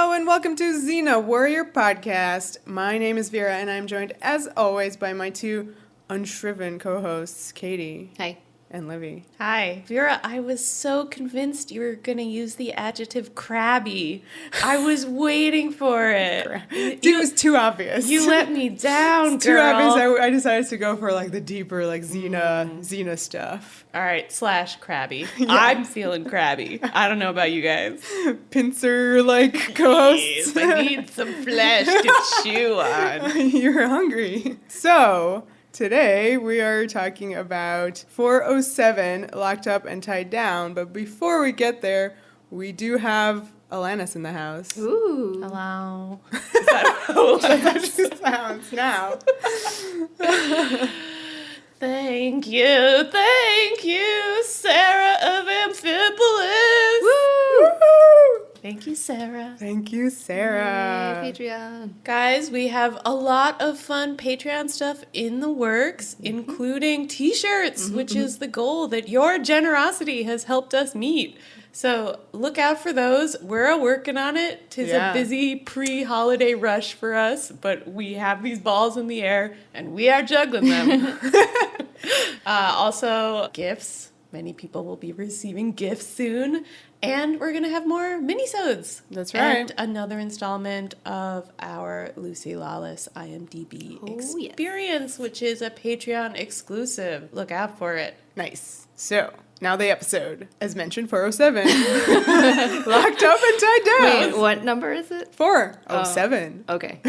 Hello and welcome to Xena Warrior Podcast. My name is Vera and I'm joined as always by my two unshriven co-hosts, Katie. Hi. And Livy. Hi. Vera, I was so convinced you were going to use the adjective crabby. I was waiting for it. Dude, it was too obvious. You let me down, it's too girl. obvious. I decided to go for like the deeper like Xena stuff. All right, / crabby. Yeah. I'm feeling crabby. I don't know about you guys. Pincer like co-hosts. Yes, I need some flesh to chew on. You're hungry. So... today, we are talking about 407, Locked Up and Tied Down. But before we get there, we do have Alanis in the house. Ooh. Hello. Is that how she sounds now? Thank you, Sarah of Amphipolis. Woo! Thank you, Sarah. Thank you, Sarah. Yay, Patreon. Guys, we have a lot of fun Patreon stuff in the works, including t-shirts, which is the goal that your generosity has helped us meet. So look out for those. We're working on it. 'Tis a busy pre-holiday rush for us, but we have these balls in the air and we are juggling them. Also, gifts. Many people will be receiving gifts soon. And we're going to have more minisodes. That's right. And another installment of our Lucy Lawless IMDb experience, which is a Patreon exclusive. Look out for it. Nice. So, now the episode. As mentioned, 407. Locked Up and Tied Down. Wait, what number is it? 407. Okay.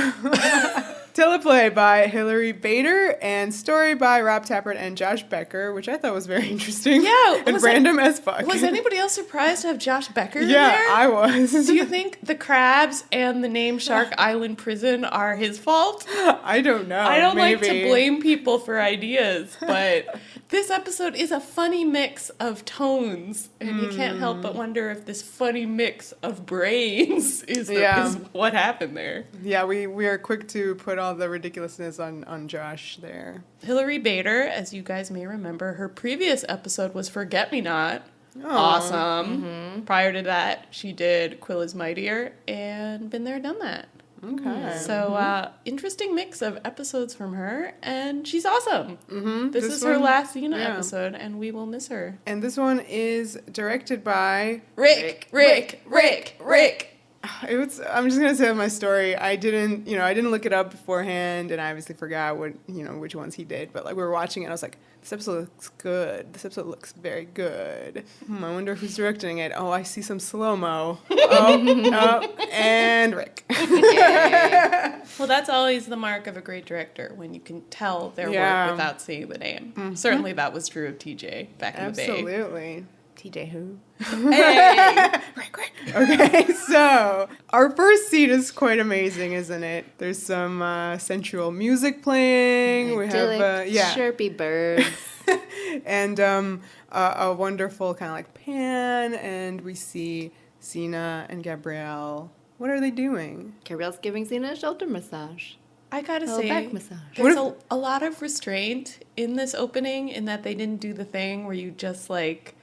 Teleplay by Hilary Bader and story by Rob Tappert and Josh Becker, which I thought was very interesting. Yeah. And random as fuck. Was anybody else surprised to have Josh Becker in Yeah, there? I was. Do you think the crabs and the name Shark Island Prison are his fault? I don't know. I don't maybe. like to blame people for ideas, but this episode is a funny mix of tones, and you can't help but wonder if this funny mix of brains is what happened there. Yeah, we are quick to put all the ridiculousness on Josh there. Hilary Bader, as you guys may remember, her previous episode was Forget Me Not. Oh. Awesome. Prior to that, she did Quill is Mightier and Been There, Done That. Okay. So, interesting mix of episodes from her, and she's awesome. This is her one, last Xena episode, and we will miss her. And this one is directed by... Rick. I'm just gonna say my story. I didn't look it up beforehand, and I obviously forgot which ones he did. But like we were watching it, I was like, this episode looks good. This episode looks very good. I wonder who's directing it. Oh, I see some slo-mo. And Rick. Well, that's always the mark of a great director, when you can tell their work without seeing the name. Certainly, that was true of TJ back in the day. Absolutely. TJ who? Hey, Rick. Okay, so our first scene is quite amazing, isn't it? There's some sensual music playing. We have chirpy birds. And a wonderful kind of like pan, and we see Xena and Gabrielle. What are they doing? Gabrielle's giving Xena a shoulder massage. I gotta A say, back massage. there's a lot of restraint in this opening, in that they didn't do the thing where you just like,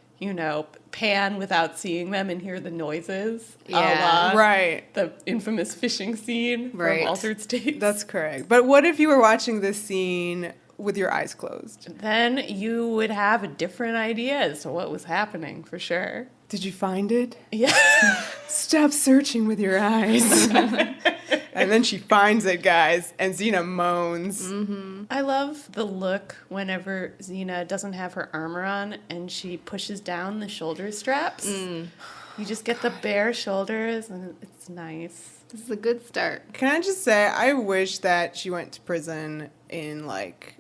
pan without seeing them and hear the noises. Yeah. Right. The infamous fishing scene from Altered States. That's correct. But what if you were watching this scene with your eyes closed? Then you would have a different idea as to what was happening, for sure. Did you find it? Yeah. Stop searching with your eyes. And then she finds it, guys, and Xena moans. I love the look whenever Xena doesn't have her armor on and she pushes down the shoulder straps. You just get the bare shoulders, and it's nice. This is a good start. Can I just say, I wish that she went to prison in, like,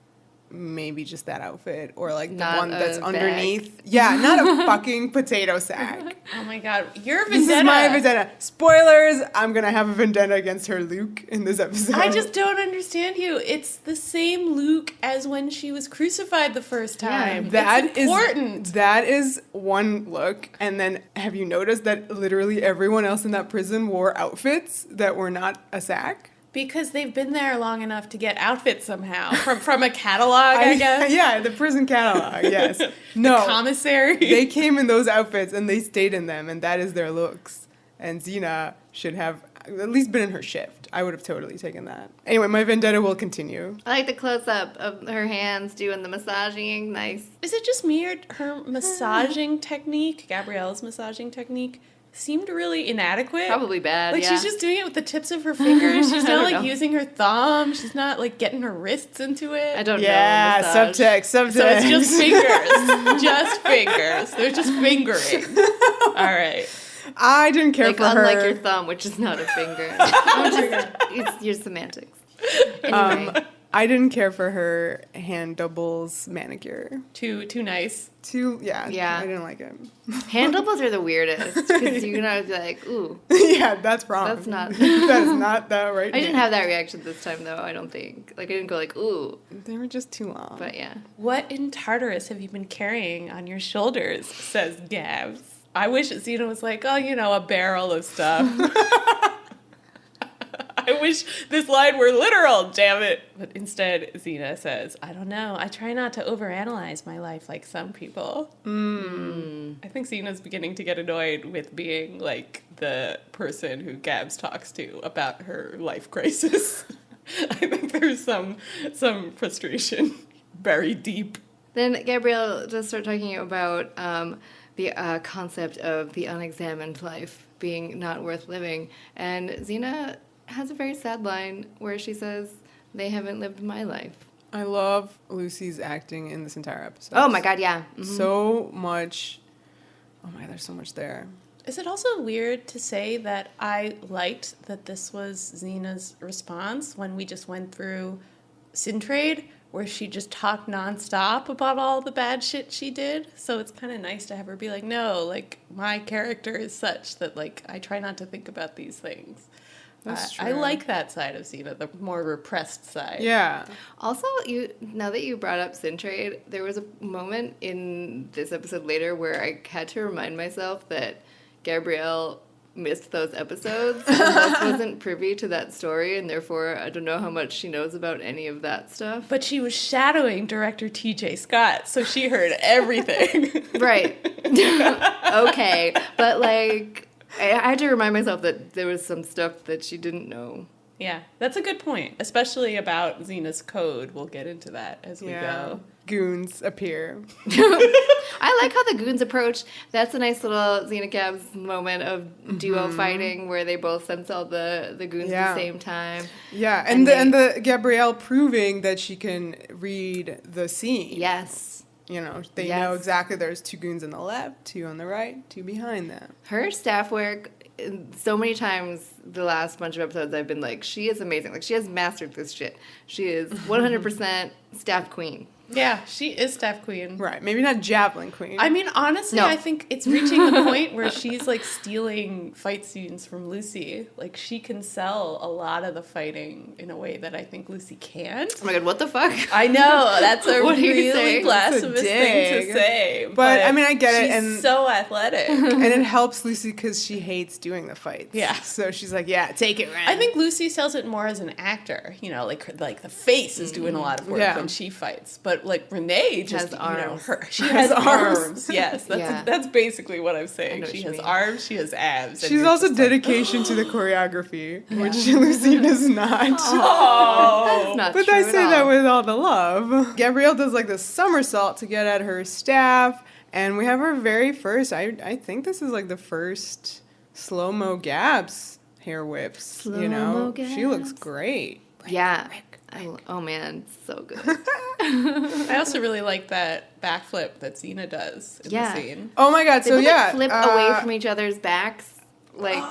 maybe just that outfit, or like the Not one that's a underneath. bag. Yeah, not a fucking potato sack. Oh my god, your vendetta. This is my vendetta. Spoilers, I'm gonna have a vendetta against her Luke in this episode. I just don't understand you. It's the same Luke as when she was crucified the first time. It's important. That is one look. And then have you noticed that literally everyone else in that prison wore outfits that were not a sack? Because they've been there long enough to get outfits somehow. From a catalog, I guess. Yeah, the prison catalog, yes. No. The commissary. They came in those outfits and they stayed in them, and that is their looks. And Xena should have at least been in her shift. I would have totally taken that. Anyway, my vendetta will continue. I like the close-up of her hands doing the massaging. Nice. Is it just me or her massaging technique, Gabrielle's massaging technique, seemed really inadequate? Probably bad, Like, yeah. she's just doing it with the tips of her fingers. She's I not, don't like, know. using her thumb. She's not, like, getting her wrists into it. I don't Yeah, know. Massage. subtext. So it's just fingers. Just fingers. They're just fingering. All right. I didn't care Like, for unlike her. your thumb, which is not a finger. It's your semantics. Anyway. I didn't care for her hand doubles manicure. Too nice. Yeah. I didn't like it. Hand doubles are the weirdest. Because you're going to be like, ooh. Yeah, that's wrong. That's not- that is not that right. I didn't have that reaction this time, though, I don't think. Like, I didn't go like, ooh. They were just too long. But yeah. What in Tartarus have you been carrying on your shoulders, says Gabs. I wish Xena was like, oh, a barrel of stuff. I wish this line were literal, damn it. But instead, Xena says, I don't know. I try not to overanalyze my life like some people. I think Xena's beginning to get annoyed with being like the person who Gabs talks to about her life crisis. I think there's some frustration buried deep. Then Gabrielle just started talking about the concept of the unexamined life being not worth living. And Xena has a very sad line where she says, they haven't lived my life. I love Lucy's acting in this entire episode. Oh my god, yeah. Mhm. So much. Oh my god, there's so much there. Is it also weird to say that I liked that this was Xena's response when we just went through Sin Trade, where she just talked nonstop about all the bad shit she did? So it's kind of nice to have her be like, no, like, my character is such that, like, I try not to think about these things. That's I true. like that side of Xena, the more repressed side. Yeah. Also, now that you brought up Sin Trade, there was a moment in this episode later where I had to remind myself that Gabrielle missed those episodes and thus wasn't privy to that story, and therefore I don't know how much she knows about any of that stuff. But she was shadowing director T.J. Scott, so she heard everything. Right. Okay. But, like, I had to remind myself that there was some stuff that she didn't know. Yeah, that's a good point, especially about Xena's code. We'll get into that as we go. Goons appear. I like how the goons approach. That's a nice little Xena Gabs moment of duo fighting where they both sense all the goons at the same time. Yeah, And and the Gabrielle proving that she can read the scene. Yes. You know, they Yes. know exactly there's 2 goons on the left, 2 on the right, 2 behind them. Her staff work, so many times the last bunch of episodes I've been like, she is amazing. Like, she has mastered this shit. She is 100% staff queen. Yeah, she is staff queen. Right, maybe not Javelin Queen. I mean, honestly, No. I think it's reaching the point where she's, like, stealing fight scenes from Lucy. Like, she can sell a lot of the fighting in a way that I think Lucy can't. Oh my god, what the fuck? I know, that's a What are you really saying? blasphemous thing to dig. say. But, I mean, I get it, She's and- so athletic. and it helps Lucy because she hates doing the fights. Yeah. So she's like, yeah, take it, Ren. I think Lucy sells it more as an actor, you know, like the face is doing a lot of work Yeah. when she fights. But like Renee just, Has you know, arms. she has arms. Yes, Yeah. that's basically what I'm I saying. know what She you has mean. arms, she has abs. and She's you're also just like, dedication to the choreography, which Lucy does not. oh, That's not But true I at say all. that with all the love. Gabrielle does like this somersault to get at her staff, and we have our very first, I think this is like the first slow-mo Gabs hair whips, you know? Slow-mo She looks Gabs. great. Yeah. Oh man, so good. I also really like that backflip that Xena does in Yeah. the scene. Oh my god, They so both, yeah. like, flip away from each other's backs. Like,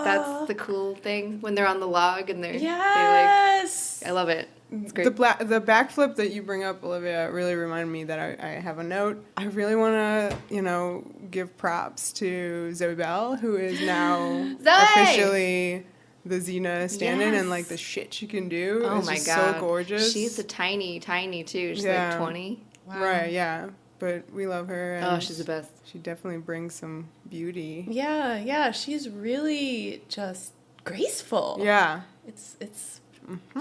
that's the cool thing when they're on the log and Yes. I love it. It's great. The backflip that you bring up, Olivia, really reminded me that I have a note. I really want to, give props to Zoe Bell, who is now Zoe! officially the Xena stand-in, Yes. and like the shit she can do Oh is my just god. so gorgeous. She's a tiny too. She's Yeah. like 20. Wow. Right, yeah. But we love her. And Oh, she's the best. She definitely brings some beauty. Yeah, she's really just graceful. Yeah. It's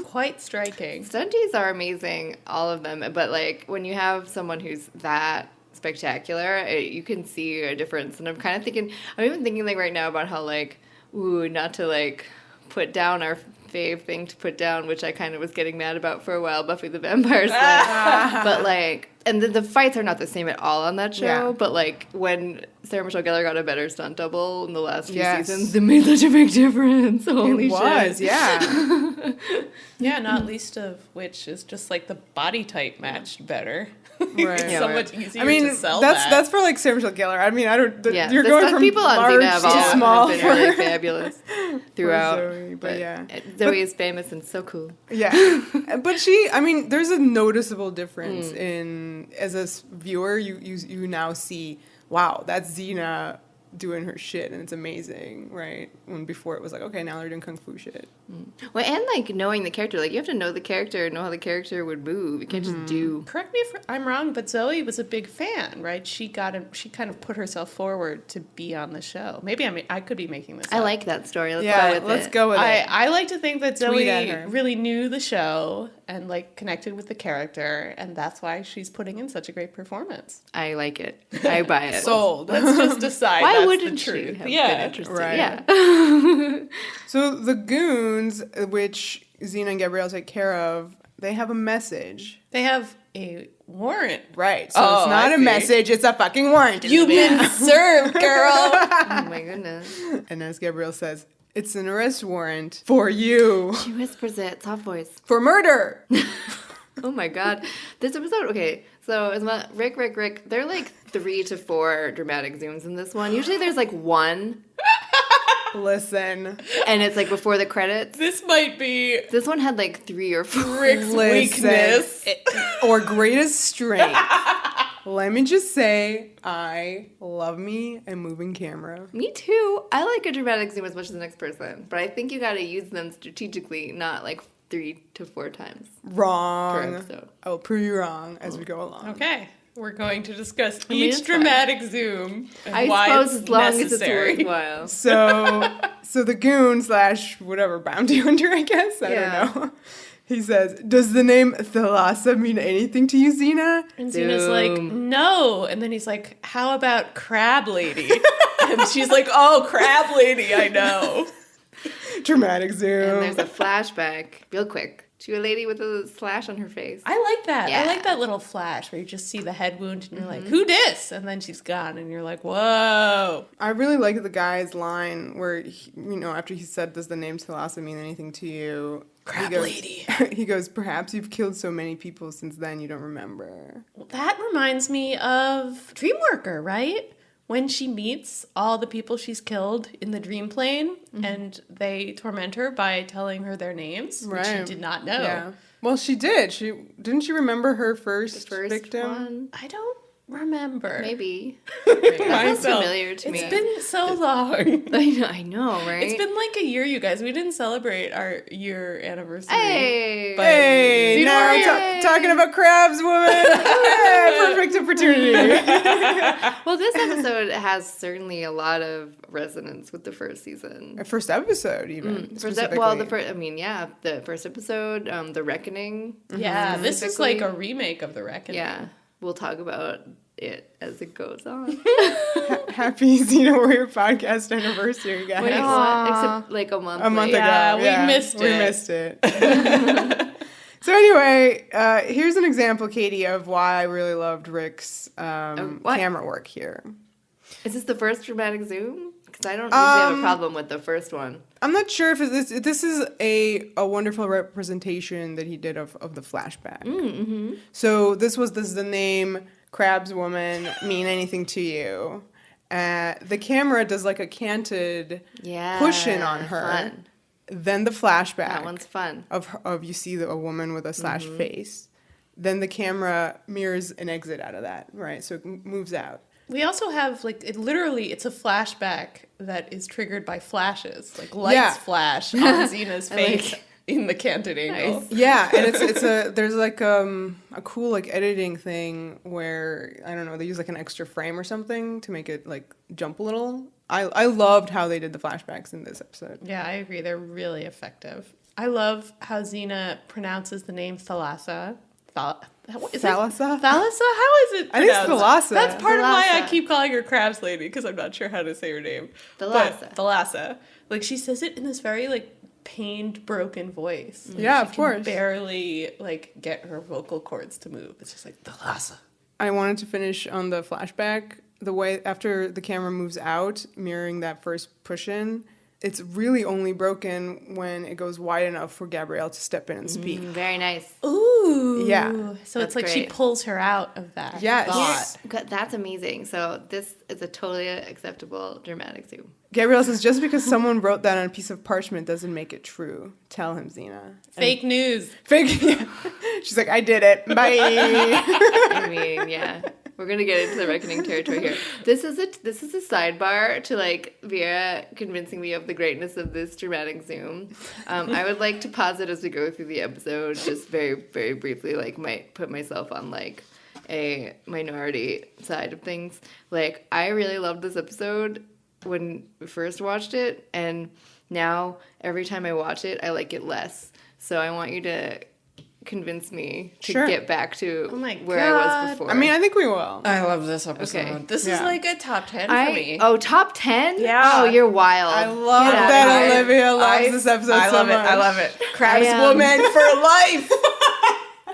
quite striking. Stunties are amazing, all of them. But like when you have someone who's that spectacular, you can see a difference. And I'm even thinking like right now about how like, ooh, not to like put down our fave thing to put down, which I kind of was getting mad about for a while, Buffy the Vampire Slayer. But, like, and the fights are not the same at all on that show, but, like, when Sarah Michelle Gellar got a better stunt double in the last few seasons, it made such a big difference. Holy shit. Yeah. Yeah, not least of which is just, like, the body type matched better. Right. It's so much easier I mean, to sell that's for, like, Sarah Michelle Gellar. I mean, I don't... you're the going stunt from people on large Xena have to all small been for really fabulous throughout. Zoe, but yeah. Zoe is famous and so cool. Yeah. But I mean, there's a noticeable difference in, as a viewer, you now see, wow, that's Xena doing her shit, and it's amazing, right? When before it was like, okay, now they're doing kung fu shit. Well, and, like, knowing the character. Like, you have to know the character, know how the character would move. You can't just do... Correct me if I'm wrong, but Zoe was a big fan, right? She kind of put herself forward to be on the show. Maybe I could be making this up. I like that story. Let's go with it. I like to think that Tweet at Zoe her. really knew the show and, like, connected with the character, and that's why she's putting in such a great performance. I like it. I buy it. Sold. Let's just decide Why that's wouldn't the she truth. have been Yeah. interested? Right. Yeah. So the goons, which Xena and Gabrielle take care of, they have a message. They have a warrant. Right. So Oh, it's not I a see. message, it's a fucking warrant. You've been served, girl. Oh my goodness. And as Gabrielle says, it's an arrest warrant for you. She whispers it, soft voice. For murder. Oh my god. This episode, okay, so it's about Rick. There are like 3 to 4 dramatic zooms in this one. Usually there's like one, Listen. and it's like before the credits. This might be This one had like 3 or 4. Rick's weakness. Or greatest strength. Let me just say, I love me a moving camera. Me too. I like a dramatic zoom as much as the next person, but I think you gotta use them strategically, not like 3 to 4 times per Wrong. episode. I will prove you wrong as we go along. Okay. We're going to discuss mean, each it's fine. dramatic zoom and I why suppose it's as long necessary. as it's worthwhile. So the goon / whatever bounty hunter, I guess. I don't know. He says, "Does the name Thalassa mean anything to you, Xena?" And Xena's like, no. And then he's like, how about Crab Lady? And she's like, oh, Crab Lady, I know. Dramatic zoom. And there's a flashback, real quick, to a lady with a slash on her face. I like that. Yeah. I like that little flash where you just see the head wound and you're like, who dis? And then she's gone and you're like, whoa. I really like the guy's line where, after he said, "Does the name Thalassa mean anything to you?" Crab he goes, Lady. He goes, "Perhaps you've killed so many people since then you don't remember." That reminds me of Dreamworker, right? When she meets all the people she's killed in the dream plane and they torment her by telling her their names, which she did not know. Yeah. Well, she did. Didn't she remember her first First victim? one. I don't remember. Maybe. That sounds familiar to me. It's been so long. I know, right? It's been like a year, you guys. We didn't celebrate our year anniversary. Hey! But Hey, Xena now Warrior- talking about crabs, woman. Hey, perfect opportunity. Well, this episode has certainly a lot of resonance with the first season. First episode, even. The specifically. first episode, The Reckoning. Yeah, this is like a remake of The Reckoning. Yeah, we'll talk about it as it goes on. Happy Xena Warrior podcast anniversary, guys. Wait, what? Except like a month. A month late. ago. Yeah, we missed We it. missed it. So anyway, here's an example, Katie, of why I really loved Rick's what? camera work here. Is this the first dramatic zoom? Because I don't usually have a problem with the first one. I'm not sure if this is a wonderful representation that he did of the flashback. Mm-hmm. So does the name Crab's Woman mean anything to you? The camera does like a canted push in on her. Fun. Then the flashback. That one's fun. Of you see a woman with a slash face. Then the camera mirrors an exit out of that, right? So it moves out. We also have, it's a flashback that is triggered by flashes. Like, lights flash on Xena's face in the canted angle. Nice. Yeah, and there's like a cool like editing thing where, I don't know, they use like an extra frame or something to make it like jump a little. I loved how they did the flashbacks in this episode. Yeah, I agree. They're really effective. I love how Xena pronounces the name Thalassa. Thalassa? Thalassa? How is it pronounced? I think it's Thalassa. That's part of why I Thalassa. keep calling her Crabs Lady, because I'm not sure how to say her name. Thalassa. But Thalassa. Like, she says it in this very, like, pained, broken voice. Like, Yeah, she of can course. barely, like, get her vocal cords to move. It's just like, Thalassa. I wanted to finish on the flashback. The way after the camera moves out, mirroring that first push-in, it's really only broken when it goes wide enough for Gabrielle to step in and speak. Very nice. Ooh. Yeah. So That's it's like she great. pulls her out of that Yes. thought. Good, that's amazing. So this is a totally acceptable dramatic zoom. Gabrielle says, just because someone wrote that on a piece of parchment doesn't make it true. Tell him, Xena. Fake news. Fake. Yeah. She's like, I did it. Bye. I mean, yeah. We're gonna get into the reckoning territory here. This is a sidebar to like Vera convincing me of the greatness of this dramatic zoom. I would like to pause it as we go through the episode, just very, very briefly. Like, might put myself on like a minority side of things. Like, I really loved this episode when we first watched it, and now every time I watch it, I like it less. So I want you to convince me to Sure. get back to Oh my where I was God. before. I mean, I think we will. I love this episode. Okay. This is Yeah. like a top 10 for me. Oh, top 10? Yeah. Oh, you're wild. I love Get out of that here. Olivia loves this episode I so love much. it. I love it. Crab's I, woman for life.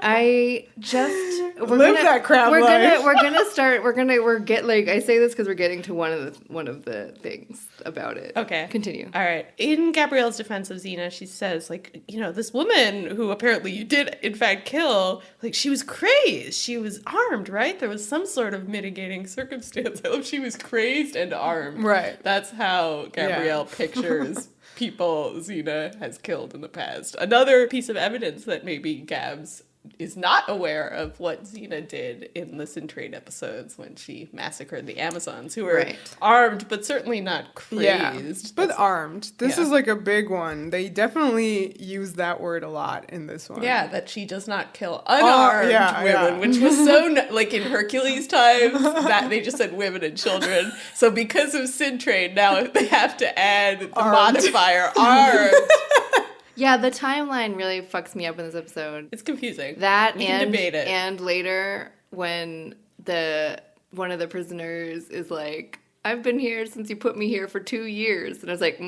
I just Live that crab we're life. we're get like I say this because we're getting to one of the things about it. Okay. Continue. All right. In Gabrielle's defense of Xena, she says, like, you know, this woman who apparently you did, in fact, kill, like, she was crazed. She was armed, right? There was some sort of mitigating circumstance. I love she was crazed and armed. Right. That's how Gabrielle pictures people Xena has killed in the past. Another piece of evidence that maybe Gabs is not aware of what Xena did in the Sintrade episodes when she massacred the Amazons, who were Right. armed, but certainly not crazed. Yeah, but That's- armed. This yeah. is like a big one. They definitely use that word a lot in this one. Yeah, that she does not kill unarmed yeah, women, yeah. which was so, like in Hercules times, that they just said women and children. So because of Sintrade, now they have to add the Armed. modifier armed. Yeah, the timeline really fucks me up in this episode. It's confusing. That we can debate it. and later when one of the prisoners is like, I've been here since you put me here for 2 years. And I was like,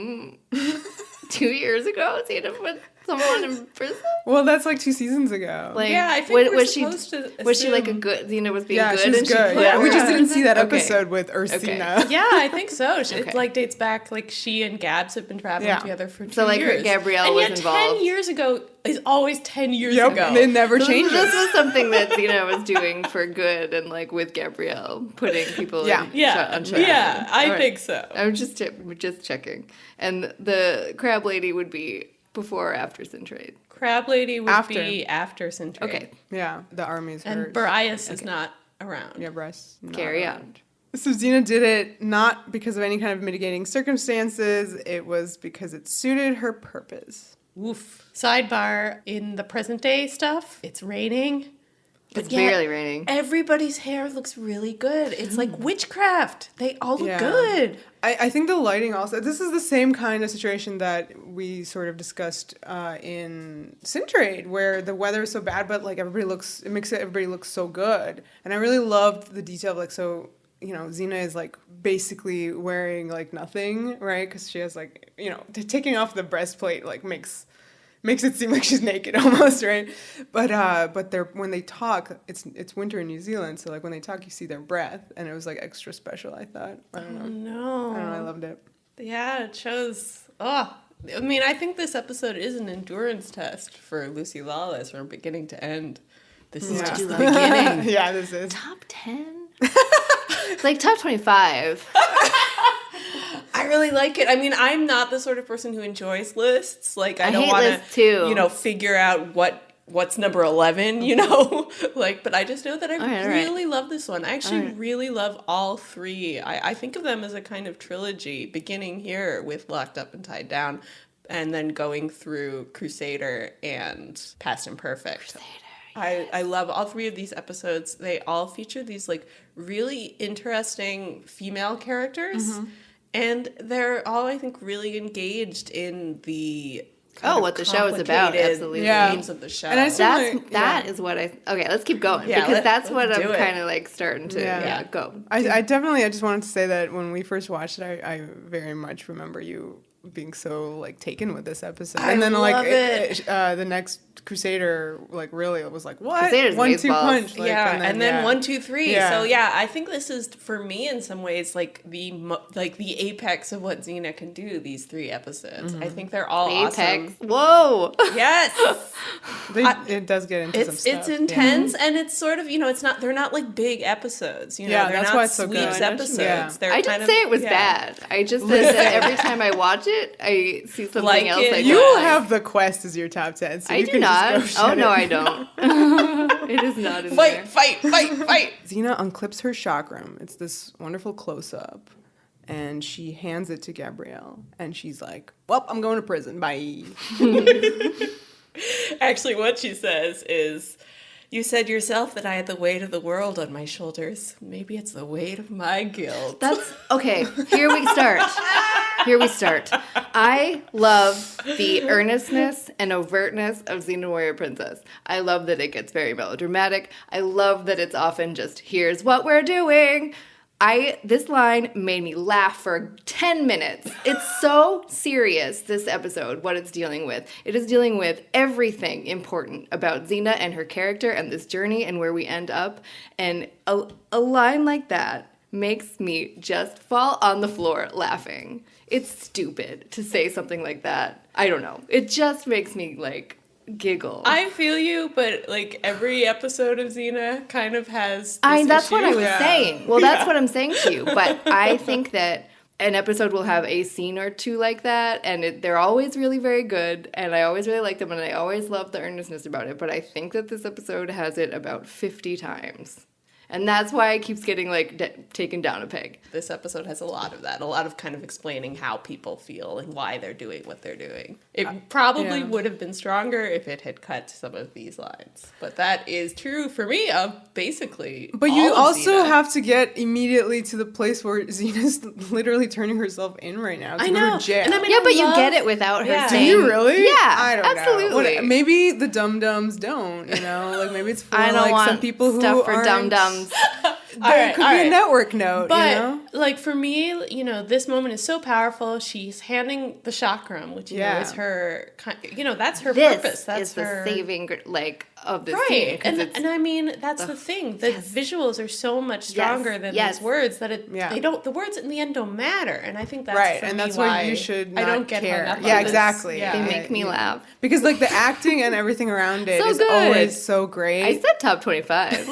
2 years ago? So you had to put someone in prison? Well, that's like 2 seasons ago. Like, Yeah, I think we're was she supposed to was she like a assume- good, Xena was being yeah, good she's and she good. put Yeah, we her just in didn't see that prison? episode with Ursina. Okay. Yeah, I think so. It Okay. like dates back, like she and Gabs have been traveling Yeah. together for 2 So, like, years. Gabrielle and was yet involved. 10 years ago is always 10 years Yep, ago. it never This changes. was something that Xena was doing for good and like with Gabrielle, putting people Yeah. in Yeah, on trial. yeah, I All right. think so. I'm just checking. And the crab lady would be before or after Sintrade. Crab Lady would After. be after Sintrade. Okay, Yeah, the army's And hers. Barias is not around. Yeah, Bryce. not carry around. on. So Xena did it not because of any kind of mitigating circumstances. It was because it suited her purpose. Woof. Sidebar, in the present day stuff, it's raining. It's yet barely raining. Everybody's hair looks really good. It's like witchcraft. They all look Yeah. good. I think the lighting also, this is the same kind of situation that we sort of discussed in Sintrade, where the weather is so bad, but like everybody looks so good. And I really loved the detail of like, so, you know, Xena is like basically wearing like nothing, right? Because she has like, you know, taking off the breastplate like makes it seem like she's naked almost, right? But they're when they talk, it's winter in New Zealand, so like when they talk, you see their breath, and it was like extra special. I thought, I don't know, No. I loved it. Yeah, it shows. Oh, I mean, I think this episode is an endurance test for Lucy Lawless from beginning to end. This is Yeah. just the I do love beginning. Yeah, this is. Top 10? It's like top 25. I really like it. I mean, I'm not the sort of person who enjoys lists. Like, I don't hate want lists too. to, figure out what's number 11, but I just know that I All right. really love this one. I actually All right. really love all three. I think of them as a kind of trilogy, beginning here with Locked Up and Tied Down, and then going through Crusader and Past Imperfect. I love all three of these episodes. They all feature these like really interesting female characters, and they're all, I think, really engaged in the kind of what the show is about, complicated absolutely. Yeah. themes of the show. And I still- That is what okay, let's keep going. Yeah, because that's let's what do I'm it. kind of like starting to Yeah. go. I just wanted to say that when we first watched it, I very much remember you being so like taken with this episode. I And then love the next Crusader like really was like, what? Crusader's 1-2 amazeballs. punch. Like, yeah, and then yeah. 1, 2, 3. Yeah. So yeah, I think this is for me in some ways like the apex of what Xena can do. These 3 episodes, I think they're all Apex. awesome. Whoa. Yes, It does get into some stuff. it's intense, and it's sort of they're not like big episodes. You know, Yeah, they're that's not why it's so good. sweeps I know episodes. Yeah. They're I kind didn't of, say it was yeah. bad. I just said that every time I watch it, I see something Like else. it. I You don't like. have The Quest as your top 10, so I you do can not. just go Oh no, shut I don't. It is not in Fight, there. fight, fight, fight. Xena unclips her chakram. It's this wonderful close-up, and she hands it to Gabrielle, and she's like, well, I'm going to prison. Bye. Actually, what she says is, you said yourself that I had the weight of the world on my shoulders. Maybe it's the weight of my guilt. That's okay. Here we start. Here we start. I love the earnestness and overtness of Xena Warrior Princess. I love that it gets very melodramatic. I love that it's often just, here's what we're doing. This line made me laugh for 10 minutes. It's so serious, this episode, what it's dealing with. It is dealing with everything important about Xena and her character and this journey and where we end up. And a line like that makes me just fall on the floor laughing. It's stupid to say something like that. I don't know. It just makes me, like, giggle. I feel you, but like every episode of Xena kind of has this That's issue. what I was Yeah. saying. Well, that's what I'm saying to you. But I think that an episode will have a scene or two like that, and they're always really very good, and I always really like them, and I always love the earnestness about it. But I think that this episode has it about 50 times. And that's why it keeps getting, like, taken down a peg. This episode has a lot of that, a lot of kind of explaining how people feel and why they're doing what they're doing. It probably yeah. would have been stronger if it had cut some of these lines. But that is true for me of basically But all you of also Xena. have to get immediately to the place where Xena's literally turning herself in right now to I go know. to jail. And I mean, Yeah, but you love- get it without her Yeah. do saying... you really? Yeah, I don't absolutely. know. Maybe the dum-dums don't, you know? Like, maybe it's for, I don't like, want some people who stuff for aren't... dum-dums. There could be a network note, But, you know? like, for me, you know, this moment is so powerful. She's handing the chakram, which, you know, Yeah. is her, you know, that's her This purpose. That's is her... the saving, like, of this scene. Right, 'Cause and I mean that's the thing. The visuals are so much stronger than yes. these words that Yeah. the words in the end don't matter, and I think that's Right, for and me that's why why you should I not don't get care. hung up on Yeah, this. exactly. Yeah. They Yeah. make me laugh. Because, like, the acting and everything around it So is good. always so great. I said top 25.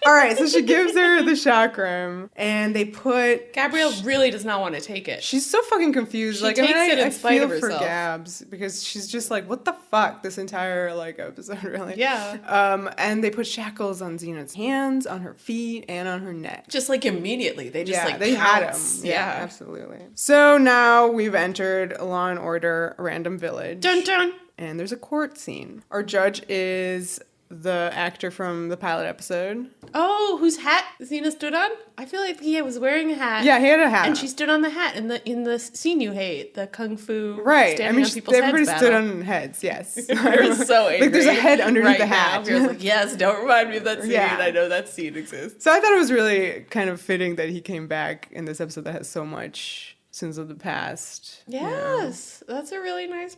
All right, so she gives her the chakram, and they put... Gabrielle really does not want to take it. She's so fucking confused. She Like, I mean, takes it in I spite feel of for herself. Gabs because she's just like, what the fuck? This entire like episode, really. Yeah. And they put shackles on Xena's hands, on her feet, and on her neck. Just like immediately, they just like they had him. pounce. Yeah, absolutely. So now we've entered Law and Order: Random Village, Dun dun. and there's a court scene. Our judge is the actor from the pilot episode. Oh, whose hat Xena stood on? I feel like he was wearing a hat. Yeah, he had a hat. And on. she stood on the hat in the scene you hate, the kung fu Right. standing on people's everybody heads stood battle. on heads, yes. You're so angry. Like, there's a head underneath right the now. hat. You're like, yes, don't remind me of that scene. Yeah. I know that scene exists. So I thought it was really kind of fitting that he came back in this episode that has so much sins of the past. you know. Yes, that's a really nice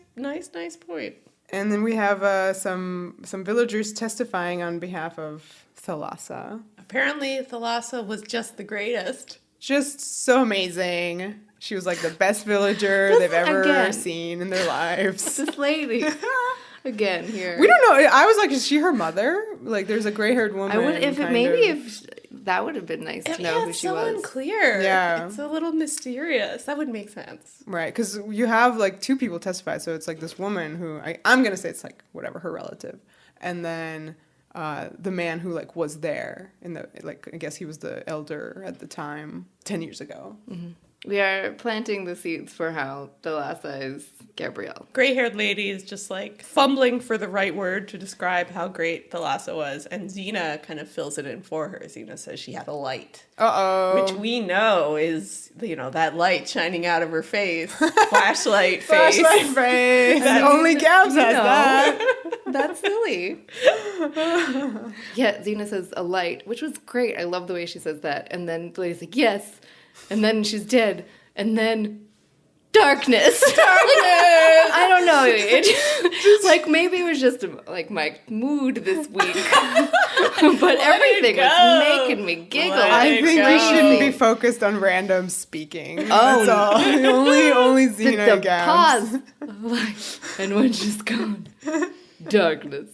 point. And then we have some villagers testifying on behalf of Thalassa. Apparently, Thalassa was just the greatest. Just so amazing. She was like the best villager they've ever again. seen in their lives. This lady. Again, here. We don't know. I was like, is she her mother? Like, there's a gray-haired woman. I would, if it, kind maybe of. if that would have been nice to know Yeah, who it's she so was. unclear. Yeah. It's a little mysterious. That would make sense. Right, because you have like two people testify, so it's like this woman who I'm gonna say it's like whatever her relative, and then the man who like was there in the like I guess he was the elder at the time 10 years ago. We are planting the seeds for how Thalassa is Gabrielle. Gray-haired lady is just like fumbling for the right word to describe how great Thalassa was, and Xena kind of fills it in for her. Xena says she had a light, which we know is, you know, that light shining out of her face, flashlight face. Flashlight face. Only Gabs has know. that. That's silly. Yeah, Xena says a light, which was great. I love the way she says that. And then the lady's like, yes. And then she's dead. And then darkness. I don't know. It like maybe it was just like my mood this week, but everything was making me giggle. I think we shouldn't be focused on random speaking. Oh, that's all. only Xena the and Gabs. pause of life, and when she's gone, darkness.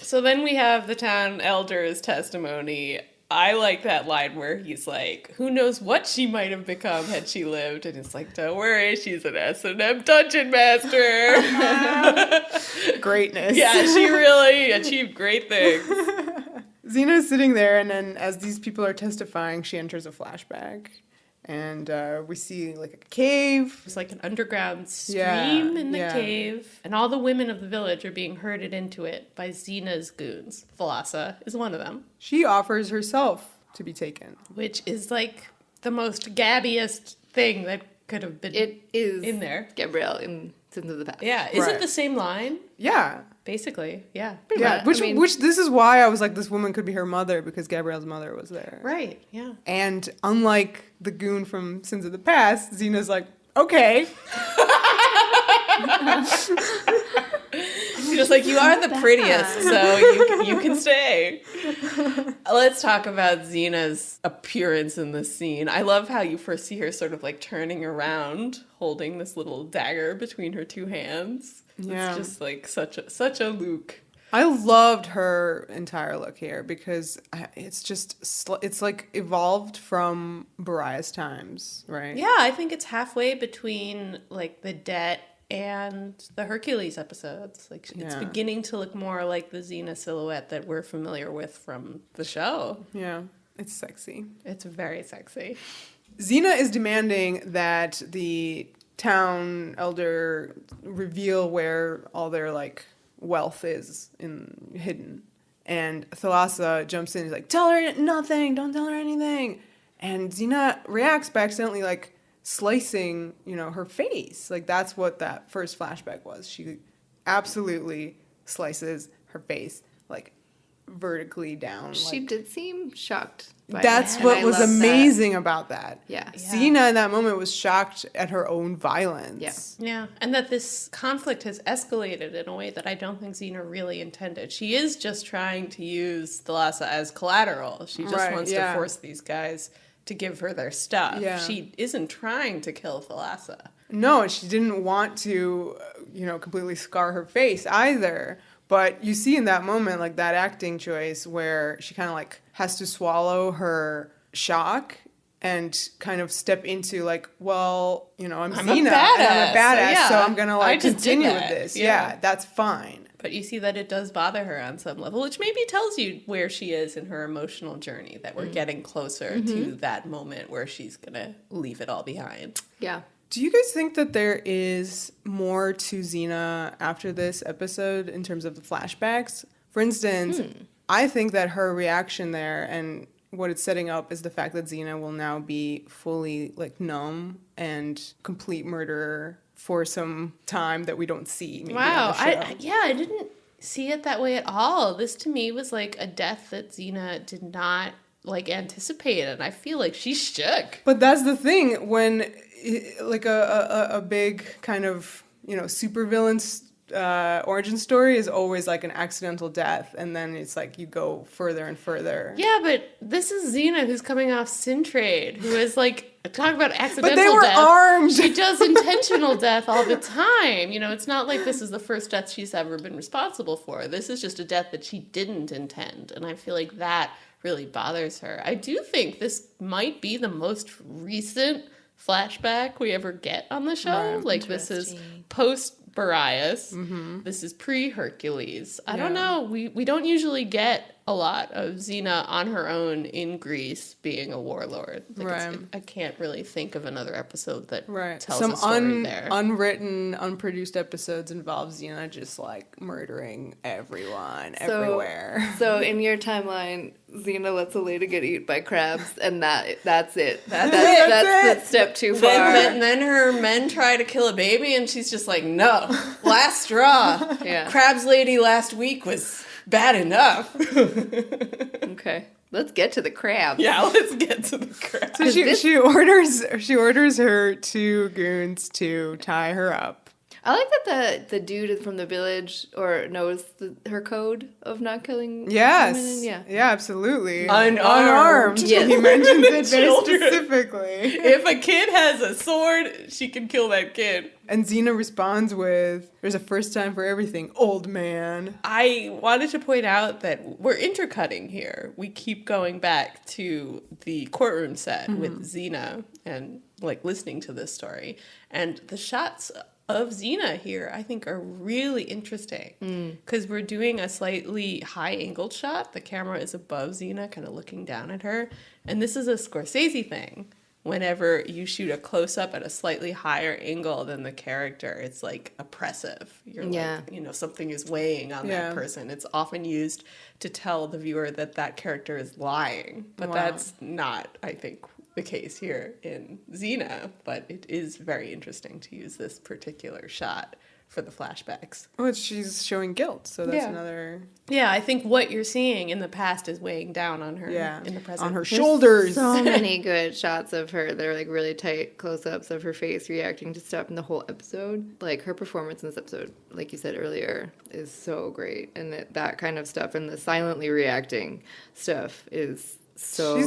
So then we have the town elder's testimony. I like that line where he's like, who knows what she might have become had she lived? And it's like, don't worry, she's an S&M dungeon master. Greatness. Yeah, she really achieved great things. Xena's sitting there, and then as these people are testifying, she enters a flashback. And we see like a cave. It's like an underground stream in the cave. And all the women of the village are being herded into it by Xena's goons. Thalassa is one of them. She offers herself to be taken. Which is like the most gabbiest thing that could have been in there. Gabrielle in Sins of the Past. Yeah. Is it the same line? Yeah. Basically, yeah. Yeah, which this is why I was like, this woman could be her mother, because Gabrielle's mother was there. Right, yeah. And unlike the goon from Sins of the Past, Xena's like, okay. She's just like, you are the prettiest, so you can stay. Let's talk about Xena's appearance in this scene. I love how you first see her sort of like turning around, holding this little dagger between her two hands. Yeah. It's just like such a look. I loved her entire look here because it's like evolved from Bariah's times, right? Yeah, I think it's halfway between like the Debt and the Hercules episodes. Like it's beginning to look more like the Xena silhouette that we're familiar with from the show. Yeah, it's sexy. It's very sexy. Xena is demanding that the town elder reveal where all their like wealth is hidden, and Thalassa jumps in. He's like, "Tell her nothing. Don't tell her anything." And Xena reacts by accidentally like slicing, her face. Like that's what that first flashback was. She absolutely slices her face like vertically down. She did seem shocked. That's what was amazing about that. Yeah. Xena in that moment was shocked at her own violence. Yeah. And that this conflict has escalated in a way that I don't think Xena really intended. She is just trying to use Thalassa as collateral. She just wants to force these guys to give her their stuff. Yeah. She isn't trying to kill Thalassa. No, she didn't want to, completely scar her face either. But you see in that moment, like, that acting choice where she kind of, like, has to swallow her shock and kind of step into, like, well, I'm Xena, and I'm a badass, so I'm going to, like, continue with this. Yeah, that's fine. But you see that it does bother her on some level, which maybe tells you where she is in her emotional journey, that we're getting closer to that moment where she's going to leave it all behind. Yeah. Do you guys think that there is more to Xena after this episode in terms of the flashbacks? For instance, I think that her reaction there and what it's setting up is the fact that Xena will now be fully like numb and complete murderer for some time that we don't see. Maybe wow. I didn't see it that way at all. This to me was like a death that Xena did not like anticipate, and I feel like she's shook. But that's the thing, when like a big kind of supervillain's origin story is always like an accidental death, and then it's like you go further and further. Yeah, but this is Xena who's coming off Sin Trade, who is like, talk about accidental death. But they were armed. She does intentional death all the time. It's not like this is the first death she's ever been responsible for. This is just a death that she didn't intend, and I feel like that really bothers her. I do think this might be the most recent flashback we ever get on the show. Right. Like, this is post Bariah's. This is pre-Hercules. I don't know. We don't usually get a lot of Xena on her own in Greece being a warlord. Like I can't really think of another episode that tells a story there. Unwritten, unproduced episodes involve Xena just like murdering everyone, everywhere. So in your timeline, Xena lets a lady get eaten by crabs, and that's it. That's step too far. Then her men try to kill a baby, and she's just like, no, last straw. Crabs lady last week was bad enough. Okay. let's get to the crabs. Yeah, let's get to the crabs. So she orders her 2 goons to tie her up. I like that the dude from the village knows her code of not killing Yes. women. Yeah, absolutely. Unarmed. Yes. He mentions it very Children. specifically. If a kid has a sword, she can kill that kid. And Xena responds with, "There's a first time for everything, old man." I wanted to point out that we're intercutting here. We keep going back to the courtroom set with Xena and like listening to this story. And the shots of Xena here, I think, are really interesting because we're doing a slightly high-angled shot. The camera is above Xena, kind of looking down at her. And this is a Scorsese thing. Whenever you shoot a close-up at a slightly higher angle than the character, it's, like, oppressive. You're like, you know, something is weighing on that person. It's often used to tell the viewer that that character is lying. But that's not, I think, the case here in Xena, but it is very interesting to use this particular shot for the flashbacks. Well, she's showing guilt, so that's another... Yeah, I think what you're seeing in the past is weighing down on her in the present. On her shoulders. So many good shots of her. They're like really tight close-ups of her face reacting to stuff in the whole episode. Like her performance in this episode, like you said earlier, is so great. And that kind of stuff and the silently reacting stuff is so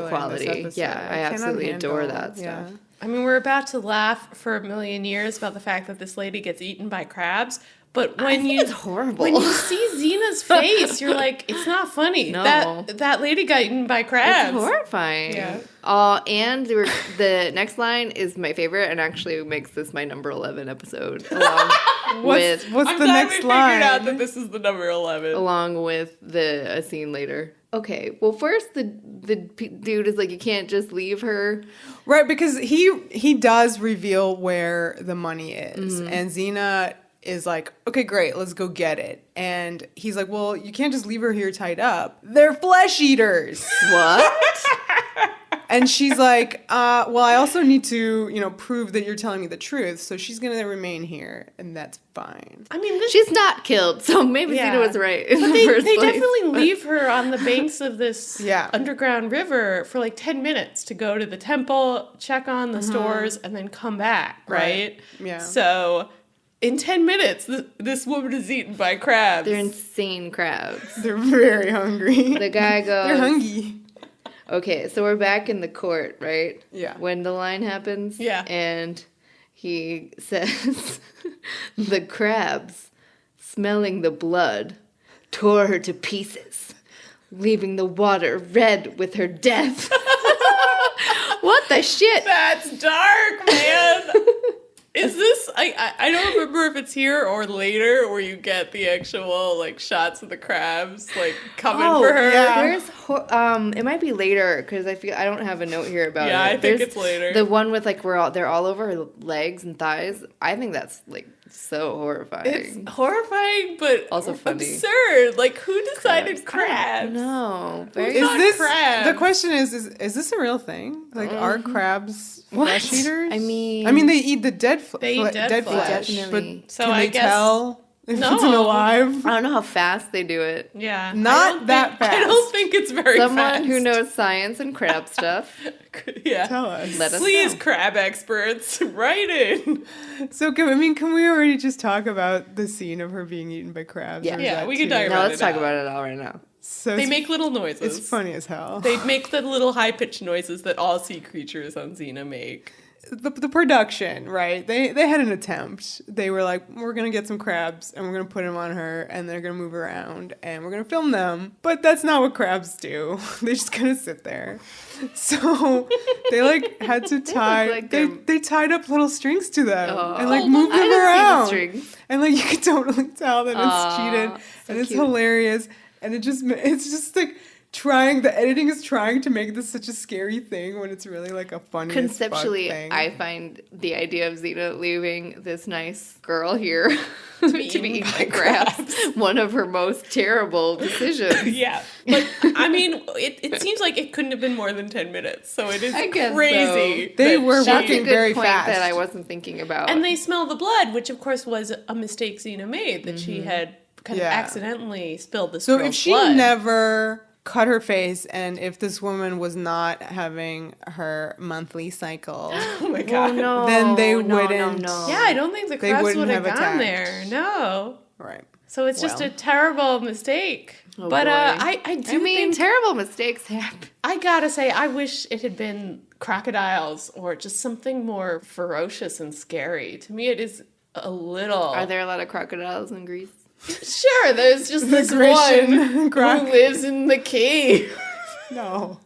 quality. Yeah, I absolutely adore that stuff. Yeah. I mean, we're about to laugh for a million years about the fact that this lady gets eaten by crabs, but when it's horrible. When you see Xena's face, you're like, it's not funny. No. That lady got eaten by crabs. It's horrifying. Yeah. And the next line is my favorite and actually makes this my number 11 episode. Along What's I'm the glad next we line? figured out that this is the number 11. Along with a scene later. Okay, well, first the dude is like, you can't just leave her. Right, because he does reveal where the money is. And Xena is like, okay, great, let's go get it. And he's like, well, you can't just leave her here tied up. They're flesh eaters. What? And she's like, well, I also need to, prove that you're telling me the truth. So she's going to remain here, and that's fine. I mean, she's not killed, so maybe Xena was right in the first they place. definitely leave her on the banks of this Yeah. underground river for like 10 minutes to go to the temple, check on the stores, and then come back, right? Yeah. So in 10 minutes, this woman is eaten by crabs. They're insane crabs. They're very hungry. The guy goes... They're hungry. Okay, so we're back in the court, right? Yeah. When the line happens. Yeah. And he says, the crabs, smelling the blood, tore her to pieces, leaving the water red with her death. What the shit? That's dark, man. Is this... I don't remember if it's here or later where you get the actual, like, shots of the crabs, like, coming for her. yeah. There's... it might be later, because I don't have a note here about it. Yeah, I think it's later. The one with, like, they're all over her legs and thighs. I think that's, like, so horrifying. It's horrifying, but Also funny. absurd. Like, who decided crabs? No. Crabs. The question is this a real thing? Like, are crabs flesh eaters? I mean, they eat the dead flesh. They eat dead flesh. Definitely. But So can I they guess- tell if No. it's an alive? I don't know how fast they do it. Yeah. Not that fast. I don't think it's very Someone fast. who knows science and crab stuff. Yeah. Tell us. Let us Please, know. crab experts, write in. So, can we already just talk about the scene of her being eaten by crabs? Yeah. or is Yeah, that we can too- talk No, about let's it talk now. about it all right now. So They make little noises. It's funny as hell. They make the little high-pitched noises that all sea creatures on Xena make. The production, right? They had an attempt. They were like, we're gonna get some crabs and we're gonna put them on her and they're gonna move around and we're gonna film them. But that's not what crabs do. They just kind of sit there. So they had to tie. like They tied up little strings to them and Oh, moved I them didn't see the around. strings. And you can totally tell that it's cheated so and it's cute. hilarious and it's just like. The editing is trying to make this such a scary thing when it's really like a funny Conceptually, thing. I find the idea of Xena leaving this nice girl here to be eaten by crabs one of her most terrible decisions. Yeah. But, I mean, it seems like it couldn't have been more than 10 minutes, so it is I guess crazy. so. They that were she- That's a working good very point fast. that I wasn't thinking about. And they smell the blood, which, of course, was a mistake Xena made, that she had kind of Yeah. accidentally spilled this So girl's if she blood. never cut her face, and if this woman was not having her monthly cycle, Oh my Oh god. no. Then they no, wouldn't- No, no. Yeah, I don't think the They crust wouldn't would have have gone attacked. there. No. right. So it's just Well. a terrible mistake. Oh, but boy. I do think terrible mistakes happen. I gotta say, I wish it had been crocodiles or just something more ferocious and scary. To me, it is a little. Are there a lot of crocodiles in Greece? Sure, there's just this Grecian one croc. who lives in the cave. No.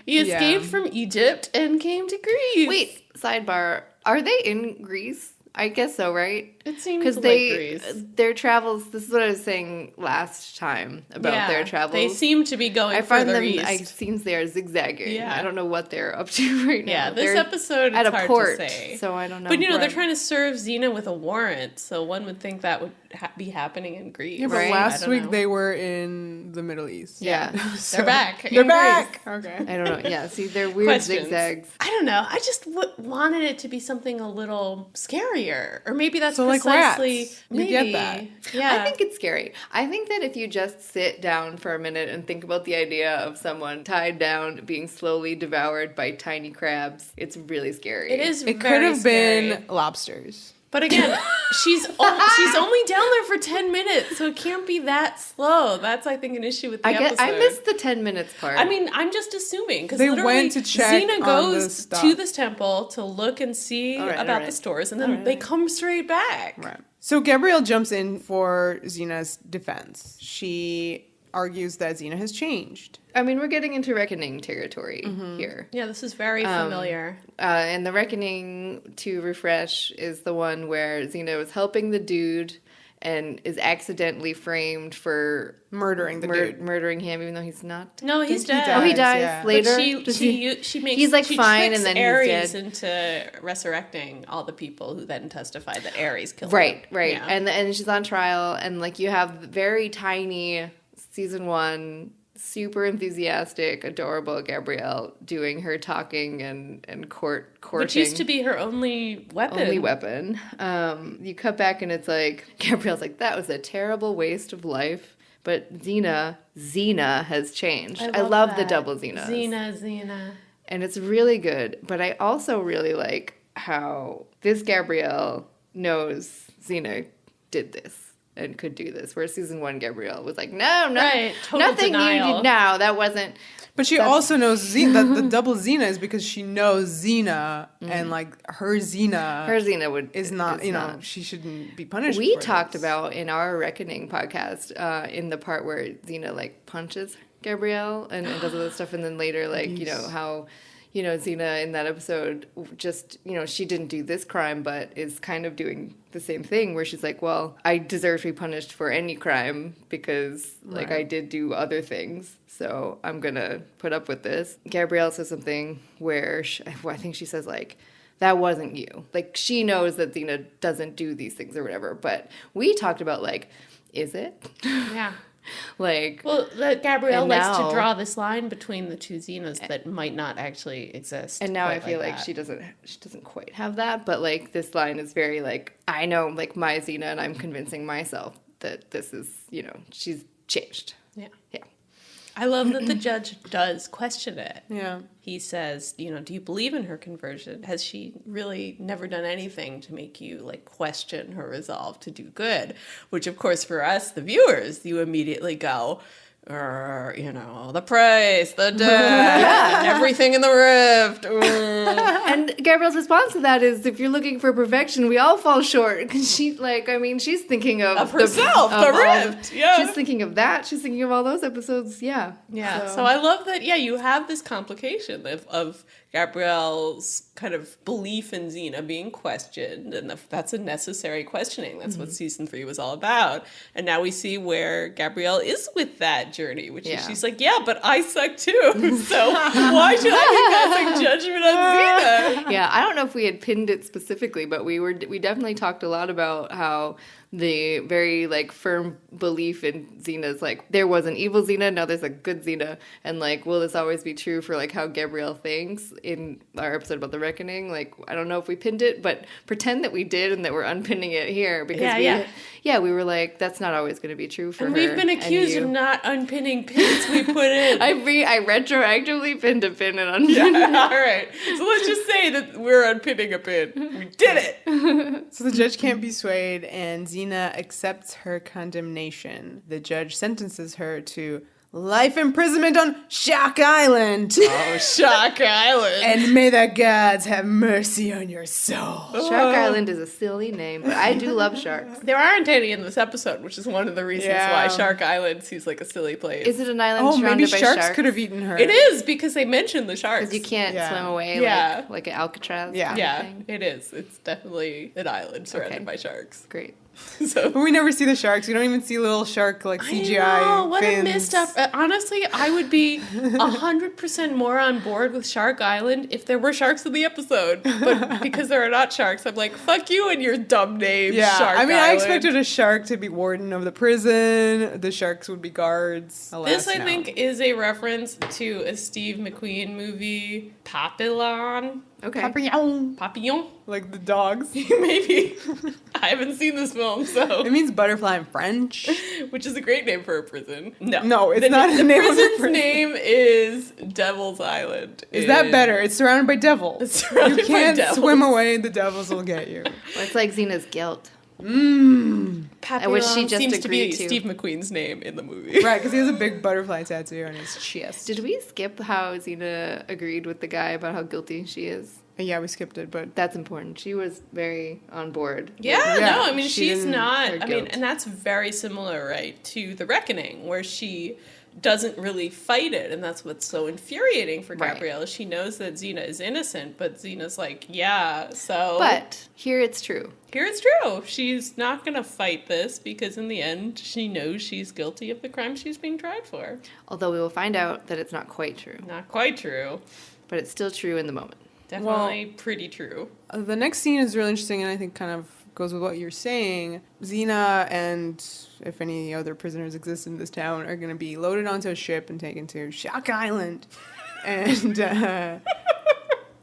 He escaped Yeah. from Egypt and came to Greece. Wait, sidebar. Are they in Greece? I guess so, right? It seems Because like they Greece. their travels. This is what I was saying last time about their travels. They seem to be going I find further them. east. It seems they are zigzagging. Yeah. I don't know what they're up to right now. Yeah, this They're episode at it's a hard port, to say. so I don't know. But they're Right. trying to serve Xena with a warrant, so one would think that would be happening in Greece. Yeah, but Right? I last don't week know. they were in the Middle East. Yeah. So- They're back. They're in back. Greece. Okay. I don't know. Yeah, see, they're weird Questions. zigzags. I don't know. I just wanted it to be something a little scarier, or maybe that's So like precisely. rats. You Maybe. get that. Yeah. I think it's scary. I think that if you just sit down for a minute and think about the idea of someone tied down, being slowly devoured by tiny crabs, it's really scary. it is. It could very have scary. been lobsters. But again, she's only down there for 10 minutes, so it can't be that slow. That's, I think, an issue with the episode. I missed the 10 minutes part. I mean, I'm just assuming because They literally went to check Xena on the goes stuff. to this temple to look and see All right, about all the right. stores, and then they come straight back. Right. So Gabrielle jumps in for Xena's defense. She argues that Xena has changed. I mean, we're getting into reckoning territory here. Yeah, this is very familiar. And the reckoning, to refresh, is the one where Xena was helping the dude and is accidentally framed for Murdering the dude. murdering him, even though he's not. No, he's think he dead. Oh, he dies, dies yeah. But later. But Does she makes he's, like, she fine, tricks and then he's Ares dead. into resurrecting all the people who then testify that Ares killed Right, him. right. Yeah. And she's on trial, and like you have very tiny season 1, super enthusiastic, adorable Gabrielle doing her talking and courting. Which used to be her only weapon. Only weapon. You cut back and it's like, Gabrielle's like, that was a terrible waste of life. But Xena has changed. I love the that. double Xenas. Xena. And it's really good. But I also really like how this Gabrielle knows Xena did this and could do this. Whereas season 1 Gabrielle was like, no, Right, total nothing denial. you did now. That wasn't. But she also knows Xena. The double Xena is because she knows Xena, and like her Xena Her Xena is not. She shouldn't be punished. We for talked this. about in our Reckoning podcast in the part where Xena like punches Gabrielle and does all this stuff, and then later how Xena in that episode just she didn't do this crime, but is kind of doing the same thing where she's like, well, I deserve to be punished for any crime because like I did do other things, so I'm gonna put up with this. Gabrielle says something where I think she says like, that wasn't you. Like, she knows that Xena doesn't do these things or whatever. But we talked about, like, is it? Yeah. Like, Well, that Gabrielle and likes now- to draw this line between the two Xenas that might not actually exist. and now I quite feel like that. she doesn't quite have that. But, like, this line is very, like, I know, like, my Xena, and I'm convincing myself that this is, she's changed. Yeah. Yeah. I love that the judge does question it. Yeah. He says, do you believe in her conversion? Has she really never done anything to make you like question her resolve to do good? Which, of course, for us, the viewers, you immediately go, the price, the death, everything in the rift. And Gabrielle's response to that is, if you're looking for perfection, we all fall short. Because she's thinking of herself, the rift. Yeah. She's thinking of that. She's thinking of all those episodes. Yeah. Yeah, so I love that, you have this complication of Gabrielle's kind of belief in Xena being questioned, and that's a necessary questioning. That's what season 3 was all about. And now we see where Gabrielle is with that journey, which is she's like, yeah, but I suck too, so why should I be passing judgment on Xena? Yeah, I don't know if we had pinned it specifically, but we definitely talked a lot about how the very like firm belief in Xena's like there was an evil Xena, now there's a good Xena, and like will this always be true for like how Gabrielle thinks in our episode about the reckoning? Like I don't know if we pinned it, but pretend that we did and that we're unpinning it here because we were like that's not always going to be true for and her. We've been accused of not unpinning pins we put in. I retroactively pinned a pin and unpinned. Yeah, all right. So let's just say that we're unpinning a pin. We did it. So the judge can't be swayed, and Xena accepts her condemnation. The judge sentences her to life imprisonment on Shark Island. Oh, Shark Island. And may the gods have mercy on your soul. Shark Island is a silly name, but I do love sharks. There aren't any in this episode, which is one of the reasons why Shark Island seems like a silly place. Is it an island surrounded maybe by sharks could have eaten her. It is, because they mentioned the sharks. Because you can't swim away like an Alcatraz. Thing. It is. It's definitely an island surrounded by sharks. Great. But we never see the sharks. We don't even see little shark like CGI I know, what fins. a missed up. Honestly, I would be 100% more on board with Shark Island if there were sharks in the episode. But because there are not sharks, I'm like, fuck you and your dumb name, Shark Island. I expected a shark to be warden of the prison. The sharks would be guards. Alas, this, I think, is a reference to a Steve McQueen movie, Papillon. Okay. Papillon. Like the dogs. Maybe. I haven't seen this film, so. It means butterfly in French. Which is a great name for a prison. No, it's not the name name of the prison. name is Devil's Island. Is that better? It's surrounded by devils. It's surrounded you can't by devils. swim away, the devils will get you. Well, it's like Xena's guilt. Papillon which she just seems to be agreed to. Steve McQueen's name in the movie. Right, because he has a big butterfly tattoo on his chest. Did we skip how Xena agreed with the guy about how guilty she is? Yeah, we skipped it, but That's important. She was very on board. Yeah, Yeah, no, I mean, she she's didn't- not, her I mean, guilt. and that's very similar, right, to The Reckoning, where she doesn't really fight it, and that's what's so infuriating for Right. Gabrielle, is she knows that Xena is innocent, but Xena's like, yeah, so... But here it's true. Here it's true. She's not going to fight this, because in the end, she knows she's guilty of the crime she's being tried for. Although we will find out that it's not quite true. Not quite true. But it's still true in the moment. Definitely pretty true. the next scene is really interesting, and I think kind of goes with what you're saying. Xena and, if any other prisoners exist in this town, are going to be loaded onto a ship and taken to Shark Island. And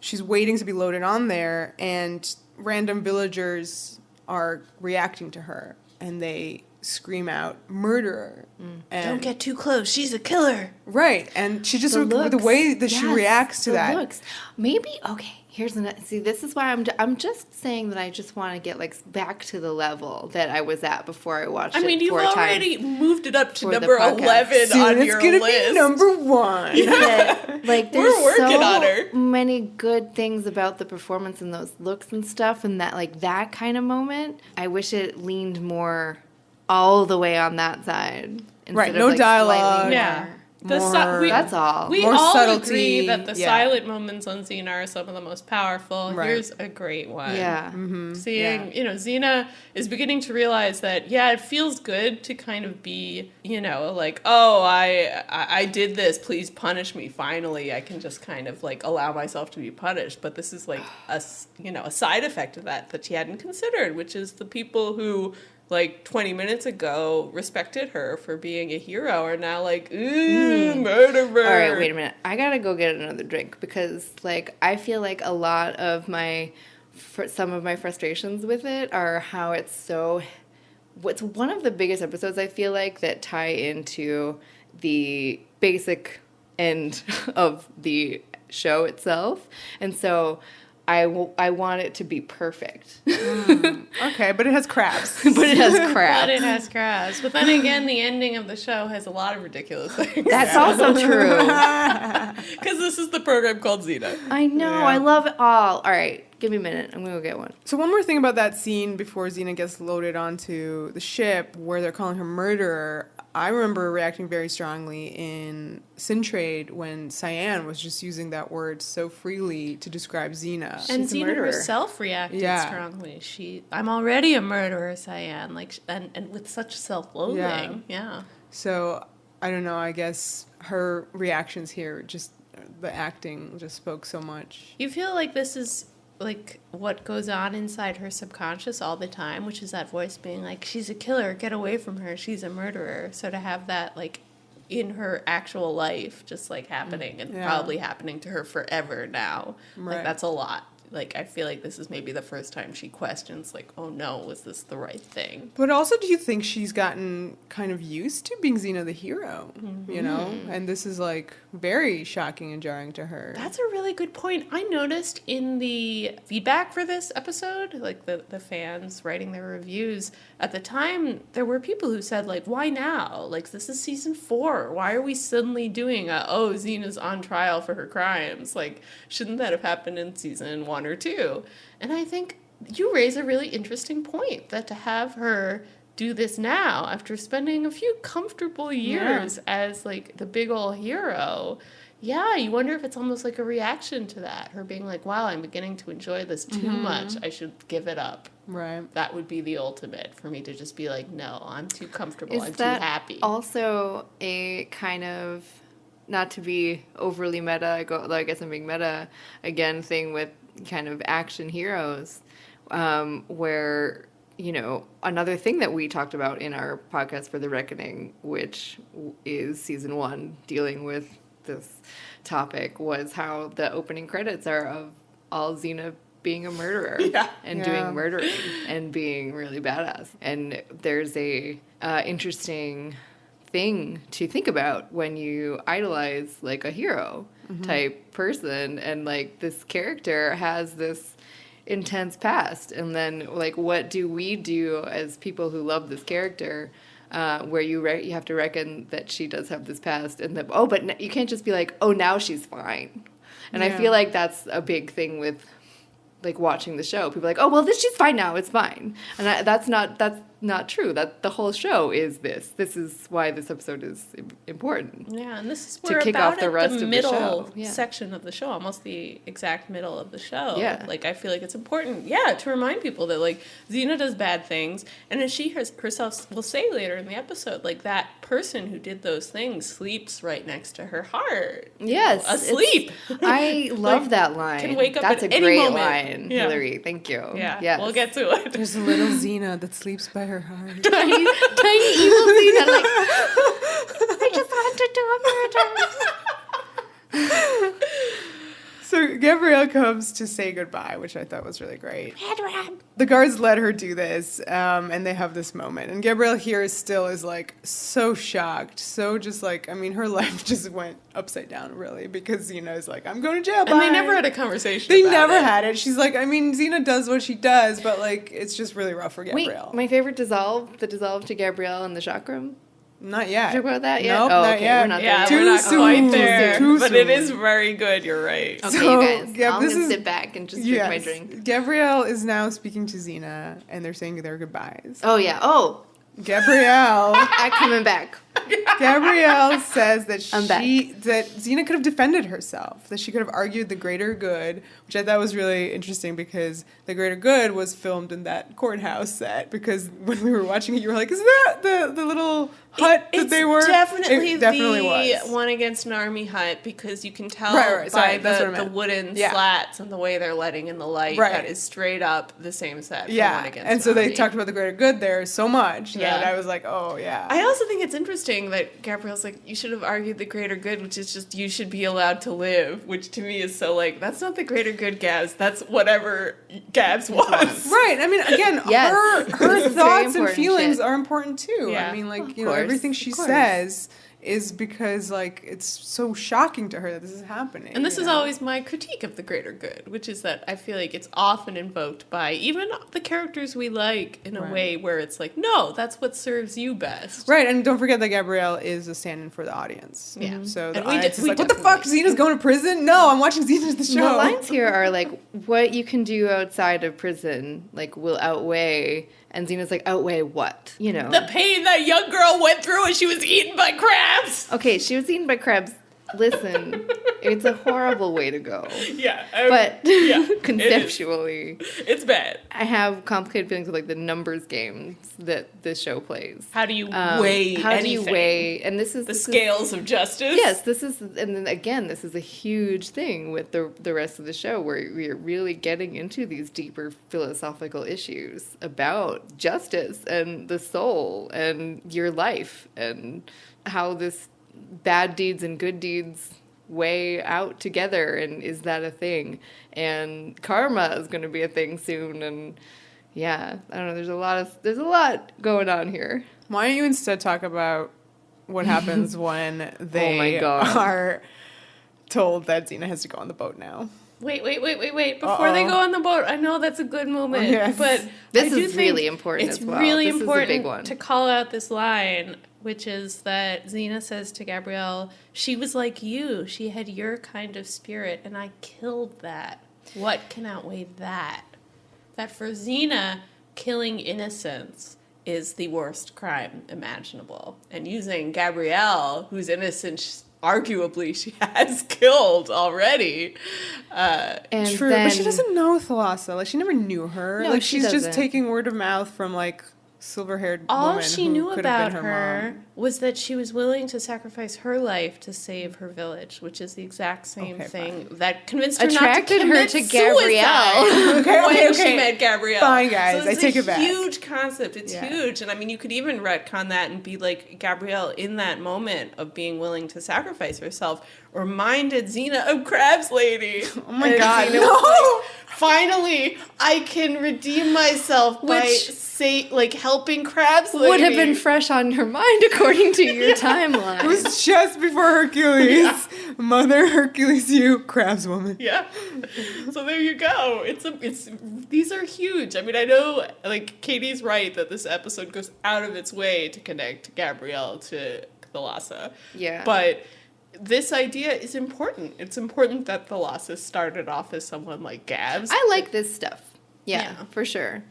she's waiting to be loaded on there, and random villagers are reacting to her, and they scream out, "Murderer." And Don't get too close. She's a killer. right, and she just, The the looks. way that she Yes, reacts to the that. looks. Maybe, okay, here's another, see, this is why I'm just saying that I just want to get, like, back to the level that I was at before I watched it I mean, you've 4 times. already moved it up to for the number podcast. 11 Soon on it's your gonna list. be number 1. That, like, there's We're working so on her. many good things about the performance and those looks and stuff, and that, like, that kind of moment, I wish it leaned more all the way on that side. instead Right, of, no like, dialogue. slightly Yeah. More- That's all. We More all subtlety, agree that the yeah. silent moments on Xena are some of the most powerful. Right. Here's a great one. Yeah. Seeing, Xena is beginning to realize that, it feels good to kind of be, like, oh, I did this, please punish me. Finally, I can just kind of, like, allow myself to be punished. But this is, like, a side effect of that she hadn't considered, which is the people who, like, 20 minutes ago respected her for being a hero are now like, ooh, murderer. All right, wait a minute. I gotta go get another drink because, like, I feel like a lot of some of my frustrations with it are how it's one of the biggest episodes I feel like that tie into the basic end of the show itself, and so I want it to be perfect. Okay, but it has crabs. But it has crap. But it has crabs. But then again, the ending of the show has a lot of ridiculous things. That's also true. Because this is the program called Xena. I know. Yeah. I love it all. All right. Give me a minute. I'm going to go get one. So one more thing about that scene before Xena gets loaded onto the ship where they're calling her murderer. I remember reacting very strongly in Sintrade when Cyan was just using that word so freely to describe Xena. And She's a Xena murderer. herself reacted strongly. I'm already a murderer, Cyan. Like, and with such self-loathing. Yeah. So, I don't know, I guess her reactions here, just the acting just spoke so much. You feel like this is like what goes on inside her subconscious all the time, which is that voice being like, she's a killer, get away from her, she's a murderer. So to have that like in her actual life just like happening and probably happening to her forever now, like that's a lot. Like, I feel like this is maybe the first time she questions, like, oh no, was this the right thing? But also, do you think she's gotten kind of used to being Xena the hero, you know? And this is, like, very shocking and jarring to her. That's a really good point. I noticed in the feedback for this episode, like, the fans writing their reviews, at the time, there were people who said, like, why now? Like, this is season 4. Why are we suddenly doing Xena's on trial for her crimes? Like, shouldn't that have happened in season 1 or 2? And I think you raise a really interesting point, that to have her do this now after spending a few comfortable years as like the big ol' hero, you wonder if it's almost like a reaction to that, her being like, wow, I'm beginning to enjoy this too much, I should give it up. Right. That would be the ultimate for me, to just be like, no, I'm too comfortable, Is I'm too that happy. Also a kind of, not to be overly meta, I guess I'm being meta again, thing with kind of action heroes, where, you know, another thing that we talked about in our podcast for The Reckoning, which is season 1 dealing with this topic, was how the opening credits are of all Xena being a murderer and doing murdering and being really badass. And there's a interesting thing to think about when you idolize like a hero type person, and like this character has this intense past, and then like what do we do as people who love this character, where you have to reckon that she does have this past, and that but you can't just be like, oh, now she's fine. And I feel like that's a big thing with like watching the show. People are like, oh, well, she's fine now, it's fine. And that's not true. That the whole show is this. This is why this episode is important. Yeah, and this is to where kick about off the rest of the middle show. section of the show, almost the exact middle of the show. Yeah. Like, I feel like it's important, to remind people that, like, Xena does bad things, and as she herself will say later in the episode, like, that person who did those things sleeps right next to her heart. Yes. Asleep. I love that line. Can wake up That's at a any great moment. line, Yeah. Hillary. Thank you. Yeah, yes. we'll get to it. There's a little Xena that sleeps by her heart. tiny evil Xena, like, I just want to do a murder. So Gabrielle comes to say goodbye, which I thought was really great. The guards let her do this, and they have this moment. And Gabrielle here is like so shocked, so just like, I mean, her life just went upside down, really, because Xena's like, I'm going to jail. And they never had a conversation They about never it. had it. She's like, I mean, Xena does what she does, but like, it's just really rough for Gabrielle. Wait, my favorite dissolve to Gabrielle in the shock room. Not yet. Talk about that yet? Nope, Oh, not okay, yet. we're not Yeah, there we're yet. not quite there, Too but it soon. is very good, you're right. Okay, So, you guys, Gab, I'm this going to is- sit back and just drink my drink. Gabrielle is now speaking to Xena, and they're saying their goodbyes. Oh, yeah. Oh, Gabrielle I'm coming back. Gabrielle says that I'm back. that Xena could have defended herself, that she could have argued the greater good, which I thought was really interesting because the greater good was filmed in that courthouse set. Because when we were watching it, you were like, "Is that the little hut that they were?" Definitely, It definitely the was. one against an army hut, because you can tell Right, sorry, by that's what I the meant. wooden Yeah. slats and the way they're letting in the light. Right. That is straight up the same set. from Yeah, One Against and an so they Army. talked about the greater good there so much that Yeah. I was like, "Oh yeah." I also think it's interesting that Gabrielle's like, you should have argued the greater good, which is just you should be allowed to live, which to me is so like, that's not the greater good, Gabs. That's whatever Gabs wants. Right. I mean, again, Yes. her This is very thoughts and important feelings shit. are important too. Yeah. I mean, like, Of you know, course, everything she of course. says is because, like, it's so shocking to her that this is happening. And this you is know? always my critique of the greater good, which is that I feel like it's often invoked by even the characters we like in a Right. way where it's like, no, that's what serves you best. Right, and don't forget that Gabrielle is a stand-in for the audience. Yeah. So the And we audience d- is we like, what the fuck? definitely- Xena's going to prison? No, I'm watching Xena's the show. The lines here are like, what you can do outside of prison, like, will outweigh, and Xena's like, outweigh what? You know. The pain that young girl went through when she was eaten by crabs. Okay, she was eaten by crabs listen, it's a horrible way to go. Yeah. But yeah, conceptually, it's bad. I have complicated feelings with like the numbers games that this show plays. How do you weigh How anything? do you weigh? And this is the scales of justice? Yes, this is, and then again, this is a huge thing with the rest of the show where we're really getting into these deeper philosophical issues about justice and the soul and your life and how this bad deeds and good deeds weigh out together, and is that a thing? And karma is going to be a thing soon, and yeah, I don't know. There's a lot going on here. Why don't you instead talk about what happens when they Oh my God. are told that Xena has to go on the boat now? Wait. Before they go on the boat, I know that's a good moment, Yes. but This I do is think really important it's as well. really This is a important big one. to call out this line, which is that Xena says to Gabrielle, she was like you. She had your kind of spirit, and I killed that. What can outweigh that? That for Xena, killing innocents is the worst crime imaginable. And using Gabrielle, whose innocence arguably she has killed already. And True, then, but she doesn't know Thalassa. Like, she never knew her. No, like, she she's doesn't. just taking word of mouth from, like, silver-haired All woman she who knew could have about been her mom. was that she was willing to sacrifice her life to save her village, which is the exact same Okay, thing that convinced her Attracted not to her commit to Gabrielle. suicide Okay, when she okay. met Gabrielle. Fine, guys, So it's I take a it back. huge concept. It's Yeah. huge, and I mean, you could even retcon that and be like, Gabrielle, in that moment of being willing to sacrifice herself, reminded Xena of Crab's Lady. Oh my And God, Xena no! was like, finally, I can redeem myself by Which helping Crab's Lady. would have been fresh on her mind according to your timeline. It was just before Hercules. Mother Hercules, you, Crab's woman. Yeah. So there you go. These are huge. I mean, I know, like, Katie's right that this episode goes out of its way to connect Gabrielle to Thalassa. Yeah. But this idea is important. It's important that Thalassa started off as someone like Gabs. I like this stuff. Yeah, for sure.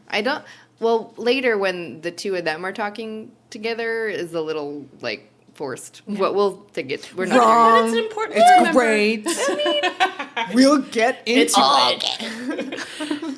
Well, later when the two of them are talking together is a little, like, forced. But we'll think it. We're not Wrong. But it's important to It's remember. great. We'll get into it.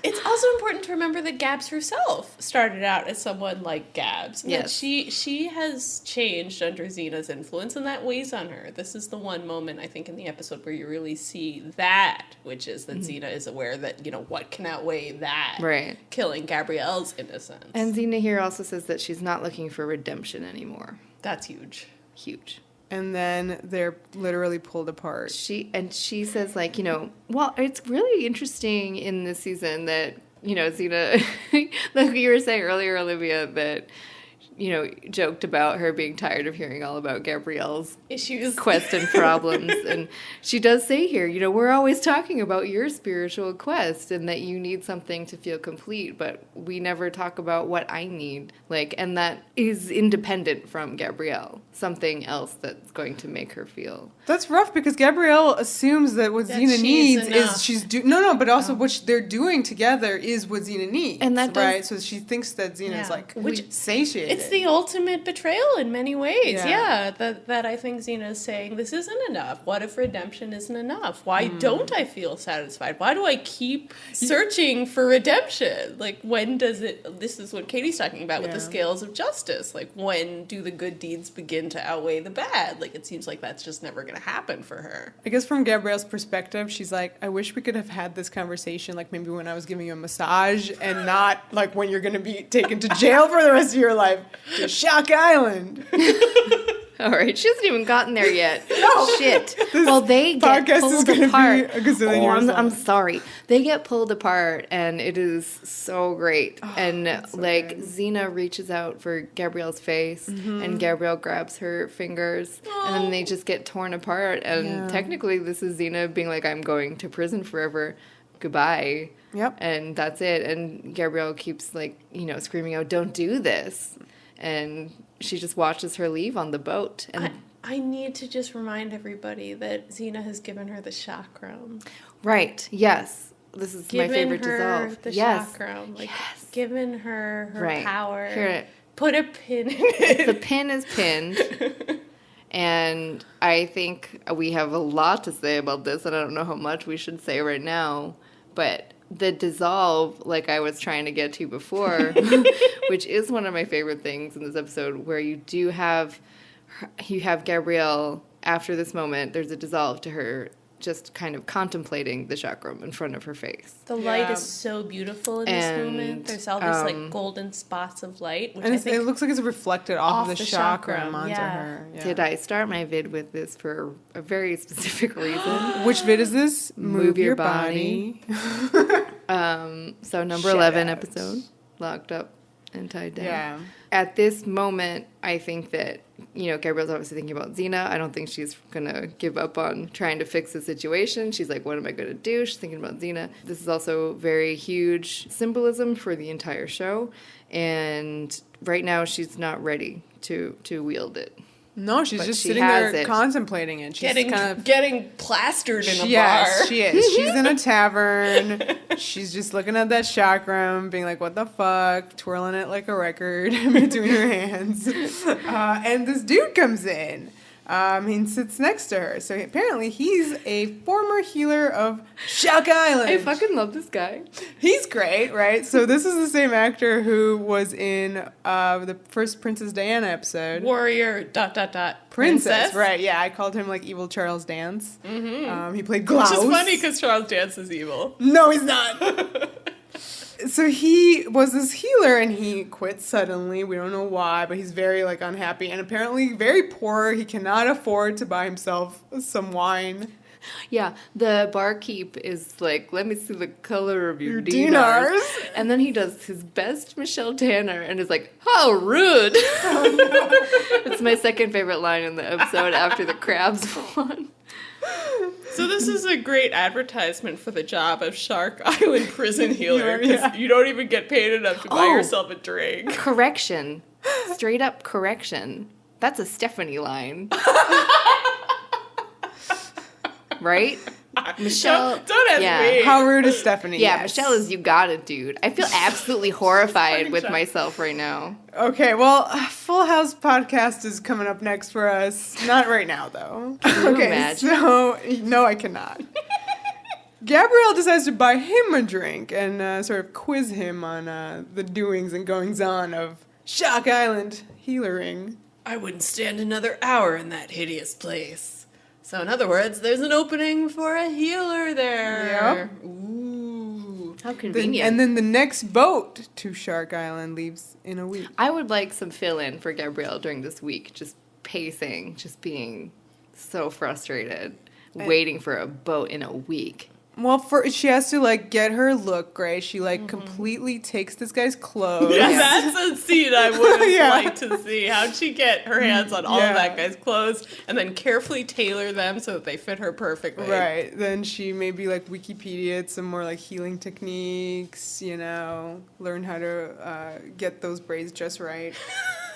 It's also important to remember that Gabs herself started out as someone like Gabs. And Yes. that she has changed under Xena's influence, and that weighs on her. This is the one moment, I think, in the episode where you really see that, which is that Xena is aware that, what can outweigh that? Right. Killing Gabrielle's innocence. And Xena here also says that she's not looking for redemption anymore. That's huge. Huge. And then they're literally pulled apart. She says, like, well, it's really interesting in this season that, Xena, like you were saying earlier, Olivia, that, joked about her being tired of hearing all about Gabrielle's Issues. quest and problems. And she does say here, we're always talking about your spiritual quest and that you need something to feel complete, but we never talk about what I need. And that is independent from Gabrielle. Something else that's going to make her feel. That's rough because Gabrielle assumes that what That Xena she's needs enough. is but also what they're doing together is what Xena needs. And that does- right? So she thinks that Xena's Which- satiated. It's the ultimate betrayal in many ways. Yeah. That I think Xena is saying, this isn't enough. What if redemption isn't enough? Why don't I feel satisfied? Why do I keep searching for redemption? Like, when does it... This is what Katie's talking about with the scales of justice. Like, when do the good deeds begin to outweigh the bad? Like, it seems like that's just never going to happen for her. I guess from Gabrielle's perspective, she's like, I wish we could have had this conversation, like maybe when I was giving you a massage and not like when you're going to be taken to jail for the rest of your life to Shock Island. All right, she hasn't even gotten there yet. No. Shit. Well, they get podcast is pulled gonna be apart. a gazillion years I'm long. sorry. They get pulled apart, and it is so great. And so like good. Xena reaches out for Gabrielle's face, and Gabrielle grabs her fingers, and then they just get torn apart. And technically, this is Xena being like, "I'm going to prison forever. Goodbye." Yep. And that's it. And Gabrielle keeps screaming out, "Don't do this!" And she just watches her leave on the boat. And I need to just remind everybody that Xena has given her the chakram. right, yes, this is my Given favorite her dissolve. the Yes, chakram. Like, Yes. given her Right. power. Here, Put a pin in it. the pin is pinned, And I think we have a lot to say about this, and I don't know how much we should say right now, but the dissolve, like I was trying to get to before, which is one of my favorite things in this episode, where you have Gabrielle, after this moment, there's a dissolve to her just kind of contemplating the chakram in front of her face. The light is so beautiful in this moment. There's all these like golden spots of light, which and I think it looks like it's reflected off of the chakram chakram onto her. Yeah. Did I start my vid with this for a very specific reason? Which vid is this? Move your body. So number 11 episode, locked up and tied down. Yeah. At this moment, I think that, Gabrielle's obviously thinking about Xena. I don't think she's going to give up on trying to fix the situation. She's like, what am I going to do? She's thinking about Xena. This is also very huge symbolism for the entire show. And right now, she's not ready to wield it. No, she's But just she sitting has there it. contemplating it. She's getting plastered in a bar. Yes, she is. She's in a tavern. She's just looking at that chakram, being like, what the fuck? Twirling it like a record between her hands. And this dude comes in. He sits next to her. So apparently he's a former healer of Shark Island. I fucking love this guy. He's great, right? So this is the same actor who was in the first Princess Diana episode. Warrior ... Princess, right? Yeah, I called him like Evil Charles Dance. Mm-hmm. He played Klaus. Which is funny because Charles Dance is evil. No, he's not. So he was this healer and he quit suddenly. We don't know why, but he's very like unhappy and apparently very poor. He cannot afford to buy himself some wine. Yeah, the barkeep is like, let me see the color of your dinars. And then he does his best Michelle Tanner and is like, how rude. Oh, no. It's my second favorite line in the episode after the crabs one. So this is a great advertisement for the job of Shark Island prison healer, because Yeah. you don't even get paid enough to buy yourself a drink. Correction. Straight up correction. That's a Stephanie line. Right? Michelle. Don't ask me. How rude is Stephanie? Yeah, Yes. Michelle is you got it, dude. I feel absolutely horrified with myself right now. Okay, well, Full House podcast is coming up next for us. Not right now, though. you Okay, imagine? so no, I cannot. Gabrielle decides to buy him a drink and sort of quiz him on the doings and goings on of Shark Island healering. I wouldn't stand another hour in that hideous place. So in other words, there's an opening for a healer there. Yep. Ooh. How convenient. And then the next boat to Shark Island leaves in a week. I would like some fill-in for Gabrielle during this week, just pacing, just being so frustrated, waiting for a boat in a week. Well, she has to, like, get her look right. She, like, completely takes this guy's clothes. Yeah, that's a scene I would Yeah. like to see. How'd she get her hands on all of that guy's clothes and then carefully tailor them so that they fit her perfectly? Right. Then she maybe, like, Wikipedia some more, like, healing techniques, learn how to get those braids just right.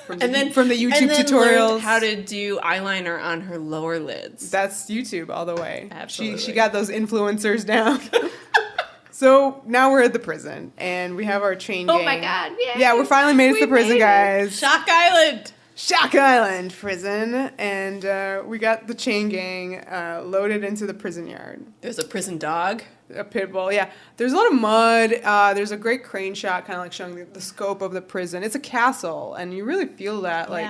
From the YouTube and then tutorials. learned how to do eyeliner on her lower lids. That's YouTube all the way. Absolutely. She got those influencers down. So now we're at the prison, and we have our chain gang. Oh my god, yay. Yeah, we finally made it to the prison, guys. Shock Island! Shark Island prison, and we got the chain gang loaded into the prison yard. There's a prison dog. A pit bull, yeah. There's a lot of mud. There's a great crane shot, kind of like showing the scope of the prison. It's a castle, and you really feel that, like,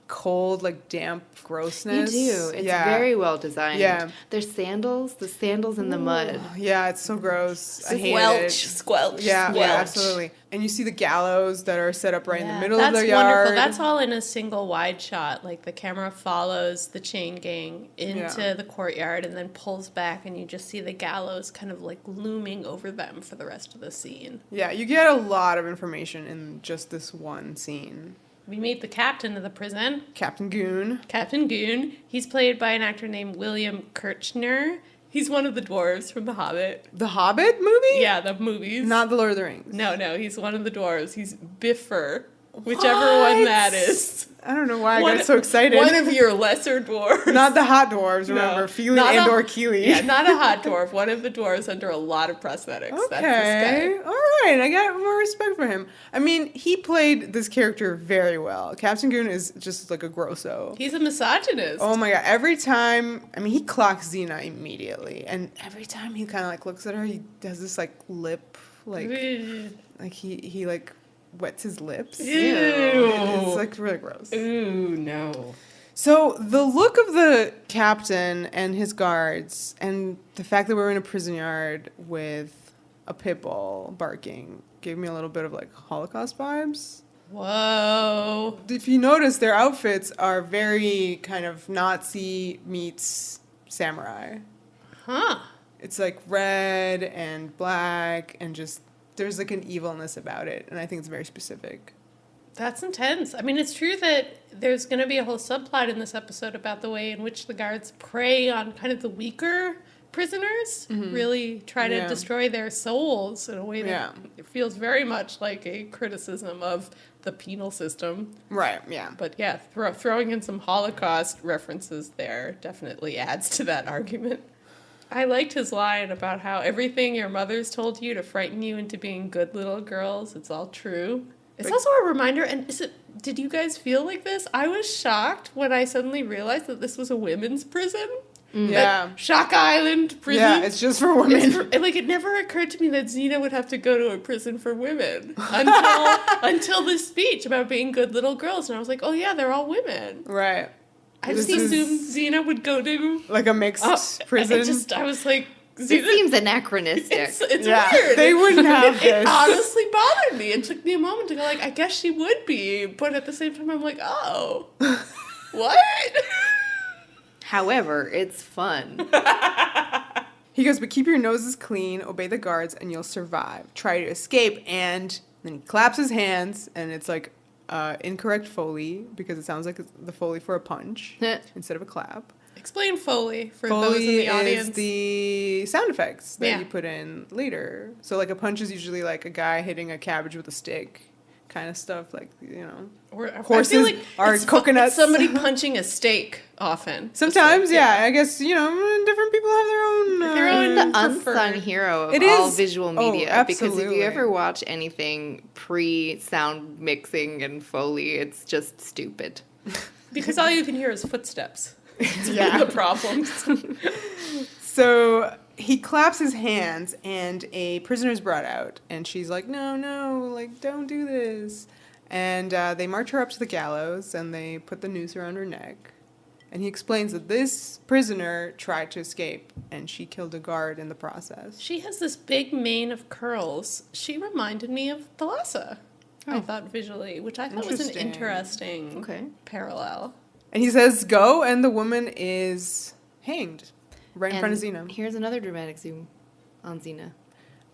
cold, like, damp grossness. You do. It's very well designed. Yeah. There's the sandals in the mud. Yeah, it's so gross. I hate it. Squelch. Yeah, squelch. absolutely. And you see the gallows that are set up right in the middle that's of the yard. wonderful. That's all in a single wide shot. Like the camera follows the chain gang into the courtyard and then pulls back, and you just see the gallows kind of like looming over them for the rest of the scene. Yeah, you get a lot of information in just this one scene. We meet the captain of the prison, Captain Goon. Captain Goon. He's played by an actor named William Kirchner. He's one of the dwarves from The Hobbit. The Hobbit movie? Yeah, the movies. Not The Lord of the Rings. No, he's one of the dwarves. He's Biffer. Whichever one that is. I don't know why I got so excited. One of your lesser dwarves. Not the hot dwarves, remember. No, Feely and or Keely. Yeah, not a hot dwarf. One of the dwarves under a lot of prosthetics. Okay. That's this guy. All right. I got more respect for him. I mean, he played this character very well. Captain Goon is just like a grosso. He's a misogynist. Oh my god. Every time, I mean, he clocks Xena immediately. And every time he kind of like looks at her, he does this like lip, like he like wets his lips. Ew. It's like really gross. Ooh, no. So the look of the captain and his guards and the fact that we're in a prison yard with a pit bull barking gave me a little bit of like Holocaust vibes. Whoa. If you notice, their outfits are very kind of Nazi meets samurai. Huh. It's like red and black and just there's like an evilness about it, and I think it's very specific. That's intense. I mean, it's true that there's going to be a whole subplot in this episode about the way in which the guards prey on kind of the weaker prisoners, really try to destroy their souls in a way that feels very much like a criticism of the penal system. Right, yeah. But yeah, throwing in some Holocaust references there definitely adds to that argument. I liked his line about how everything your mother's told you to frighten you into being good little girls, it's all true. It's also a reminder, and did you guys feel like this? I was shocked when I suddenly realized that this was a women's prison. Yeah. Shock Island prison. Yeah, it's just for women. It never occurred to me that Xena would have to go to a prison for women until this speech about being good little girls. And I was like, oh yeah, they're all women. Right. I just assumed Xena would go to like a mixed prison. I was like, it seems anachronistic. It's weird. They wouldn't have this. It honestly bothered me. It took me a moment to go like, I guess she would be. But at the same time, I'm like, oh, what? However, it's fun. He goes, but keep your noses clean, obey the guards, and you'll survive. Try to escape. And then he claps his hands, and it's like incorrect Foley, because it sounds like the Foley for a punch instead of a clap. Explain Foley for Foley those in the audience. is the sound effects that you put in later. So like a punch is usually like a guy hitting a cabbage with a stick kind of stuff, like, you know. Or, horses are coconuts. It's somebody punching a steak often. Sometimes, I guess, you know, different people have their own... the unsung hero of all visual media. Because if you ever watch anything pre-sound mixing and Foley, it's just stupid. Because all you can hear is footsteps. It's one of the problems. So he claps his hands and a prisoner's brought out. And she's like, no, like, don't do this. And they march her up to the gallows and they put the noose around her neck. And he explains that this prisoner tried to escape and she killed a guard in the process. She has this big mane of curls. She reminded me of Thalassa, I thought visually, which I thought was an interesting parallel. And he says, go, and the woman is hanged right in front of Xena. Here's another dramatic zoom on Xena.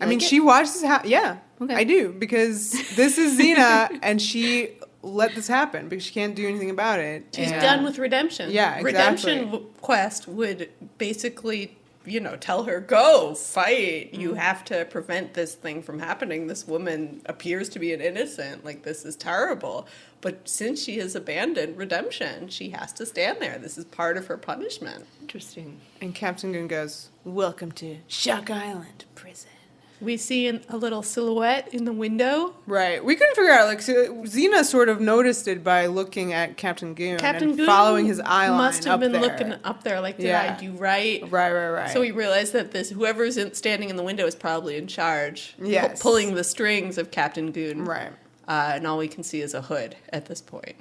I mean, she watched this happen. Yeah, I do, because this is Xena, and she let this happen because she can't do anything about it. She's done with redemption. Yeah, exactly. Redemption quest would basically, you know, tell her, go, fight. You have to prevent this thing from happening. This woman appears to be an innocent. Like, this is terrible. But since she has abandoned redemption, she has to stand there. This is part of her punishment. Interesting. And Captain Goon goes, welcome to Shock Island Prison. We see a little silhouette in the window. Right. We couldn't figure out, like, so Xena sort of noticed it by looking at Captain Goon and following his eye line must have been looking up there, like, did I do right? Right. So we realized that whoever's standing in the window is probably in charge. Yes. Pulling the strings of Captain Goon. Right. And all we can see is a hood at this point.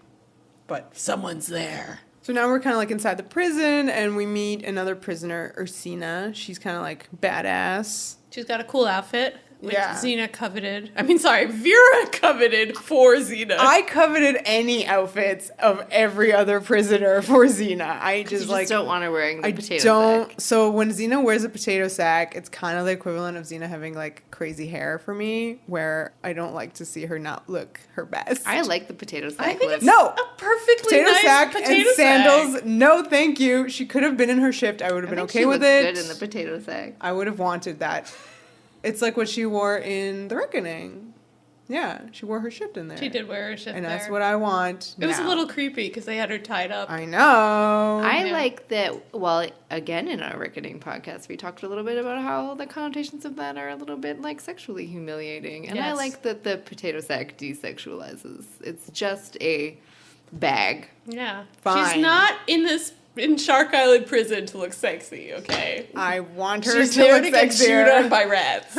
But someone's there. So now we're kind of like inside the prison, and we meet another prisoner, Ursina. She's kind of like badass. She's got a cool outfit, which Xena coveted. Vera coveted for Xena. I coveted any outfits of every other prisoner for Xena. I just don't want her wearing the potato sack. So when Xena wears a potato sack, it's kind of the equivalent of Xena having like crazy hair for me, where I don't like to see her not look her best. I like the potato sack. I think it's a perfectly potato nice sack potato and sandals. No, thank you. She could have been in her shift. I would have been okay with it. Good in the potato sack. I would have wanted that. It's like what she wore in The Reckoning. Yeah, she wore her shift in there. She did wear her shift and there. that's what I want. It was a now. little creepy because they had her tied up. I know. I Yeah. like that, well, again, in our Reckoning podcast, we talked a little bit about how the connotations of that are a little bit, like, sexually humiliating. And I Yes. like that the potato sack desexualizes. It's just a bag. Yeah. Fine. She's not in Shark Island prison to look sexy, okay? I want her She's to there look to get sexier. chewed on by rats.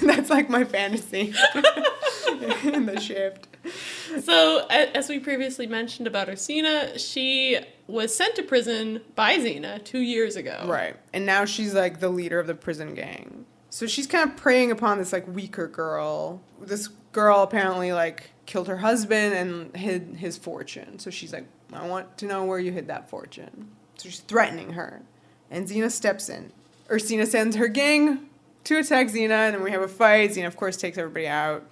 That's like my fantasy in the shift. So, as we previously mentioned about Xena, she was sent to prison by Xena 2 years ago. Right. And now she's like the leader of the prison gang. So she's kind of preying upon this like weaker girl. This girl apparently like killed her husband and hid his fortune. So she's like, I want to know where you hid that fortune. So she's threatening her. And Xena steps in. Xena sends her gang to attack Xena, and then we have a fight. Xena, of course, takes everybody out.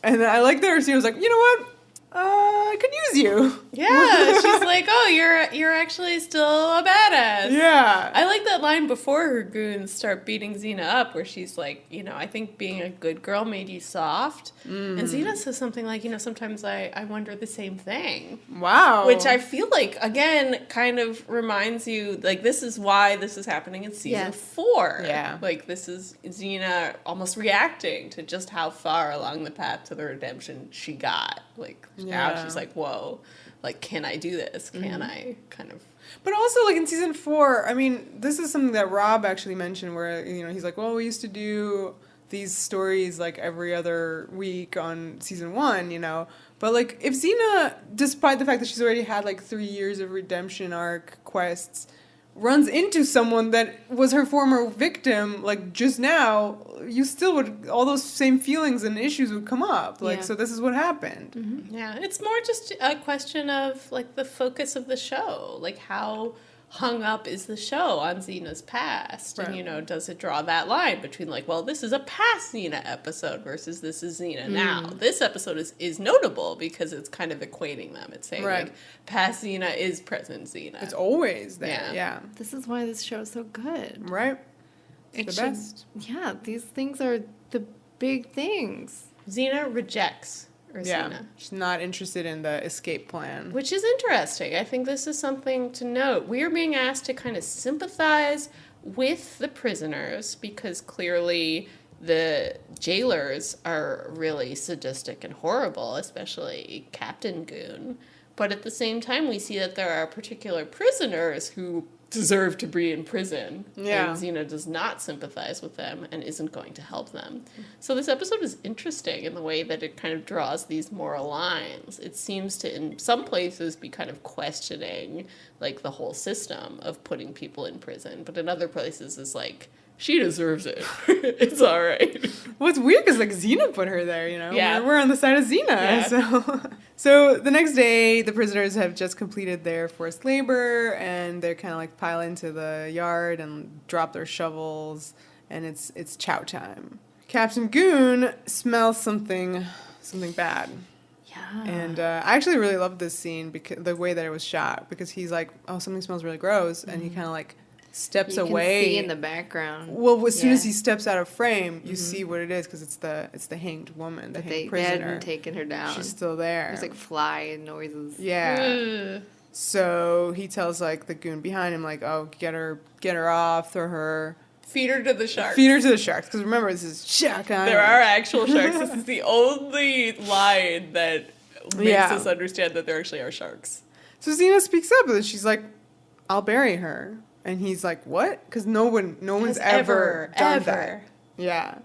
And then I like that Xena was like, you know what? I could use you. Yeah, she's like, oh, you're actually still a badass. Yeah. I like that line before her goons start beating Xena up, where she's like, I think being a good girl made you soft. And Xena says something like, sometimes I wonder the same thing. Wow. Which I feel like, again, kind of reminds you, like, this is why this is happening in season 4. Yeah. Like, this is Xena almost reacting to just how far along the path to the redemption she got. Like, now she's like, whoa, like, can I do this? Can I kind of... But also, like, in season 4, I mean, this is something that Rob actually mentioned where, he's like, well, we used to do these stories, like, every other week on season 1, But, like, if Xena, despite the fact that she's already had, like, 3 years of redemption arc quests, runs into someone that was her former victim, like, just now, you still would, all those same feelings and issues would come up. Like, so this is what happened. Mm-hmm. Yeah, it's more just a question of, like, the focus of the show. Like, how hung up is the show on Xena's past? Right. And, does it draw that line between, like, well, this is a past Xena episode versus this is Xena now? This episode is notable because it's kind of equating them. It's saying, like, past Xena is present Xena. It's always there, yeah. This is why this show is so good. Right? It's the best. Yeah, these things are the big things. Xena rejects Xena. She's not interested in the escape plan. Which is interesting. I think this is something to note. We are being asked to kind of sympathize with the prisoners because clearly the jailers are really sadistic and horrible, especially Captain Goon. But at the same time, we see that there are particular prisoners who deserve to be in prison. Yeah. And Xena does not sympathize with them and isn't going to help them. So this episode is interesting in the way that it kind of draws these moral lines. It seems to, in some places, be kind of questioning, like, the whole system of putting people in prison. But in other places, it's like, she deserves it. It's all right. Well, it's weird because, like, Xena put her there, Yeah. We're on the side of Xena. Yeah. So the next day, the prisoners have just completed their forced labor, and they're kind of, like, pile into the yard and drop their shovels, and it's chow time. Captain Goon smells something bad. Yeah. And I actually really loved this scene, because the way that it was shot, because he's like, oh, something smells really gross, and he kind of, like, steps away. You can see in the background. Well, as soon as he steps out of frame, you see what it is, because it's the hanged woman, the hanged prisoner. They hadn't taken her down. She's still there. There's like fly noises. Yeah. So he tells like the goon behind him, like, oh, get her off, throw her. Feed her to the sharks. Feed her to the sharks, because remember, this is Shark Island. There are actual sharks. This is the only line that makes us understand that there actually are sharks. So Xena speaks up, and she's like, I'll bury her. And he's like, what? Because no one's ever done that. Yeah.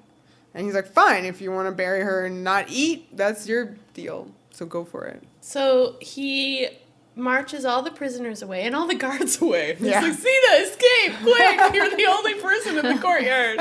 And he's like, fine, if you want to bury her and not eat, that's your deal. So go for it. So he marches all the prisoners away and all the guards away. He's Yeah. like, Xena, escape, quick! You're the only person in the courtyard.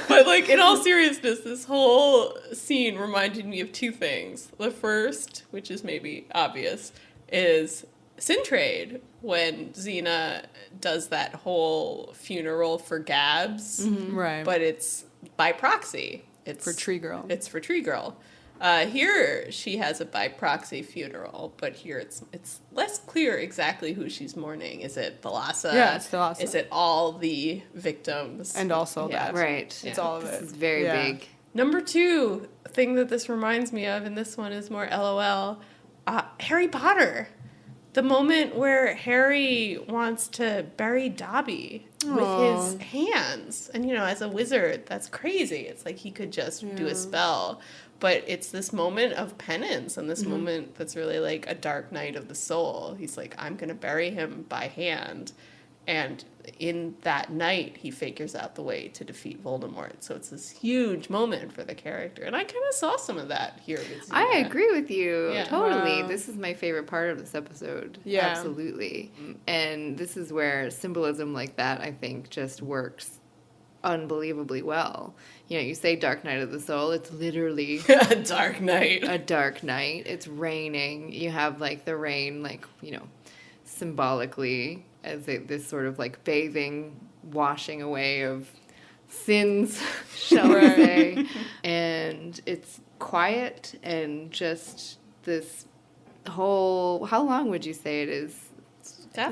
But, like, in all seriousness, this whole scene reminded me of two things. The first, which is maybe obvious, is Syntrade, when Xena does that whole funeral for Gabs. Right. But it's by proxy. It's for Tree Girl. It's for Tree Girl. Here she has a by proxy funeral, but here it's less clear exactly who she's mourning. Is it Thalassa? Yeah, it's Thalassa. Is it all the victims? And also that. Right. It's all of it. This is very big. Number 2 thing that this reminds me of, and this one is more LOL, Harry Potter. The moment where Harry wants to bury Dobby with his hands. And, as a wizard, that's crazy. It's like he could just do a spell. But it's this moment of penance and this moment that's really like a dark night of the soul. He's like, I'm going to bury him by hand. And in that night, he figures out the way to defeat Voldemort. So it's this huge moment for the character. And I kind of saw some of that here with Xena. I agree with you. Yeah. Totally. Wow. This is my favorite part of this episode. Yeah. Absolutely. And this is where symbolism like that, I think, just works unbelievably well. You say Dark Night of the Soul. It's literally A dark night. a dark night. It's raining. You have, like, the rain, like, symbolically as this sort of, like, bathing, washing away of sins, shall we say. And it's quiet and just this whole... How long would you say it is?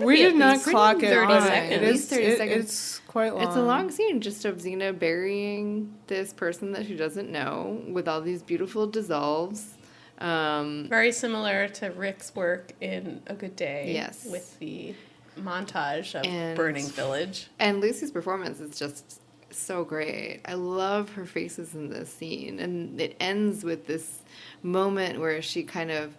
We did not clock it, 30 but seconds. it At is least 30 seconds. It's quite long. It's a long scene just of Xena burying this person that she doesn't know with all these beautiful dissolves. Very similar to Rick's work in A Good Day. Yes. With the montage of And- Burning Village. And Lucy's performance is just so great. I love her faces in this scene. And it ends with this moment where she kind of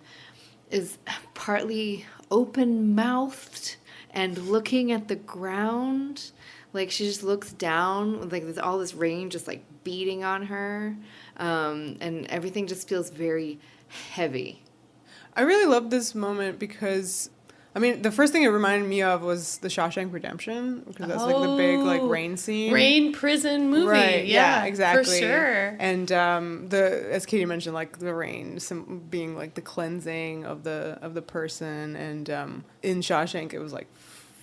is partly open-mouthed and looking at the ground. Like, she just looks down, like there's all this rain just, like, beating on her. And everything just feels very heavy. I really love this moment because, the first thing it reminded me of was the Shawshank Redemption, because that's like the big like rain scene. Rain prison movie. Right, yeah, exactly. For sure. And as Katie mentioned, like the rain being like the cleansing of the person, and in Shawshank it was like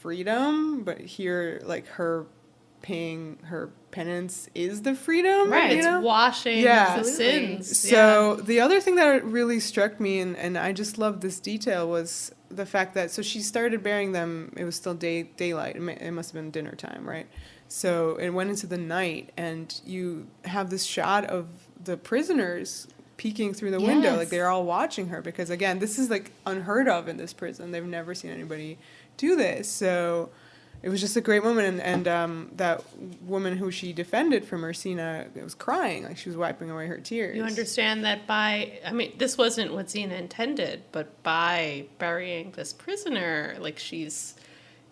freedom, but here like her paying her penance is the freedom, Right, you it's know? washing Yeah. the sins. So the other thing that really struck me, and I just love this detail, was the fact that, so she started burying them, it was still daylight, it must have been dinner time, right? So it went into the night, and you have this shot of the prisoners peeking through the window, Yes. like they're all watching her, because again, this is like unheard of in this prison. They've never seen anybody do this. So it was just a great moment, and that woman who she defended from Xena was crying, like she was wiping away her tears. You understand that this wasn't what Xena intended, but by burying this prisoner, like she's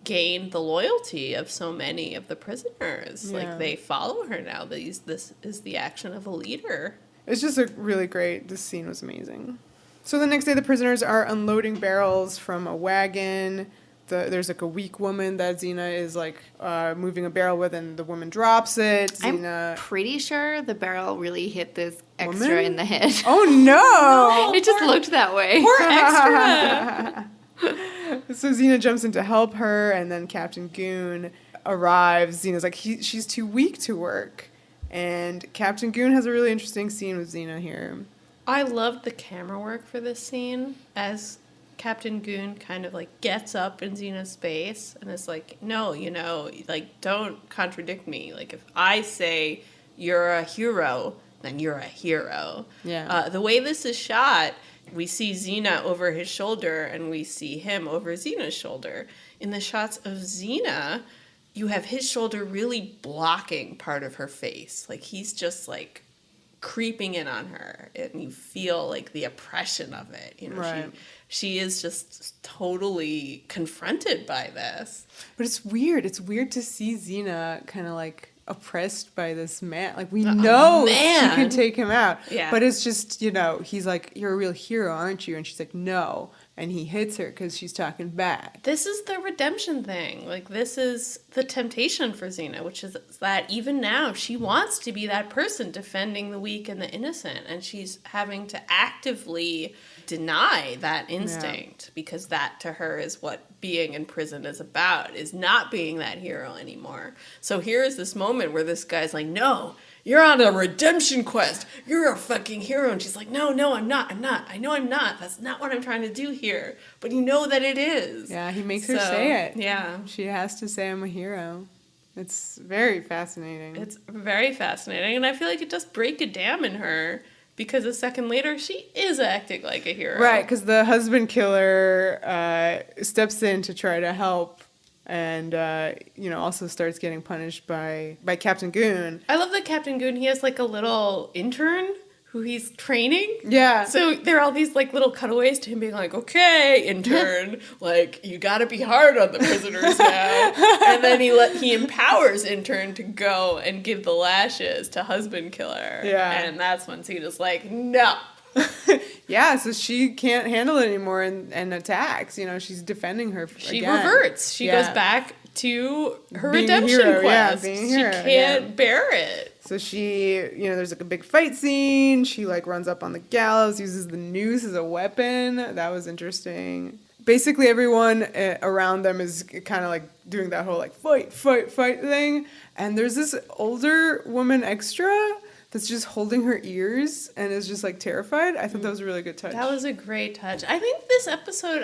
gained the loyalty of so many of the prisoners. Yeah. Like they follow her now. This is the action of a leader. It's just this scene was amazing. So the next day the prisoners are unloading barrels from a wagon. There's like a weak woman that Xena is like moving a barrel with, and the woman drops it. Xena... I'm pretty sure the barrel really hit this extra Woman? in the head. Oh no! It just looked that way. Poor extra. So Xena jumps in to help her, and then Captain Goon arrives. Xena's like, she's too weak to work. And Captain Goon has a really interesting scene with Xena here. I loved the camera work for this scene as Captain Goon kind of like gets up in Xena's space and is like, no, like don't contradict me. Like if I say you're a hero, then you're a hero. Yeah. The way this is shot, we see Xena over his shoulder and we see him over Xena's shoulder. In the shots of Xena, you have his shoulder really blocking part of her face. Like he's just like creeping in on her, and you feel like the oppression of it. Right. She is just totally confronted by this. But it's weird. It's weird to see Xena kind of like oppressed by this man. Like we know she can take him out. Yeah. But it's just, he's like, you're a real hero, aren't you? And she's like, no. And he hits her because she's talking back. This is the redemption thing. Like, this is the temptation for Xena, which is that even now she wants to be that person defending the weak and the innocent. And she's having to actively deny that instinct because that to her is what being in prison is about, is not being that hero anymore. So here is this moment where this guy's like, no, you're on a redemption quest. You're a fucking hero. And she's like, no, I'm not. I know I'm not. That's not what I'm trying to do here. But you know that it is. Yeah, he makes her say it. Yeah. She has to say, I'm a hero. It's very fascinating. It's very fascinating, and I feel like it does break a dam in her, because a second later, she is acting like a hero. Right, because the husband killer steps in to try to help, and also starts getting punished by Captain Goon. I love that Captain Goon, he has like a little intern who he's training. Yeah. So there are all these like little cutaways to him being like, okay, intern, like you gotta be hard on the prisoners now. And then he empowers intern to go and give the lashes to husband killer. Yeah. And that's when Xena's like, no. Yeah, so she can't handle it anymore and attacks. She's defending her She again. reverts. She goes back to her redemption quest. being a hero, she can't bear it. So she, there's like a big fight scene. She like runs up on the gallows, uses the noose as a weapon. That was interesting. Basically, everyone around them is kind of like doing that whole like fight thing. And there's this older woman extra that's just holding her ears and is just like terrified. I thought that was a really good touch. That was a great touch. I think this episode,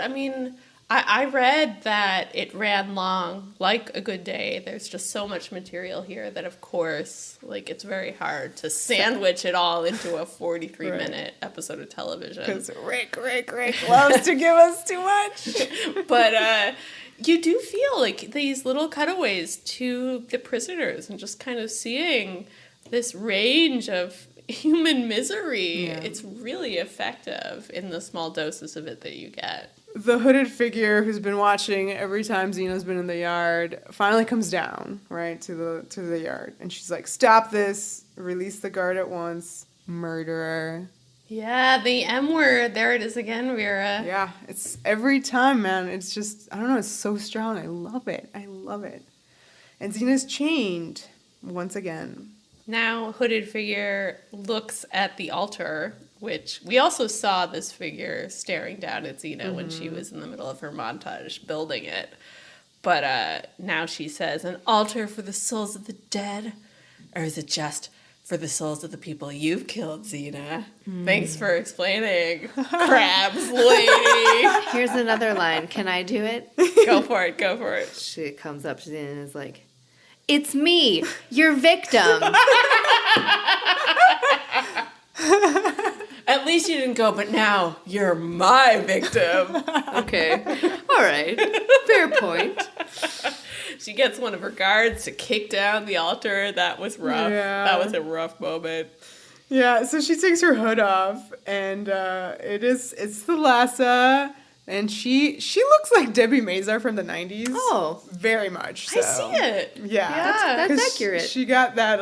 I read that it ran long, like A Good Day. There's just so much material here that, of course, like, it's very hard to sandwich it all into a 43-minute episode of television. Because Rick loves to give us too much. But you do feel like these little cutaways to the prisoners and just kind of seeing this range of human misery. Yeah. It's really effective in the small doses of it that you get. The hooded figure who's been watching every time Xena's been in the yard finally comes down, right, to the yard. And she's like, stop this. Release the guard at once. Murderer. Yeah, the M word. There it is again, Vera. Yeah, it's every time, man. It's just, I don't know, it's so strong. I love it. And Xena's chained once again. Now, hooded figure looks at the altar, which we also saw this figure staring down at Xena when she was in the middle of her montage building it. But now she says, an altar for the souls of the dead? Or is it just for the souls of the people you've killed, Xena? Thanks for explaining, crabs lady. Here's another line. Can I do it? Go for it. She comes up to Xena and is like, it's me, your victim. At least you didn't go, but now you're my victim. Okay. All right. Fair point. She gets one of her guards to kick down the altar. That was rough. Yeah. That was a rough moment. Yeah, so she takes her hood off, and it's Thalassa, and she looks like Debbie Mazar from the 90s. Oh. Very much so. I see it. Yeah. That's accurate. She got that,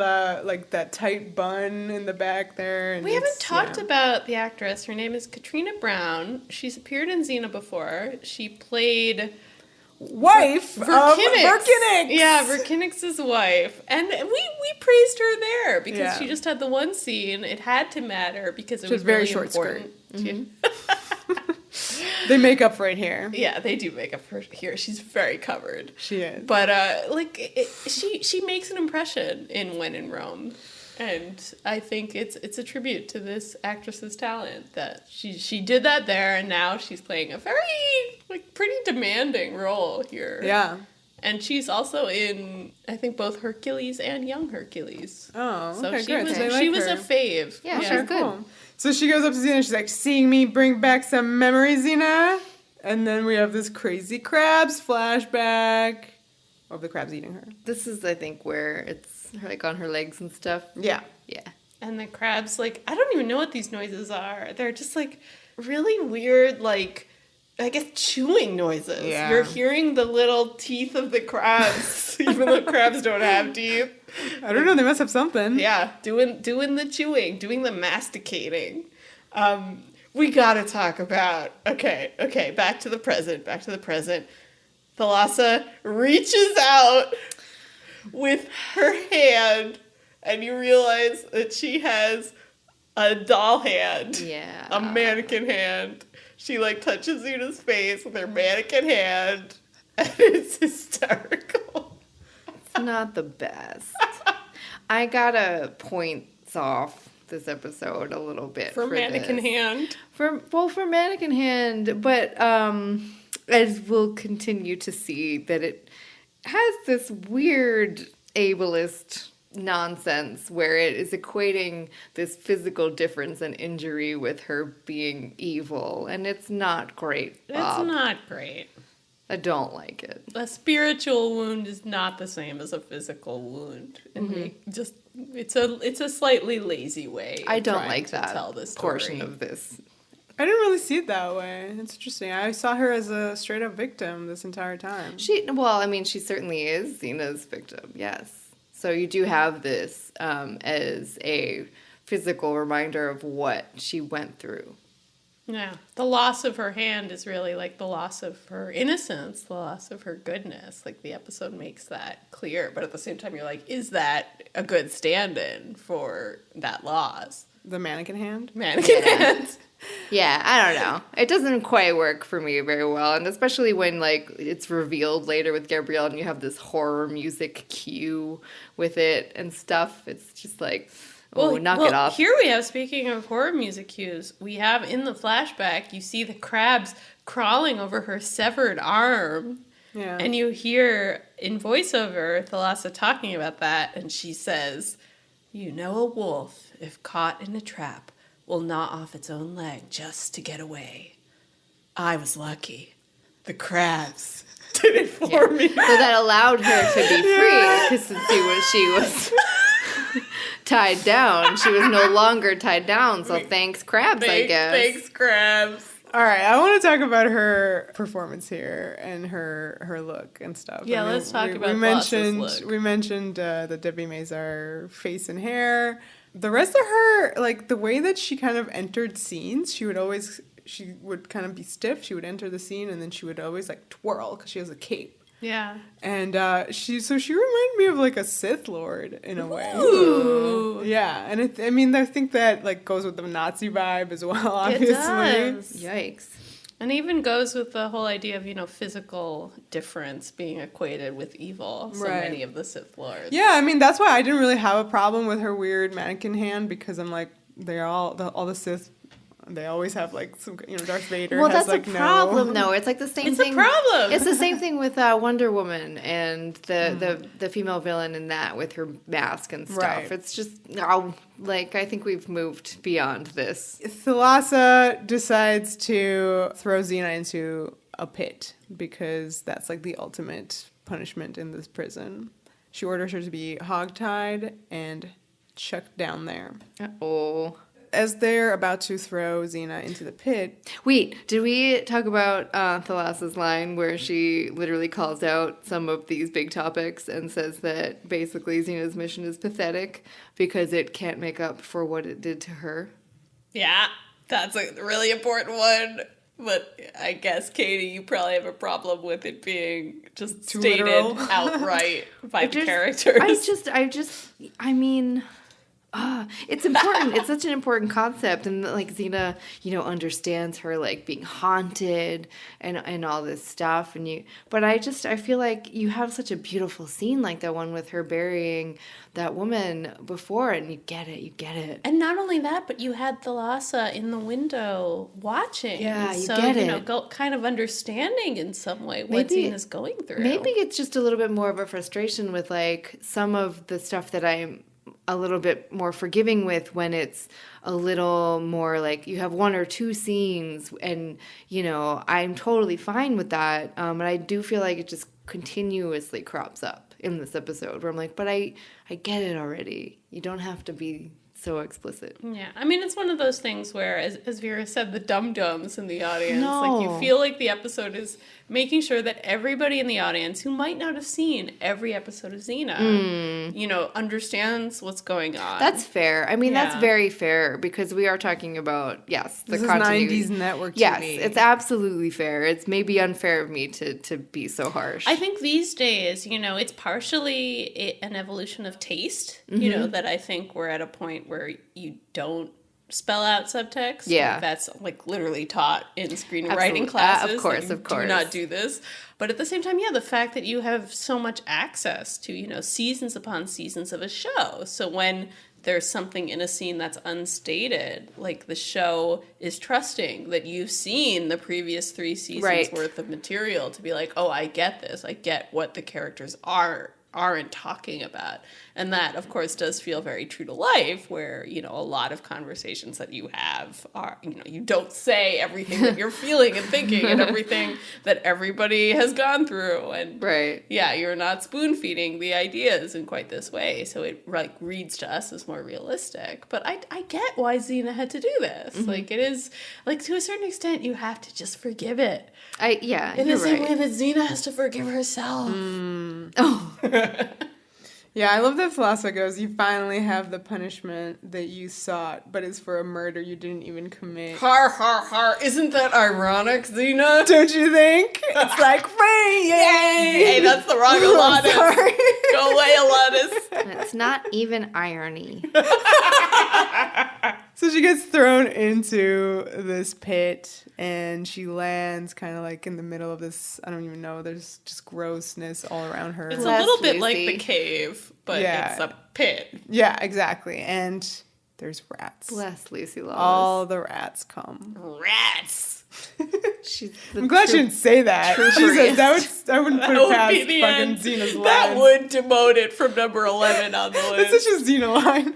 that tight bun in the back there. And we haven't talked about the actress. Her name is Katrina Brown. She's appeared in Xena before. She played wife of Verkinix. Yeah, Verkinix's wife. And we praised her there because she just had the one scene. It had to matter because it was very really short important. They make up for it here. Yeah, they do make up for it here. She's very covered. She is. But she makes an impression in When in Rome. And I think it's a tribute to this actress's talent that she did that there, and now she's playing a very pretty demanding role here. Yeah. And she's also in, I think, both Hercules and Young Hercules. Oh, okay, so good. She was a fave. Yeah, she's good. Cool. So she goes up to Xena and she's like, seeing me bring back some memories, Xena? And then we have this crazy crabs flashback of the crabs eating her. This is, I think, where it's like on her legs and stuff. Yeah. Yeah. And the crabs, I don't even know what these noises are. They're just, really weird, I guess chewing noises. Yeah. You're hearing the little teeth of the crabs, even though crabs don't have teeth. I don't know, they must have something. Yeah, doing the chewing, doing the masticating. We gotta talk about, okay, back to the present. Thalassa reaches out with her hand, and you realize that she has a doll hand. Yeah. A mannequin hand. She, touches Xena's face with her mannequin hand, and it's hysterical. It's not the best. I gotta points off this episode a little bit for mannequin this. hand. For mannequin hand, but as we'll continue to see that it has this weird ableist nonsense where it is equating this physical difference and injury with her being evil, and it's not great, Bob. It's not great. I don't like it. A spiritual wound is not the same as a physical wound. And it's a slightly lazy way. I don't like that tell this portion of this. I didn't really see it that way. It's interesting. I saw her as a straight up victim this entire time. She certainly is Xena's victim, yes. So you do have this as a physical reminder of what she went through. Yeah. The loss of her hand is really like the loss of her innocence, the loss of her goodness. Like, the episode makes that clear. But at the same time, you're like, is that a good stand-in for that loss? The mannequin hand? Mannequin hand. Yeah, I don't know. It doesn't quite work for me very well. And especially when, like, it's revealed later with Gabrielle and you have this horror music cue with it and stuff. It's just like... knock it off. Here we have, speaking of horror music cues, we have in the flashback, you see the crabs crawling over her severed arm. Yeah. And you hear in voiceover Thalassa talking about that, and she says, "You know, a wolf, if caught in a trap, will gnaw off its own leg just to get away. I was lucky. The crabs did it for me." So that allowed her to be free, because since she was tied down. She was no longer tied down, so thanks crabs, I guess. Thanks crabs. All right, I want to talk about her performance here and her look and stuff. Yeah, let's talk about Thalassa's look. We mentioned the Debbie Mazar face and hair. The rest of her, like the way that she kind of entered scenes, she would kind of be stiff. She would enter the scene and then she would always like twirl because she has a cape. Yeah. And she reminded me of like a Sith Lord in a way. Ooh. Yeah, and I think that like goes with the Nazi vibe as well, obviously. It does. Yikes. And even goes with the whole idea of, physical difference being equated with evil. So Right. many of the Sith Lords. Yeah, I mean, that's why I didn't really have a problem with her weird mannequin hand, because I'm like, all the Sith, they always have like some, Darth Vader. Well, has, that's like, a problem, though. It's like the same thing. It's a problem. It's the same thing with Wonder Woman and the female villain in that with her mask and stuff. Right. It's just, I think we've moved beyond this. Thalassa decides to throw Xena into a pit because that's like the ultimate punishment in this prison. She orders her to be hogtied and chucked down there. Oh. As they're about to throw Xena into the pit... Wait, did we talk about Thalassa's line where she literally calls out some of these big topics and says that basically Xena's mission is pathetic because it can't make up for what it did to her? Yeah, that's a really important one. But I guess, Katie, you probably have a problem with it being just too stated literal. outright by the characters. It's important. It's such an important concept, and like Xena, understands her like being haunted and all this stuff. But I feel like you have such a beautiful scene like that one with her burying that woman before, and you get it. And not only that, but you had Thalassa in the window watching. Yeah, you so, get it. Kind of understanding in some way what Xena's going through. Maybe it's just a little bit more of a frustration with like some of the stuff that I'm a little bit more forgiving with when it's a little more like you have one or two scenes and, I'm totally fine with that. But I do feel like it just continuously crops up in this episode where I'm like, but I get it already. You don't have to be so explicit. Yeah, I mean, it's one of those things where, as Vera said, the dum-dums in the audience, No. like you feel like the episode is making sure that everybody in the audience who might not have seen every episode of Xena, understands what's going on. That's fair. I mean, Yeah. that's very fair because we are talking about, yes, the This is continuity. 90s network TV. Yes, it's absolutely fair. It's maybe unfair of me to be so harsh. I think these days, it's partially an evolution of taste, that I think we're at a point where you don't spell out subtext. Yeah. Like, that's like literally taught in screenwriting Absolutely. classes. Of course, Like, of course. Do not do this. But at the same time, the fact that you have so much access to, seasons upon seasons of a show. So when there's something in a scene that's unstated, like the show is trusting that you've seen the previous 3 seasons Right. worth of material to be like, oh, I get this. I get what the characters are aren't talking about. And that, of course, does feel very true to life, where, you know, a lot of conversations that you have are, you know, you don't say everything that you're feeling and thinking and everything that everybody has gone through. And Right. yeah, you're not spoon feeding the ideas in quite this way. So it like reads to us as more realistic. But I get why Xena had to do this. Like, it is, like, to a certain extent, you have to just forgive it. Yeah, In you're the same right. way that Xena has to forgive herself. Oh, Yeah, I love that Thalassa goes, you finally have the punishment that you sought, but it's for a murder you didn't even commit. Har, har, har. Isn't that ironic, Xena? Don't you think? It's like, free, yay! Hey, that's the wrong Alanis. Sorry. Go away, Alanis. it's not even irony. So she gets thrown into this pit, and she lands kind of like in the middle of this, I don't even know, there's just grossness all around her. It's a Bless little bit like Lucy. the cave, but Yeah. it's a pit. Yeah, exactly. And there's rats. Bless Lucy Lawless. All the rats come. Rats. She's the I'm glad she didn't say that. She said I wouldn't put That it would past be the fucking end. Xena's line. That would demote it from number 11 on the list. That's such a Xena line.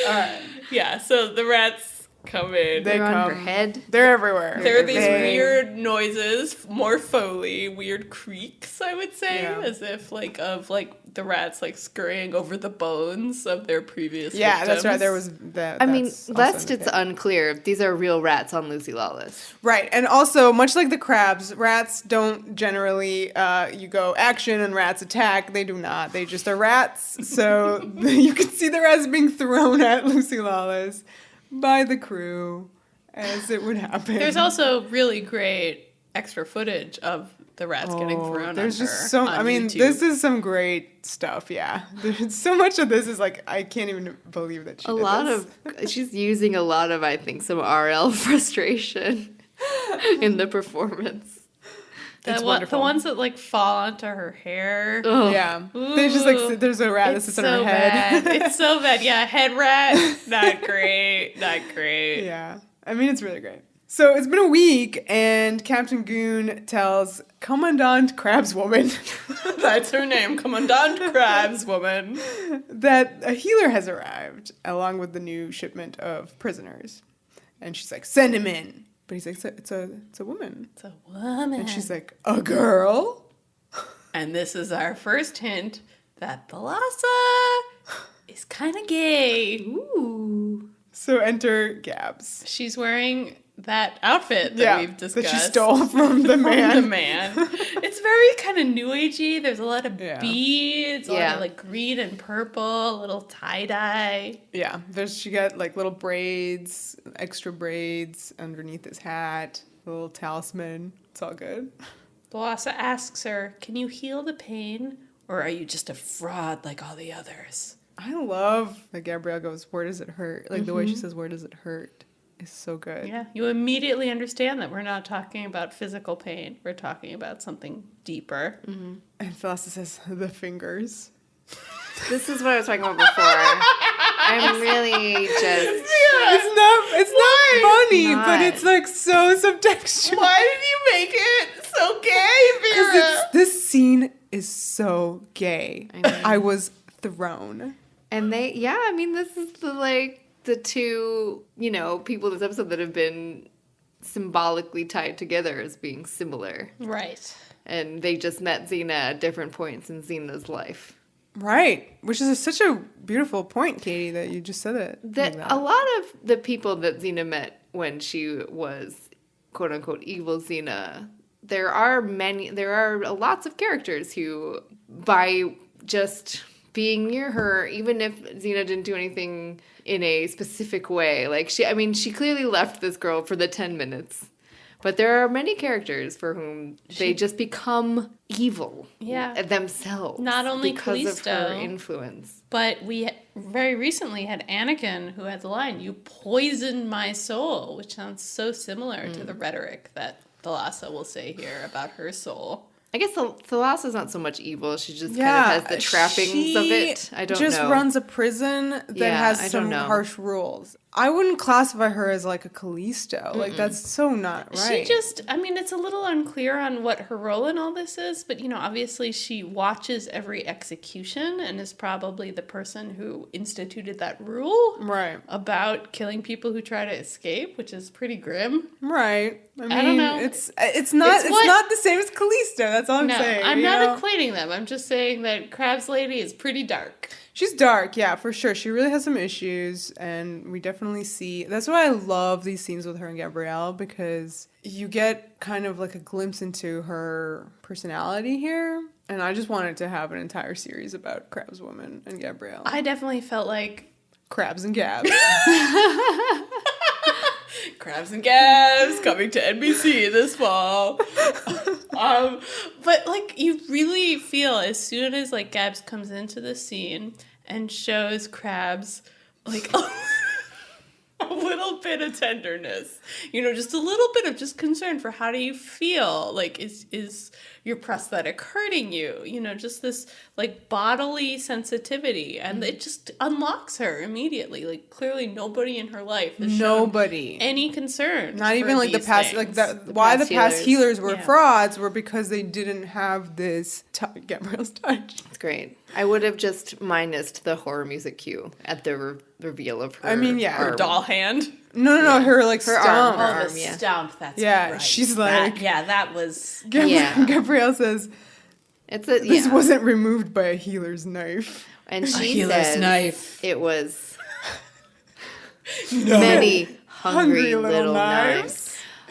Alright. Yeah, so the rats come in. They They're on her come. head. They're everywhere. There are these They- weird noises, more Foley, weird creaks, I would say, Yeah. as if the rats like scurrying over the bones of their previous Yeah, victims. that's right. There was that. I mean, that's also lest in it's the pit. unclear, these are real rats on Lucy Lawless. Right, and also much like the crabs, rats don't generally. You go action and rats attack. They do not. They just are rats. So you can see the rats being thrown at Lucy Lawless by the crew, as it would happen. There's also really great extra footage of the rats getting thrown There's on just her so. on I mean, YouTube. this is some great stuff. Yeah, there's so much of this is like I can't even believe that she A did lot this. of, she's using a lot of, I think, some RL frustration in the performance. It's the wonderful. ones that like fall onto her hair. Oh, Yeah, they just like there's a rat that It's sits so on her head. bad. It's so bad. Yeah, head rat. Not great. Not great. Yeah. I mean, it's really great. So it's been a week, and Captain Goon tells Commandant Crabswoman That's her name, Commandant Crabs Woman. that a healer has arrived, along with the new shipment of prisoners. And she's like, send him in. But he's like, it's a woman. It's a woman. And she's like, a girl? And this is our first hint that Thalassa is kind of gay. ooh. So enter Gabs. She's wearing that outfit that we've discussed. that she stole from the man. From the man. It's very kind of new agey. There's a lot of Yeah. beads, a lot Yeah. of like green and purple, a little tie-dye. Yeah, she got like little braids, extra braids underneath his hat, a little talisman. It's all good. Thalassa asks her, can you heal the pain, or are you just a fraud like all the others? I love that Gabrielle goes, where does it hurt? Like the way she says, where does it hurt? Is so good. Yeah, you immediately understand that we're not talking about physical pain. We're talking about something deeper. And Thalassa says, the fingers. This is what I was talking about before. I'm really just... It's not funny, not? but it's like so subtextual. Why did you make it so gay, Vera? This scene is so gay. I know. I was thrown. And I mean, this is the two, people in this episode that have been symbolically tied together as being similar. Right. And they just met Xena at different points in Xena's life. Right, which is such a beautiful point, Katie, that you just said it. That a lot of the people that Xena met when she was quote unquote evil Xena, there are lots of characters who, by just being near her, even if Xena didn't do anything in a specific way, she clearly left this girl for the 10 minutes. But there are many characters for whom they just become evil themselves. Not only because of her Callisto, influence. but we very recently had Anakin who had the line, "You poisoned my soul," which sounds so similar to the rhetoric that Thalassa will say here about her soul. I guess Thalassa's not so much evil. She just kind of has the trappings of it. I don't know. Just runs a prison that Yeah, has I some don't know. harsh rules. I wouldn't classify her as like a Callisto. Like, that's so not right. It's a little unclear on what her role in all this is, but, obviously she watches every execution and is probably the person who instituted that rule. Right. About killing people who try to escape, which is pretty grim. Right. I don't know. It's not the same as Callisto. That's all I'm saying. I'm not equating them. I'm just saying that Crab's Lady is pretty dark. She's dark, yeah, for sure. She really has some issues, and we definitely see... That's why I love these scenes with her and Gabrielle, because you get kind of like a glimpse into her personality here, and I just wanted to have an entire series about Crab's Woman and Gabrielle. I definitely felt like... Crabs and Gabs. Crabs and Gabs coming to NBC this fall. But like you really feel as soon as like Gabs comes into the scene and shows Crabs like a little bit of tenderness, just a little bit of just concern for how do you feel? Like, is your prosthetic hurting you? Just this like bodily sensitivity, and it just unlocks her immediately. Like, clearly nobody in her life has shown any concern. Not even like the past, things. like why the past healers were frauds were because they didn't have this Gabrielle's touch. It's great. I would have just minused the horror music cue at the reveal of her. Her doll hand. No, her like her stomp. arm, the stomp. That's right. She's like, that was. Gabrielle says, this wasn't removed by a healer's knife. And she says it was many hungry little knives.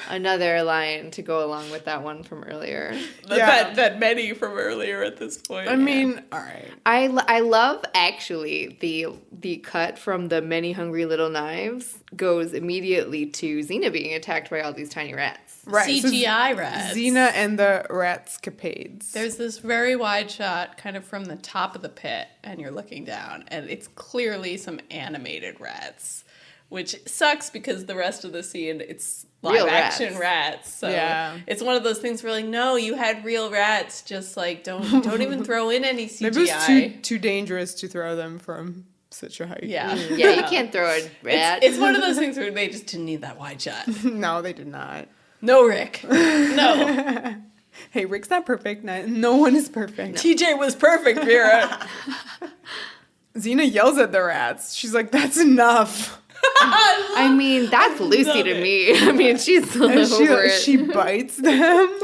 Another line to go along with that one from earlier. That many from earlier at this point. I mean, all right. I love actually the cut from the many hungry little knives goes immediately to Xena being attacked by all these tiny rats. Right. CGI rats. Xena and the Ratscapades. There's this very wide shot kind of from the top of the pit, and you're looking down, and it's clearly some animated rats, which sucks because the rest of the scene, it's live action rats. So it's one of those things where like, no, you had real rats. Just like don't even throw in any CGI. Maybe it was too dangerous to throw them from such a height. Yeah, you can't throw a rat. It's one of those things where they just didn't need that wide shot. No, they did not. No, Rick. No. Hey, Rick's not perfect. No one is perfect. No. TJ was perfect, Vera. Xena yells at the rats. She's like, that's enough. I mean, that's Lucy to me. I mean, she's over it. She bites them.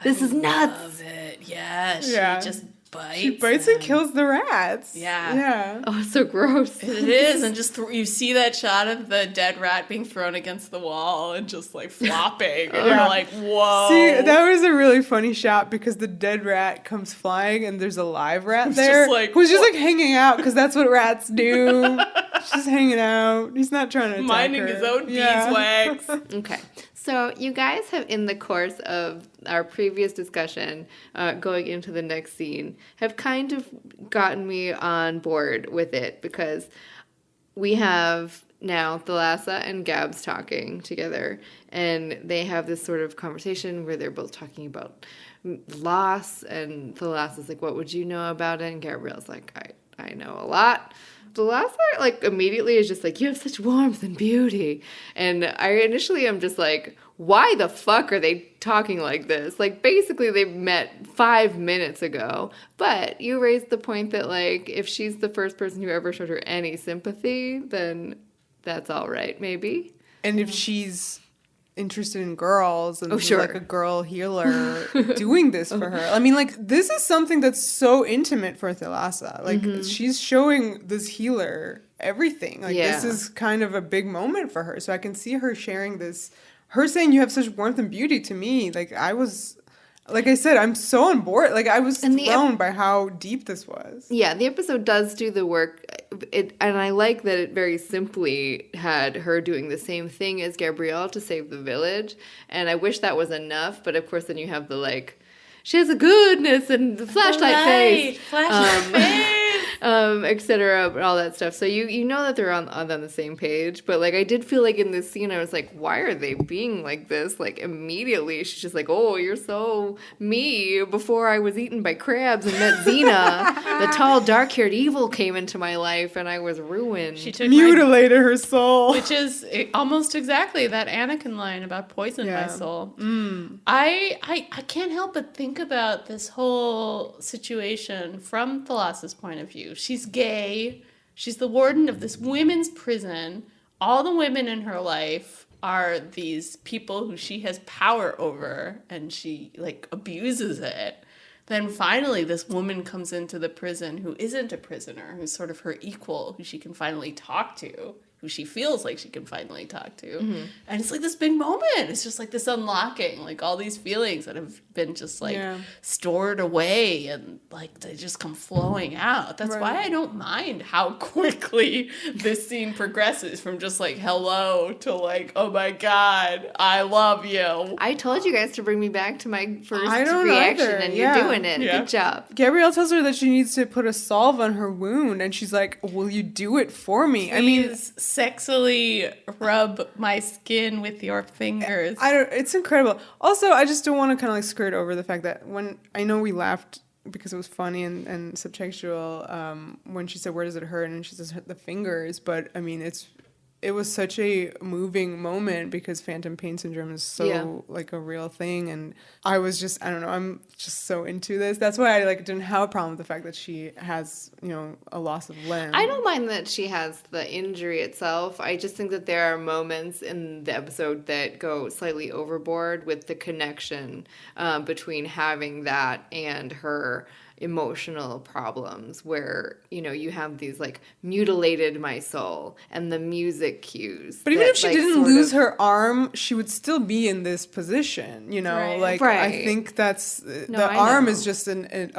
This is nuts. I love it. Yeah, she just bites. She bites and kills the rats. Yeah. Oh, it's so gross. It is, and just you see that shot of the dead rat being thrown against the wall and just like flopping, and you're like, whoa. See, that was a really funny shot because the dead rat comes flying and there's a live rat there who's just like hanging out because that's what rats do. Just hanging out. He's not trying to attack minding his own beeswax. Okay. So you guys have, in the course of our previous discussion, going into the next scene, have kind of gotten me on board with it because we have now Thalassa and Gabs talking together, and they have this sort of conversation where they're both talking about loss, and Thalassa's like, what would you know about it? And Gabrielle's like, I know a lot. Thalassa, like, immediately is just like, you have such warmth and beauty. And I initially am just like, why the fuck are they talking like this? Like, basically, they met 5 minutes ago. But you raised the point that, like, if she's the first person who ever showed her any sympathy, then that's all right, maybe. And if she's interested in girls and like a girl healer doing this for her. I mean, like, this is something that's so intimate for Thalassa. Like, she's showing this healer everything. Like, this is kind of a big moment for her. So I can see her sharing this. Her saying you have such warmth and beauty to me. Like, like I said, I'm so on board. Like, I was thrown by how deep this was. Yeah, the episode does do the work. And I like that it very simply had her doing the same thing as Gabrielle to save the village. And I wish that was enough. But, of course, then you have the, like, she has a goodness and the flashlight face. Flashlight face. etc. all that stuff. So you know that they're on the same page, but like I did feel like in this scene I was like, why are they being like this? Like immediately she's just like, oh, you're so me. Before I was eaten by crabs and met Xena, the tall dark-haired evil came into my life and I was ruined. She took Mutilated her soul. which is almost exactly that Anakin line about poison my soul. I can't help but think about this whole situation from Thalassa's point of view. She's gay. She's the warden of this women's prison. All the women in her life are these people who she has power over, and she like abuses it. Then finally this woman comes into the prison who isn't a prisoner, who's sort of her equal, who she can finally talk to, who she feels like she can finally talk to. And it's like this big moment. It's just like this unlocking, like all these feelings that have been just like stored away and like they just come flowing out. That's why I don't mind how quickly this scene progresses from just like hello to like, oh my God, I love you. I told you guys to bring me back to my first don't reaction either. and you're doing it. Good job. Gabrielle tells her that she needs to put a salve on her wound, and she's like, will you do it for me? Please sexily rub my skin with your fingers. It's incredible. Also, I just don't want to kind of like skirt over the fact that when I know we laughed because it was funny and subtextual when she said, where does it hurt? And she says the fingers. But I mean, it was such a moving moment because phantom pain syndrome is so like a real thing. And I was just, I don't know, I'm just so into this. That's why I like didn't have a problem with the fact that she has, you know, a loss of limb. I don't mind that she has the injury itself. I just think that there are moments in the episode that go slightly overboard with the connection between having that and her emotional problems where, you know, you have these like mutilated my soul and the music cues. But even if she didn't lose her arm, she would still be in this position, you know? I think that's the arm is just a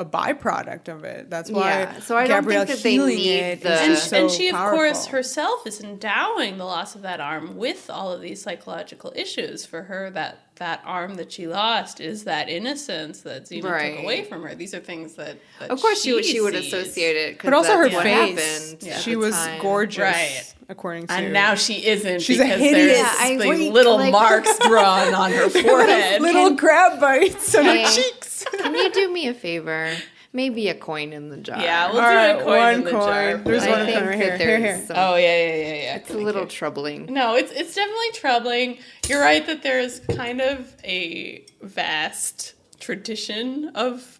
byproduct of it. That's why so I Gabrielle don't think that healing they need it is so and she, of powerful. course, herself is endowing the loss of that arm with all of these psychological issues. For her, that arm that she lost is that innocence that Xena took away from her. These are things that of course she would sees. associate it, but also her what face. happened She was gorgeous, right? According to, and now she isn't. She's because a hideous, there's like little marks drawn on her forehead, little crab bites on her cheeks. Can you do me a favor? Maybe a coin in the jar. Yeah, we'll do a coin in the jar. There's one coin right here. Oh yeah. It's a little troubling. No, it's definitely troubling. You're right that there's kind of a vast tradition of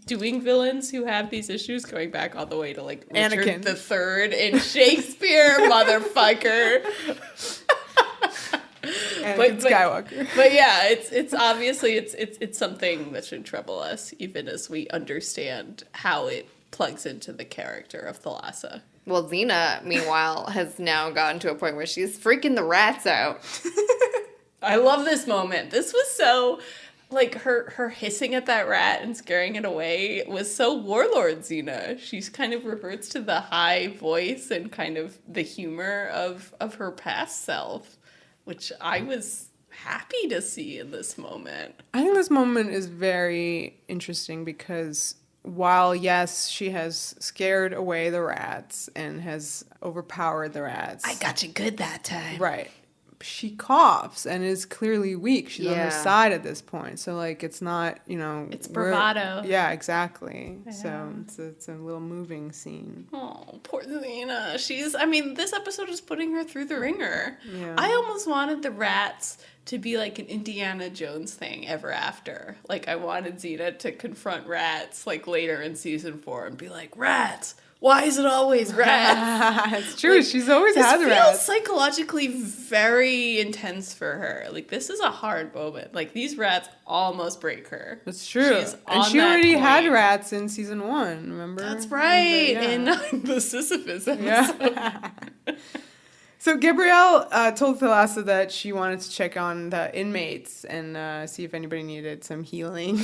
doing villains who have these issues, going back all the way to like Richard the Third in Shakespeare, motherfucker. Anakin Skywalker. But yeah, it's obviously it's something that should trouble us, even as we understand how it plugs into the character of Thalassa. Well, Xena, meanwhile, has now gotten to a point where she's freaking the rats out. I love this moment. This was so, like, her hissing at that rat and scaring it away was so Warlord Xena. She kind of reverts to the high voice and kind of the humor of her past self, which I was happy to see in this moment. I think this moment is very interesting because while, yes, she has scared away the rats and has overpowered the rats. I got you good that time. Right. She coughs and is clearly weak. She's on her side at this point. So, like, it's not, you know... It's bravado. Yeah, exactly. Yeah. So, it's a little moving scene. Oh, poor Xena. This episode is putting her through the ringer. Yeah. I almost wanted the rats to be like an Indiana Jones thing ever after. Like, I wanted Xena to confront rats, like, later in season 4 and be like, rats! Why is it always rats? It's true. Like, she's always had rats. This feels psychologically very intense for her. Like, this is a hard moment. Like, these rats almost break her. That's true. And she already had rats in season 1, remember? That's right. In the Sisyphus episode. Yeah. So Gabrielle told Thalassa that she wanted to check on the inmates and see if anybody needed some healing.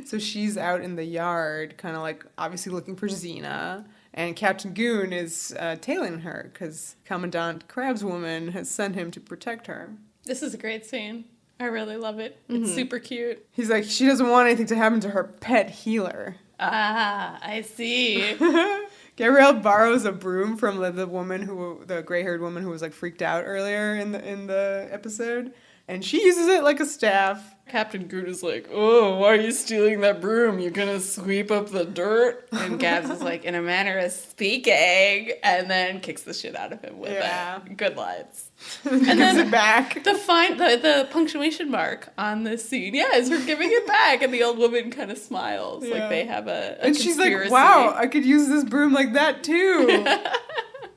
So she's out in the yard, kind of like obviously looking for Xena. And Captain Goon is tailing her because Commandant Crab's woman has sent him to protect her. This is a great scene. I really love it. It's super cute. He's like, she doesn't want anything to happen to her pet healer. Ah, I see. Gabrielle borrows a broom from the gray-haired woman who was like freaked out earlier in the episode, and she uses it like a staff. Captain Groot is like, oh, why are you stealing that broom? You're gonna sweep up the dirt? And Gabs is like, in a manner of speaking, and then kicks the shit out of him with it. Good lines. And then gives it back. The punctuation mark on this scene, is her giving it back, and the old woman kind of smiles like they have a and conspiracy. She's like, wow, I could use this broom like that too.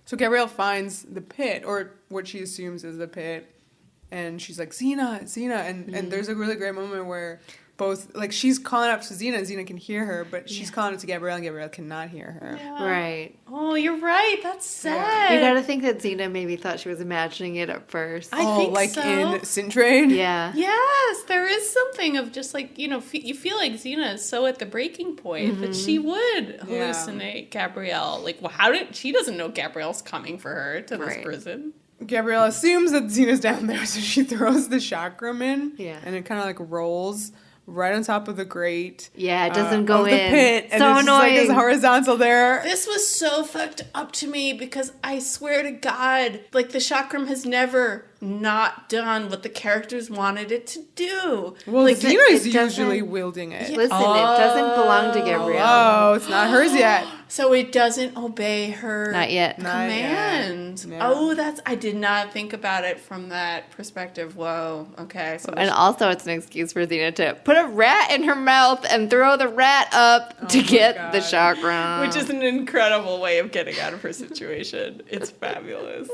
So Gabrielle finds the pit, or what she assumes is the pit, and she's like, Xena, and there's a really great moment where both, like, she's calling out to Xena, and Xena can hear her, but she's calling it to Gabrielle, and Gabrielle cannot hear her. Yeah. Right. Oh, you're right. That's sad. You gotta think that Xena maybe thought she was imagining it at first. I think like so. in Syntrade? Yeah. Yes, there is something of just like, you feel like Xena is so at the breaking point that she would hallucinate Gabrielle. Like, well, she doesn't know Gabrielle's coming for her to this prison. Gabrielle assumes that Xena's down there, so she throws the chakram in. Yeah. And it kind of like rolls right on top of the grate. Yeah, it doesn't go in. The pit. And so it's annoying. Just like it's horizontal there. This was so fucked up to me because I swear to God, like the chakram has never not done what the characters wanted it to do. Well, like, Xena's usually wielding it. Listen, it doesn't belong to Gabrielle. Oh, it's not hers yet. So it doesn't obey her Not yet. command. Yeah. Oh, I did not think about it from that perspective. Whoa. Okay. So And also, it's an excuse for Xena to put a rat in her mouth and throw the rat up to get the chakra. which is an incredible way of getting out of her situation. It's fabulous.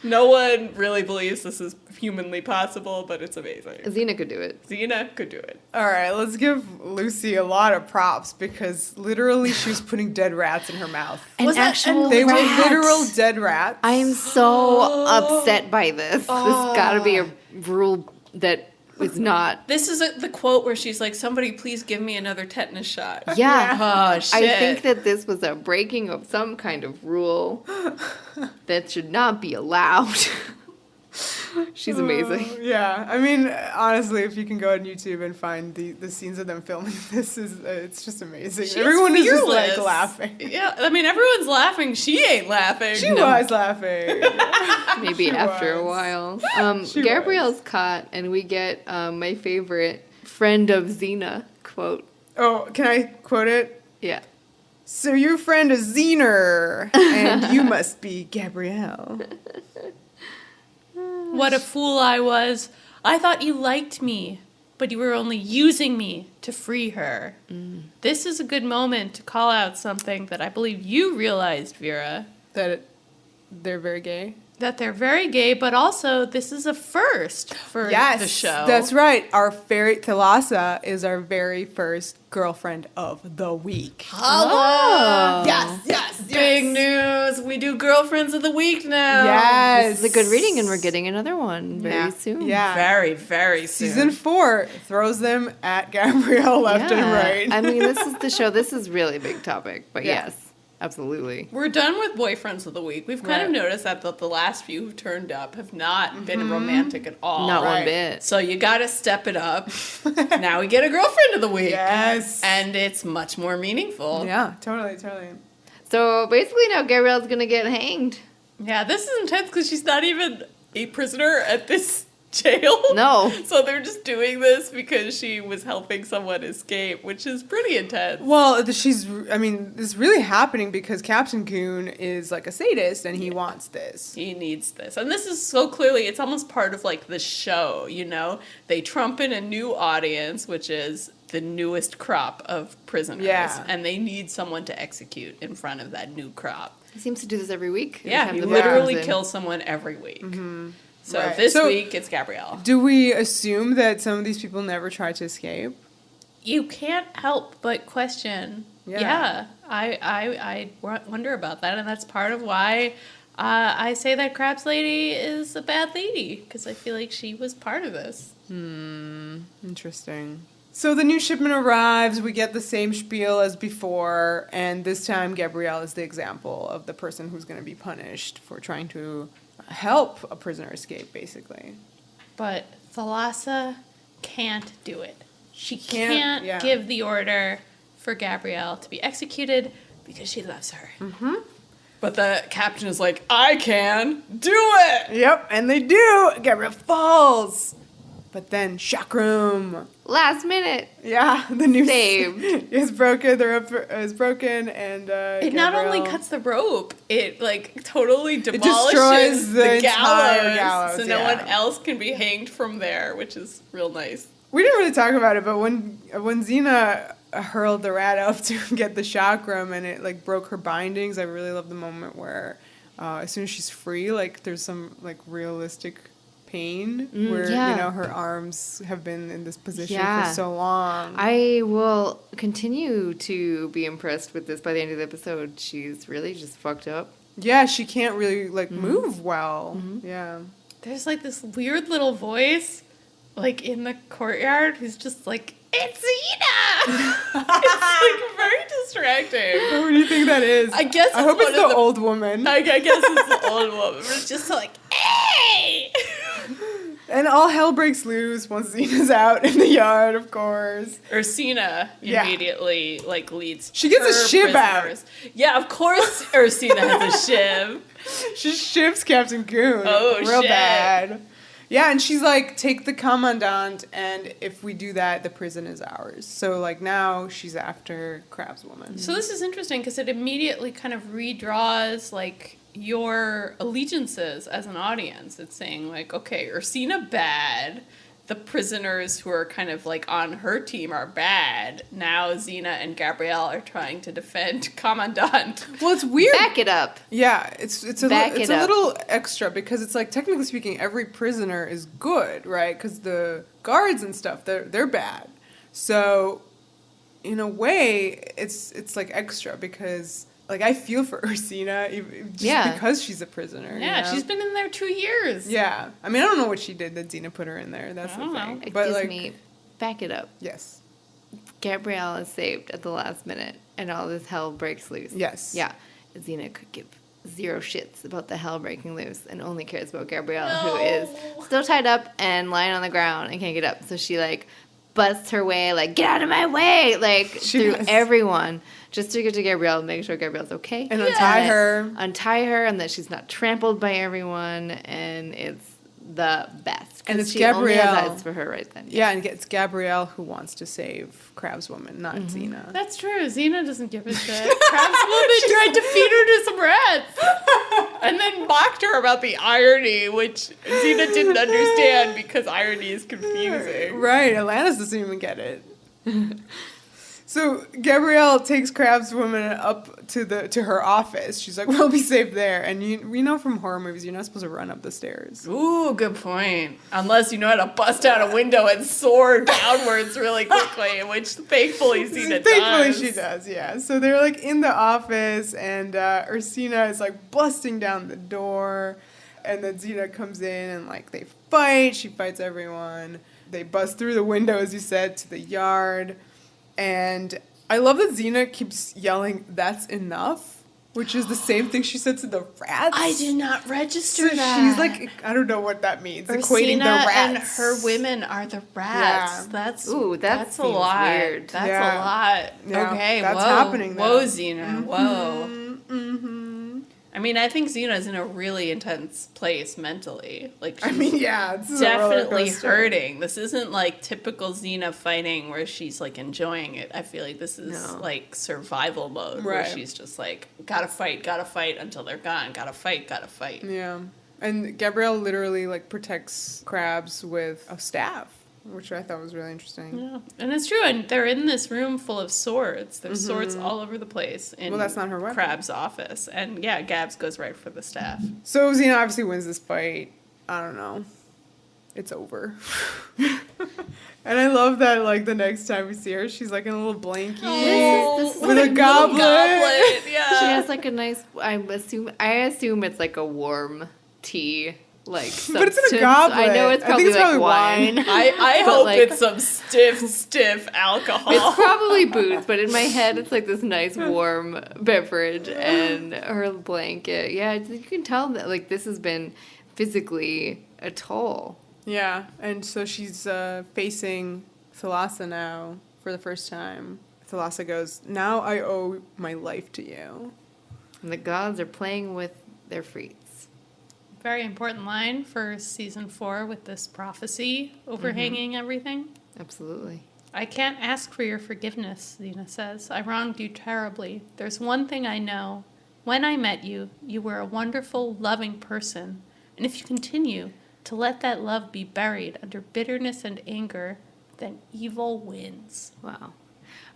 No one really believes this is humanly possible, but it's amazing. Xena could do it. Xena could do it. All right, let's give Lucy a lot of props because literally she was putting dead rats in her mouth. An actual They were rat. literal dead rats. I am so upset by this. This gotta be a rule that is not. This is the quote where she's like, somebody please give me another tetanus shot. Yeah. Oh, shit. I think that this was a breaking of some kind of rule that should not be allowed. She's amazing. Yeah, I mean, honestly, if you can go on YouTube and find the scenes of them filming this, it's just amazing. She's Everyone is just like fearless. laughing. Yeah, I mean, everyone's laughing. She ain't laughing. She was laughing. Maybe She after a was. while. She Gabrielle's caught, and we get my favorite friend of Xena quote. Oh, can I quote it? Yeah. So your friend is Xener, and you must be Gabrielle. What a fool I was. I thought you liked me, but you were only using me to free her. This is a good moment to call out something that I believe you realized, Vera. They're very gay. That they're very gay, but also this is a first for the show. That's right. Our fairy Thalassa is our very first girlfriend of the week. Hello! Yes. Big news. We do Girlfriends of the Week now. Yes. This is a good reading, and we're getting another one very soon. Yeah. Very, very soon. Season 4 throws them at Gabrielle left and right. I mean, this is the show. This is really a big topic, but Yeah. yes, absolutely. We're done with Boyfriends of the Week. We've kind of noticed that the last few who've turned up have not been romantic at all. Not one Right. bit. So you gotta step it up. Now we get a Girlfriend of the Week. Yes. And it's much more meaningful. Yeah, totally. So basically, now Gabrielle's gonna get hanged. Yeah, this is intense because she's not even a prisoner at this jail. No. So they're just doing this because she was helping someone escape, which is pretty intense. Well, this is really happening because Captain Goon is like a sadist and he wants this. He needs this. And this is so clearly, it's almost part of like the show, you know? They trump in a new audience, which is the newest crop of prisoners. Yeah. And they need someone to execute in front of that new crop. He seems to do this every week. every Yeah, time he the book literally comes in. kills someone every week. So Right. this So- week, it's Gabrielle. Do we assume that some of these people never tried to escape? You can't help but question. Yeah. I wonder about that, and that's part of why I say that Crabs Lady is a bad lady, because I feel like she was part of this. Interesting. So the new shipment arrives, we get the same spiel as before, and this time Gabrielle is the example of the person who's going to be punished for trying to help a prisoner escape, basically. But Thalassa can't do it. She can't, can't give the order for Gabrielle to be executed because she loves her. Mm-hmm. But the captain is like, I can do it! Yep, and they do. Gabrielle falls. But then shock room. Last minute. Yeah, the new Saved. is broken. The rope is broken, and It not only Gabrielle- cuts the rope, it like totally destroys demolishes the the entire gallows, gallows, so no yeah. one else can be hanged from there, which is real nice. We didn't really talk about it, but when Xena hurled the rat up to get the chakram and it like broke her bindings, I really love the moment where as soon as she's free, like there's some like realistic pain where yeah. you know her arms have been in this position Yeah. for so long. I will continue to be impressed with this by the end of the episode. She's really just fucked up. Yeah, she can't really like move well. Yeah. There's like this weird little voice, like in the courtyard, who's just like, it's Xena! It's like very distracting. What do you think that is? I guess I hope it's it's one of the the- old woman. I guess it's the old woman, but it's just like, hey! And all hell breaks loose once Xena's out in the yard, of course. Ursina Yeah. immediately like leads. She gets a her shiv out. prisoners. Yeah, of course Ursina has a shiv. She shivs Captain Goon. Oh, real shit. bad. Yeah, and she's like, take the Commandant, and if we do that, the prison is ours. So, like, now she's after Crab's woman. So this is interesting because it immediately kind of redraws like your allegiances as an audience. It's saying like, okay, Ursina bad. The prisoners who are kind of like on her team are bad. Now Xena and Gabrielle are trying to defend Commandant. Well, it's weird. Back it up. Yeah, it's a Back it's it a up. little extra because it's like technically speaking, every prisoner is good, right? Because the guards and stuff, they're bad. So, in a way, it's like extra because like I feel for Ursina just because she's a prisoner. Yeah, you know? she's been in there 2 years. Yeah, I mean I don't know what she did that Xena put her in there. That's I the don't thing. know. But Excuse like, me. Back it up. yes, Gabrielle is saved at the last minute, and all this hell breaks loose. yes, Yeah. Xena could give zero shits about the hell breaking loose and only cares about Gabrielle, who is still tied up and lying on the ground and can't get up. So she, like, busts her way, like, get out of my way, like, She through does. everyone, just to get to Gabrielle and make sure Gabrielle's okay. And untie that- her. Untie her, and that she's not trampled by everyone, and it's the best. 'Cause And it's she only has Gabrielle. eyes for her right then. Yeah, and it's Gabrielle who wants to save Crab's woman, not Mm-hmm. Xena. That's true. Xena doesn't give a shit. Crab's woman tried to feed her to some rats. And then mocked her about the irony, which Xena didn't understand because irony is confusing. Right, Atlantis doesn't even get it. So Gabrielle takes Crab's woman up to her office. She's like, "We'll be safe there." And we know from horror movies, you're not supposed to run up the stairs. Ooh, good point. Unless you know how to bust out a window and soar downwards really quickly, which thankfully Xena Thankfully, does. she does. Yeah. So they're like in the office, and Ursina is like busting down the door, and then Xena comes in, and like they fight. She fights everyone. They bust through the window, as you said, to the yard. And I love that Xena keeps yelling, "That's enough," which is the same thing she said to the rats. I did not register So that. she's like, I don't know what that means. Equating the Ursina rats. and her women are the rats. Yeah. That's Ooh, that that's a seems lot. weird. That's Yeah. a lot. Yeah, Okay, that's whoa. happening, Whoa, though. Xena. Whoa. Mm-hmm. I mean, I think Xena's in a really intense place mentally. Like, I she's mean, yeah, this is a roller definitely coaster. hurting. This isn't like typical Xena fighting where she's like enjoying it. I feel like this is No. like survival mode where Right. she's just like, gotta fight until they're gone. Gotta fight. Yeah. And Gabrielle literally like protects crabs with a staff, which I thought was really interesting. Yeah, and it's true. And they're in this room full of swords. There's swords all over the place in Well, that's not her weapon. Crab's office. And yeah, Gabs goes right for the staff. So Xena obviously wins this fight. I don't know. It's over. And I love that like the next time we see her, she's like in a little blankie This is with a little goblet. Yeah. She has like a nice. I assume it's like a warm tea, like. But it's in a substance. goblet. I know it's I think probably it's like probably wine. wine. I But, hope like- it's some stiff alcohol. It's probably booze, but in my head, it's like this nice warm beverage and her blanket. Yeah, you can tell that like this has been physically a toll. Yeah, and so she's facing Thalassa now for the first time. Thalassa goes, now I owe my life to you. And the gods are playing with their freaks. Very important line for season 4 with this prophecy overhanging everything. Absolutely. I can't ask for your forgiveness, Xena says. I wronged you terribly. There's one thing I know. When I met you, you were a wonderful, loving person. And if you continue to let that love be buried under bitterness and anger, then evil wins. Wow.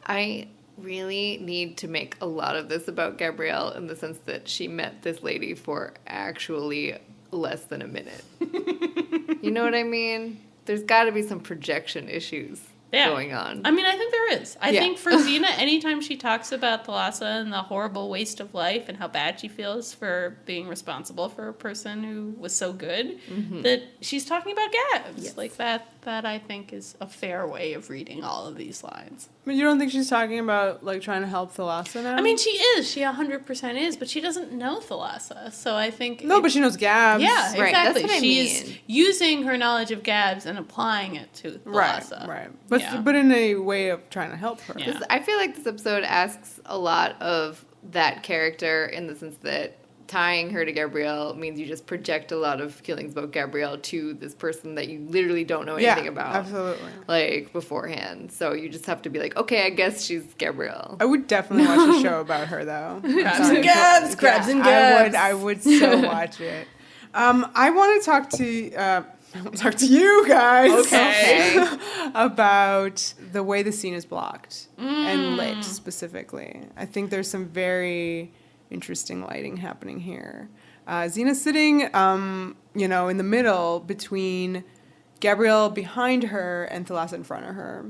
I really need to make a lot of this about Gabrielle in the sense that she met this lady for actually less than a minute. You know what I mean? There's got to be some projection issues going on. I mean, I think there is. I think for Xena, anytime she talks about Thalassa and the horrible waste of life and how bad she feels for being responsible for a person who was so good, that she's talking about Gabs. Yes. Like that I think is a fair way of reading all of these lines. But you don't think she's talking about, like, trying to help Thalassa now? I mean, she is. She 100% is, but she doesn't know Thalassa. So I think... No, but she knows Gabs. Yeah, Right, exactly. that's what I She's mean. using her knowledge of Gabs and applying it to Thalassa. Right. Yeah. But in a way of trying to help her. Yeah. I feel like this episode asks a lot of that character in the sense that tying her to Gabrielle means you just project a lot of feelings about Gabrielle to this person that you literally don't know anything about. Absolutely. Like, beforehand. So you just have to be like, okay, I guess she's Gabrielle. I would definitely watch a show about her, though. Crabs and Gabs, Crabs and Gabs. I would so watch it. I want to talk to you guys. Okay. About the way the scene is blocked and lit specifically. I think there's some very interesting lighting happening here. Xena's sitting, in the middle between Gabrielle behind her and Thalassa in front of her.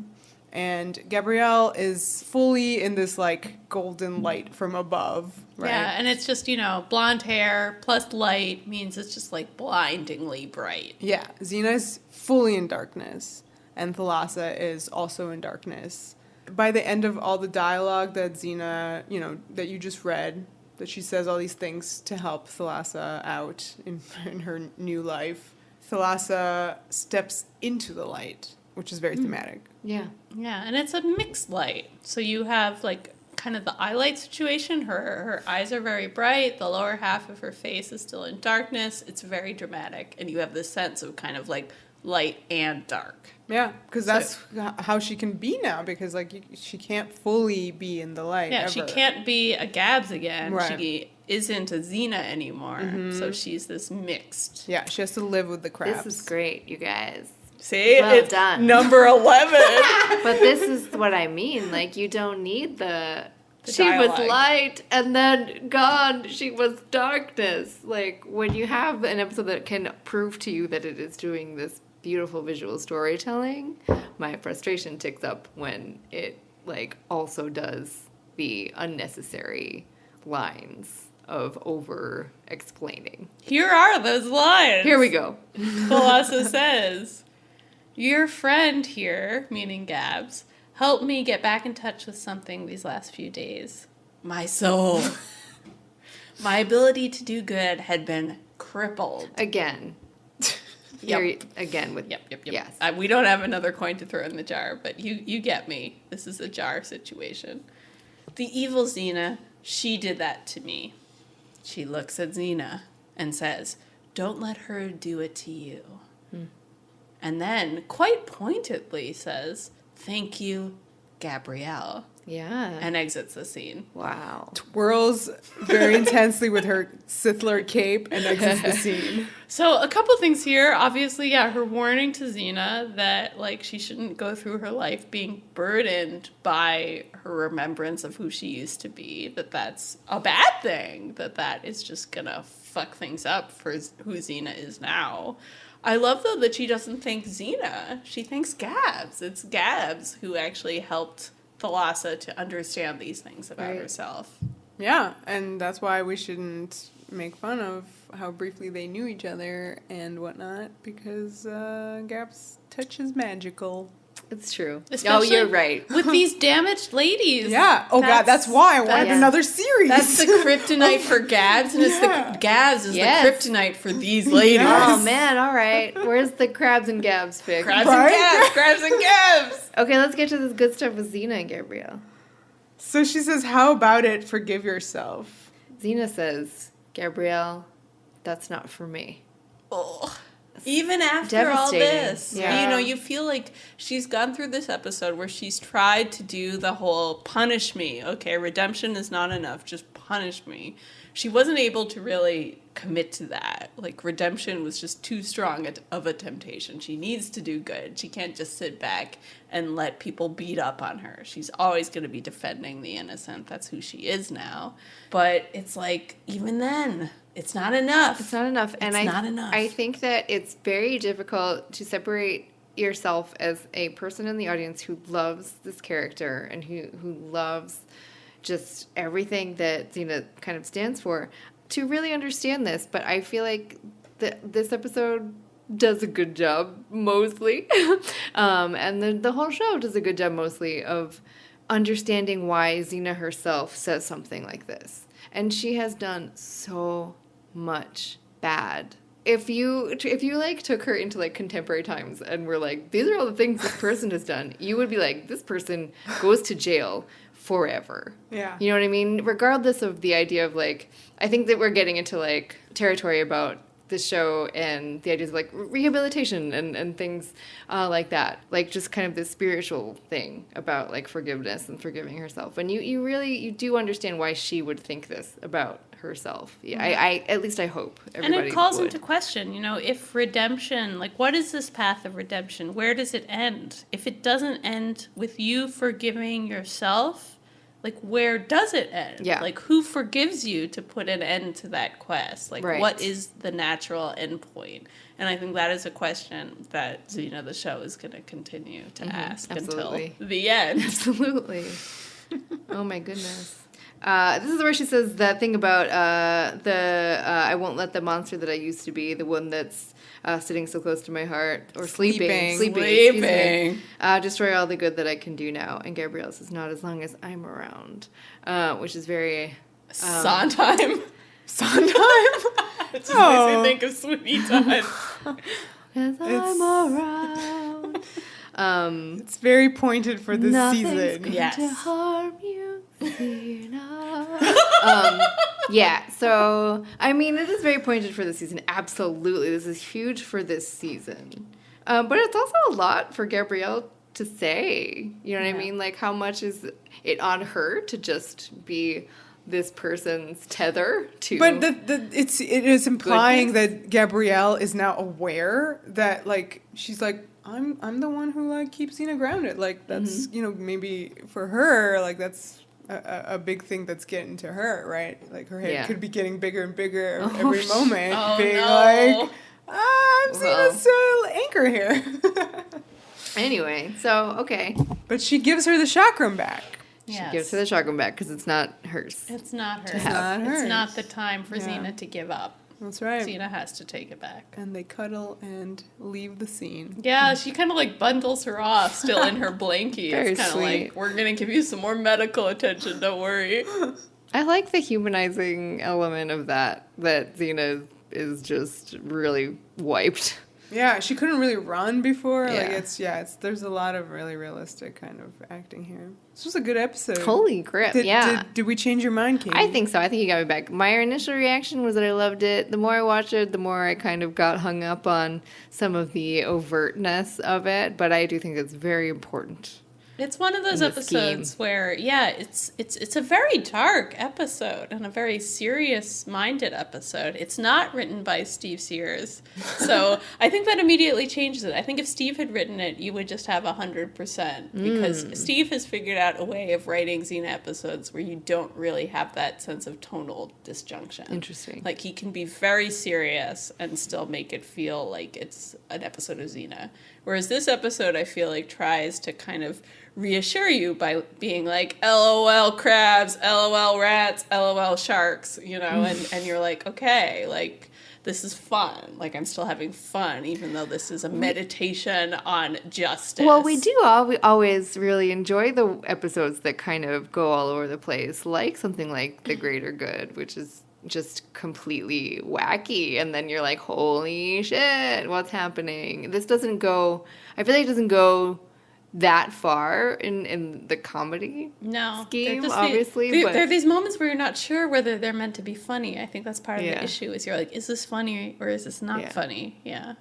And Gabrielle is fully in this, like, golden light from above, right? Yeah, and it's just, blonde hair plus light means it's just, like, blindingly bright. Yeah, Xena's fully in darkness, and Thalassa is also in darkness. By the end of all the dialogue that Xena, that you just read, that she says all these things to help Thalassa out in her new life, Thalassa steps into the light, which is very thematic. Yeah. Yeah, and it's a mixed light. So you have, like, kind of the eye light situation. Her eyes are very bright. The lower half of her face is still in darkness. It's very dramatic. And you have this sense of kind of, like, light and dark. Yeah, because that's how she can be now, because, like, she can't fully be in the light ever. She can't be a Gabs again. Right. She isn't a Xena anymore. So she's this mixed. Yeah, she has to live with the crabs. This is great, you guys. See? Well it's done. number 11. But this is what I mean. Like, you don't need the she dialogue. was light and then gone. She was darkness. Like, when you have an episode that can prove to you that it is doing this beautiful visual storytelling, my frustration ticks up when it, like, also does the unnecessary lines of over-explaining. Here are those lines. Here we go. Thalassa says, your friend here, meaning Gabs, helped me get back in touch with something these last few days. My soul. My ability to do good had been crippled. Again. Yep. Here, again with... Yep. Yes. We don't have another coin to throw in the jar, but you get me. This is a jar situation. The evil Xena, she did that to me. She looks at Xena and says, don't let her do it to you. And then, quite pointedly, says, thank you, Gabrielle. Yeah. And exits the scene. Wow. Twirls very intensely with her Sith Lord cape and exits the scene. So a couple things here. Obviously, her warning to Xena that, like, she shouldn't go through her life being burdened by her remembrance of who she used to be, that's a bad thing, that is just gonna fuck things up for who Xena is now. I love, though, that she doesn't thank Xena. She thanks Gabs. It's Gabs who actually helped Thalassa to understand these things about herself. Yeah, and that's why we shouldn't make fun of how briefly they knew each other and whatnot, because Gabs' touch is magical. It's true. Especially you're right. With these damaged ladies. Yeah. Oh, God, that's why I wanted another series. That's the kryptonite for Gabs, and it's the Gabs is the kryptonite for these ladies. Oh, man, all right. Where's the crabs and Gabs fic? Crabs and Gabs, crabs and Gabs. Okay, let's get to this good stuff with Xena and Gabrielle. So she says, how about it? Forgive yourself. Xena says, Gabrielle, that's not for me. Oh. Even after all this, yeah. you know, you feel like she's gone through this episode where she's tried to do the whole punish me. Okay, redemption is not enough, just punish me. She wasn't able to really commit to that. Like, redemption was just too strong of a temptation. She needs to do good. She can't just sit back and let people beat up on her. She's always going to be defending the innocent. That's who she is now. But it's like, even then, it's not enough. It's not enough. And it's not enough. I think that it's very difficult to separate yourself as a person in the audience who loves this character and who loves just everything that Xena kind of stands for to really understand this. But I feel like this episode does a good job, mostly. And the whole show does a good job, mostly, of understanding why Xena herself says something like this. And she has done so much bad. If you like took her into like contemporary times and were like, these are all the things this person has done, you would be like, this person goes to jail forever. Yeah. You know what I mean? Regardless of the idea of like, I think that we're getting into like territory about the show and the ideas of like rehabilitation and things like that. Like just kind of this spiritual thing about like forgiveness and forgiving herself. And you do understand why she would think this about herself. Yeah, I at least I hope everybody And it calls would. into question, you know, if redemption, like, what is this path of redemption? Where does it end? If it doesn't end with you forgiving yourself, like, where does it end? Yeah. Like, who forgives you to put an end to that quest? Like, Right. what is the natural end point? And I think that is a question that Xena, the show, is going to continue to ask absolutely. until the end. Absolutely. Oh my goodness. This is where she says that thing about I won't let the monster that I used to be, the one that's sitting so close to my heart, or sleeping, excuse me, destroy all the good that I can do now. And Gabrielle says, not as long as I'm around, which is very... Sondheim. Sondheim? It just makes me think of Sweeney Todd. As I'm around. It's very pointed for this Nothing's season. Yes. to harm you, fear not. Yeah, so, I mean, it is very pointed for this season. Absolutely. This is huge for this season. But it's also a lot for Gabrielle to say. You know what I mean? Like, how much is it on her to just be this person's tether to... But it is implying goodness? that Gabrielle is now aware that, like, she's like, I'm the one who, like, keeps Xena grounded. Like, that's, you know, maybe for her, like, that's a big thing that's getting to her, right? Like, her head could be getting bigger and bigger every moment. Oh, being no. like, I'm Xena's anchor here. Anyway, so, okay. But she gives her the chakram back. She Yes. gives her the chakram back because it's not hers. It's not hers. It's not hers. It's not the time for Yeah. Xena to give up. That's right. Xena has to take it back. And they cuddle and leave the scene. Yeah, she kind of like bundles her off, still in her blankie. Very It's kind of sweet. like, we're going to give you some more medical attention, don't worry. I like the humanizing element of that Xena is just really wiped. Yeah, she couldn't really run before. Yeah. Like it's there's a lot of really realistic kind of acting here. This was a good episode. Holy crap, Did we change your mind, Katie? I think so. I think you got me back. My initial reaction was that I loved it. The more I watched it, the more I kind of got hung up on some of the overtness of it. But I do think it's very important. It's one of those In the episodes where, yeah, it's a very dark episode and a very serious-minded episode. It's not written by Steve Sears, so I think that immediately changes it. I think if Steve had written it, you would just have 100%, because Steve has figured out a way of writing Xena episodes where you don't really have that sense of tonal disjunction. Interesting. Like, he can be very serious and still make it feel like it's an episode of Xena. Whereas this episode, I feel like, tries to kind of reassure you by being like, LOL crabs, LOL rats, LOL sharks, you know, and you're like, okay, like, this is fun. Like, I'm still having fun, even though this is a meditation on justice. Well, we do always really enjoy the episodes that kind of go all over the place, like something like The Greater Good, which is just completely wacky, and then you're like, holy shit, what's happening? This doesn't go, I feel like it doesn't go that far in the comedy No. scheme, They're just obviously. But there are these moments where you're not sure whether they're meant to be funny. I think that's part of Yeah. the issue is you're like, is this funny or is this not Yeah. funny? Yeah.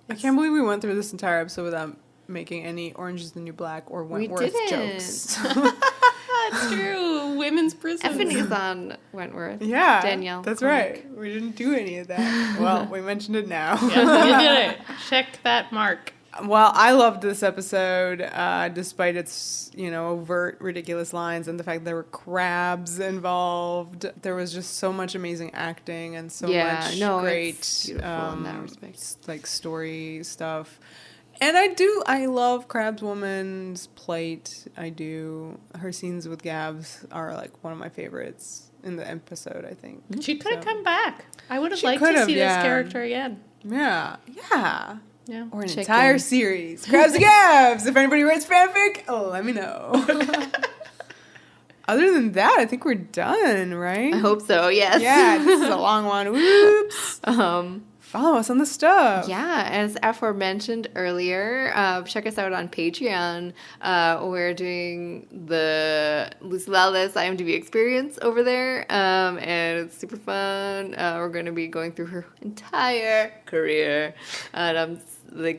I can't believe we went through this entire episode without making any Orange is the New Black or Wentworth didn't. jokes. That's true. Women's prison. Effie's on Wentworth. Yeah, Danielle. that's Clark. right. We didn't do any of that. Well, we mentioned it now. Yes, you did it. Check that mark. Well, I loved this episode, despite its, overt, ridiculous lines and the fact there were crabs involved. There was just so much amazing acting and so much great, it's beautiful in that respect. like story stuff. And I love Crabs Woman's plight. I do. Her scenes with Gabs are like one of my favorites in the episode, I think. She could have come back. I would have She liked to could've, see yeah. this character again. Yeah. Yeah. Or an Check entire in. series. Crabs and Gabs! If anybody writes fanfic, let me know. Other than that, I think we're done, right? I hope so, yes. Yeah, this is a long one. Whoops. Follow us on the stuff. Yeah, as aforementioned earlier, check us out on Patreon. We're doing the Lucy Lawless IMDb experience over there, and it's super fun. We're going to be going through her entire career, and I'm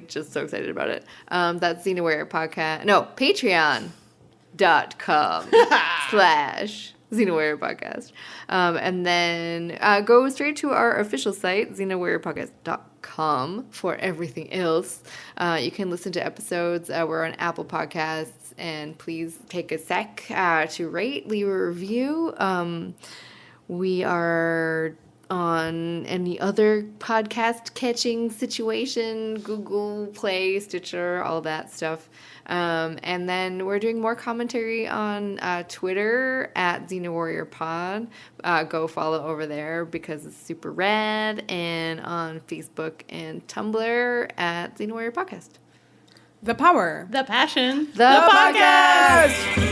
just so excited about it. That's Xena Warrior Podcast. No, Patreon.com/Xena Warrior Podcast. And then go straight to our official site, XenaWarriorPodcast.com, for everything else. You can listen to episodes. We're on Apple Podcasts. And please take a sec to rate, leave a review. We are on any other podcast catching situation, Google Play, Stitcher, all that stuff. And then we're doing more commentary on Twitter at Xena Warrior Pod. Go follow over there because it's super rad. And on Facebook and Tumblr at Xena Warrior Podcast. The power. The passion. The podcast!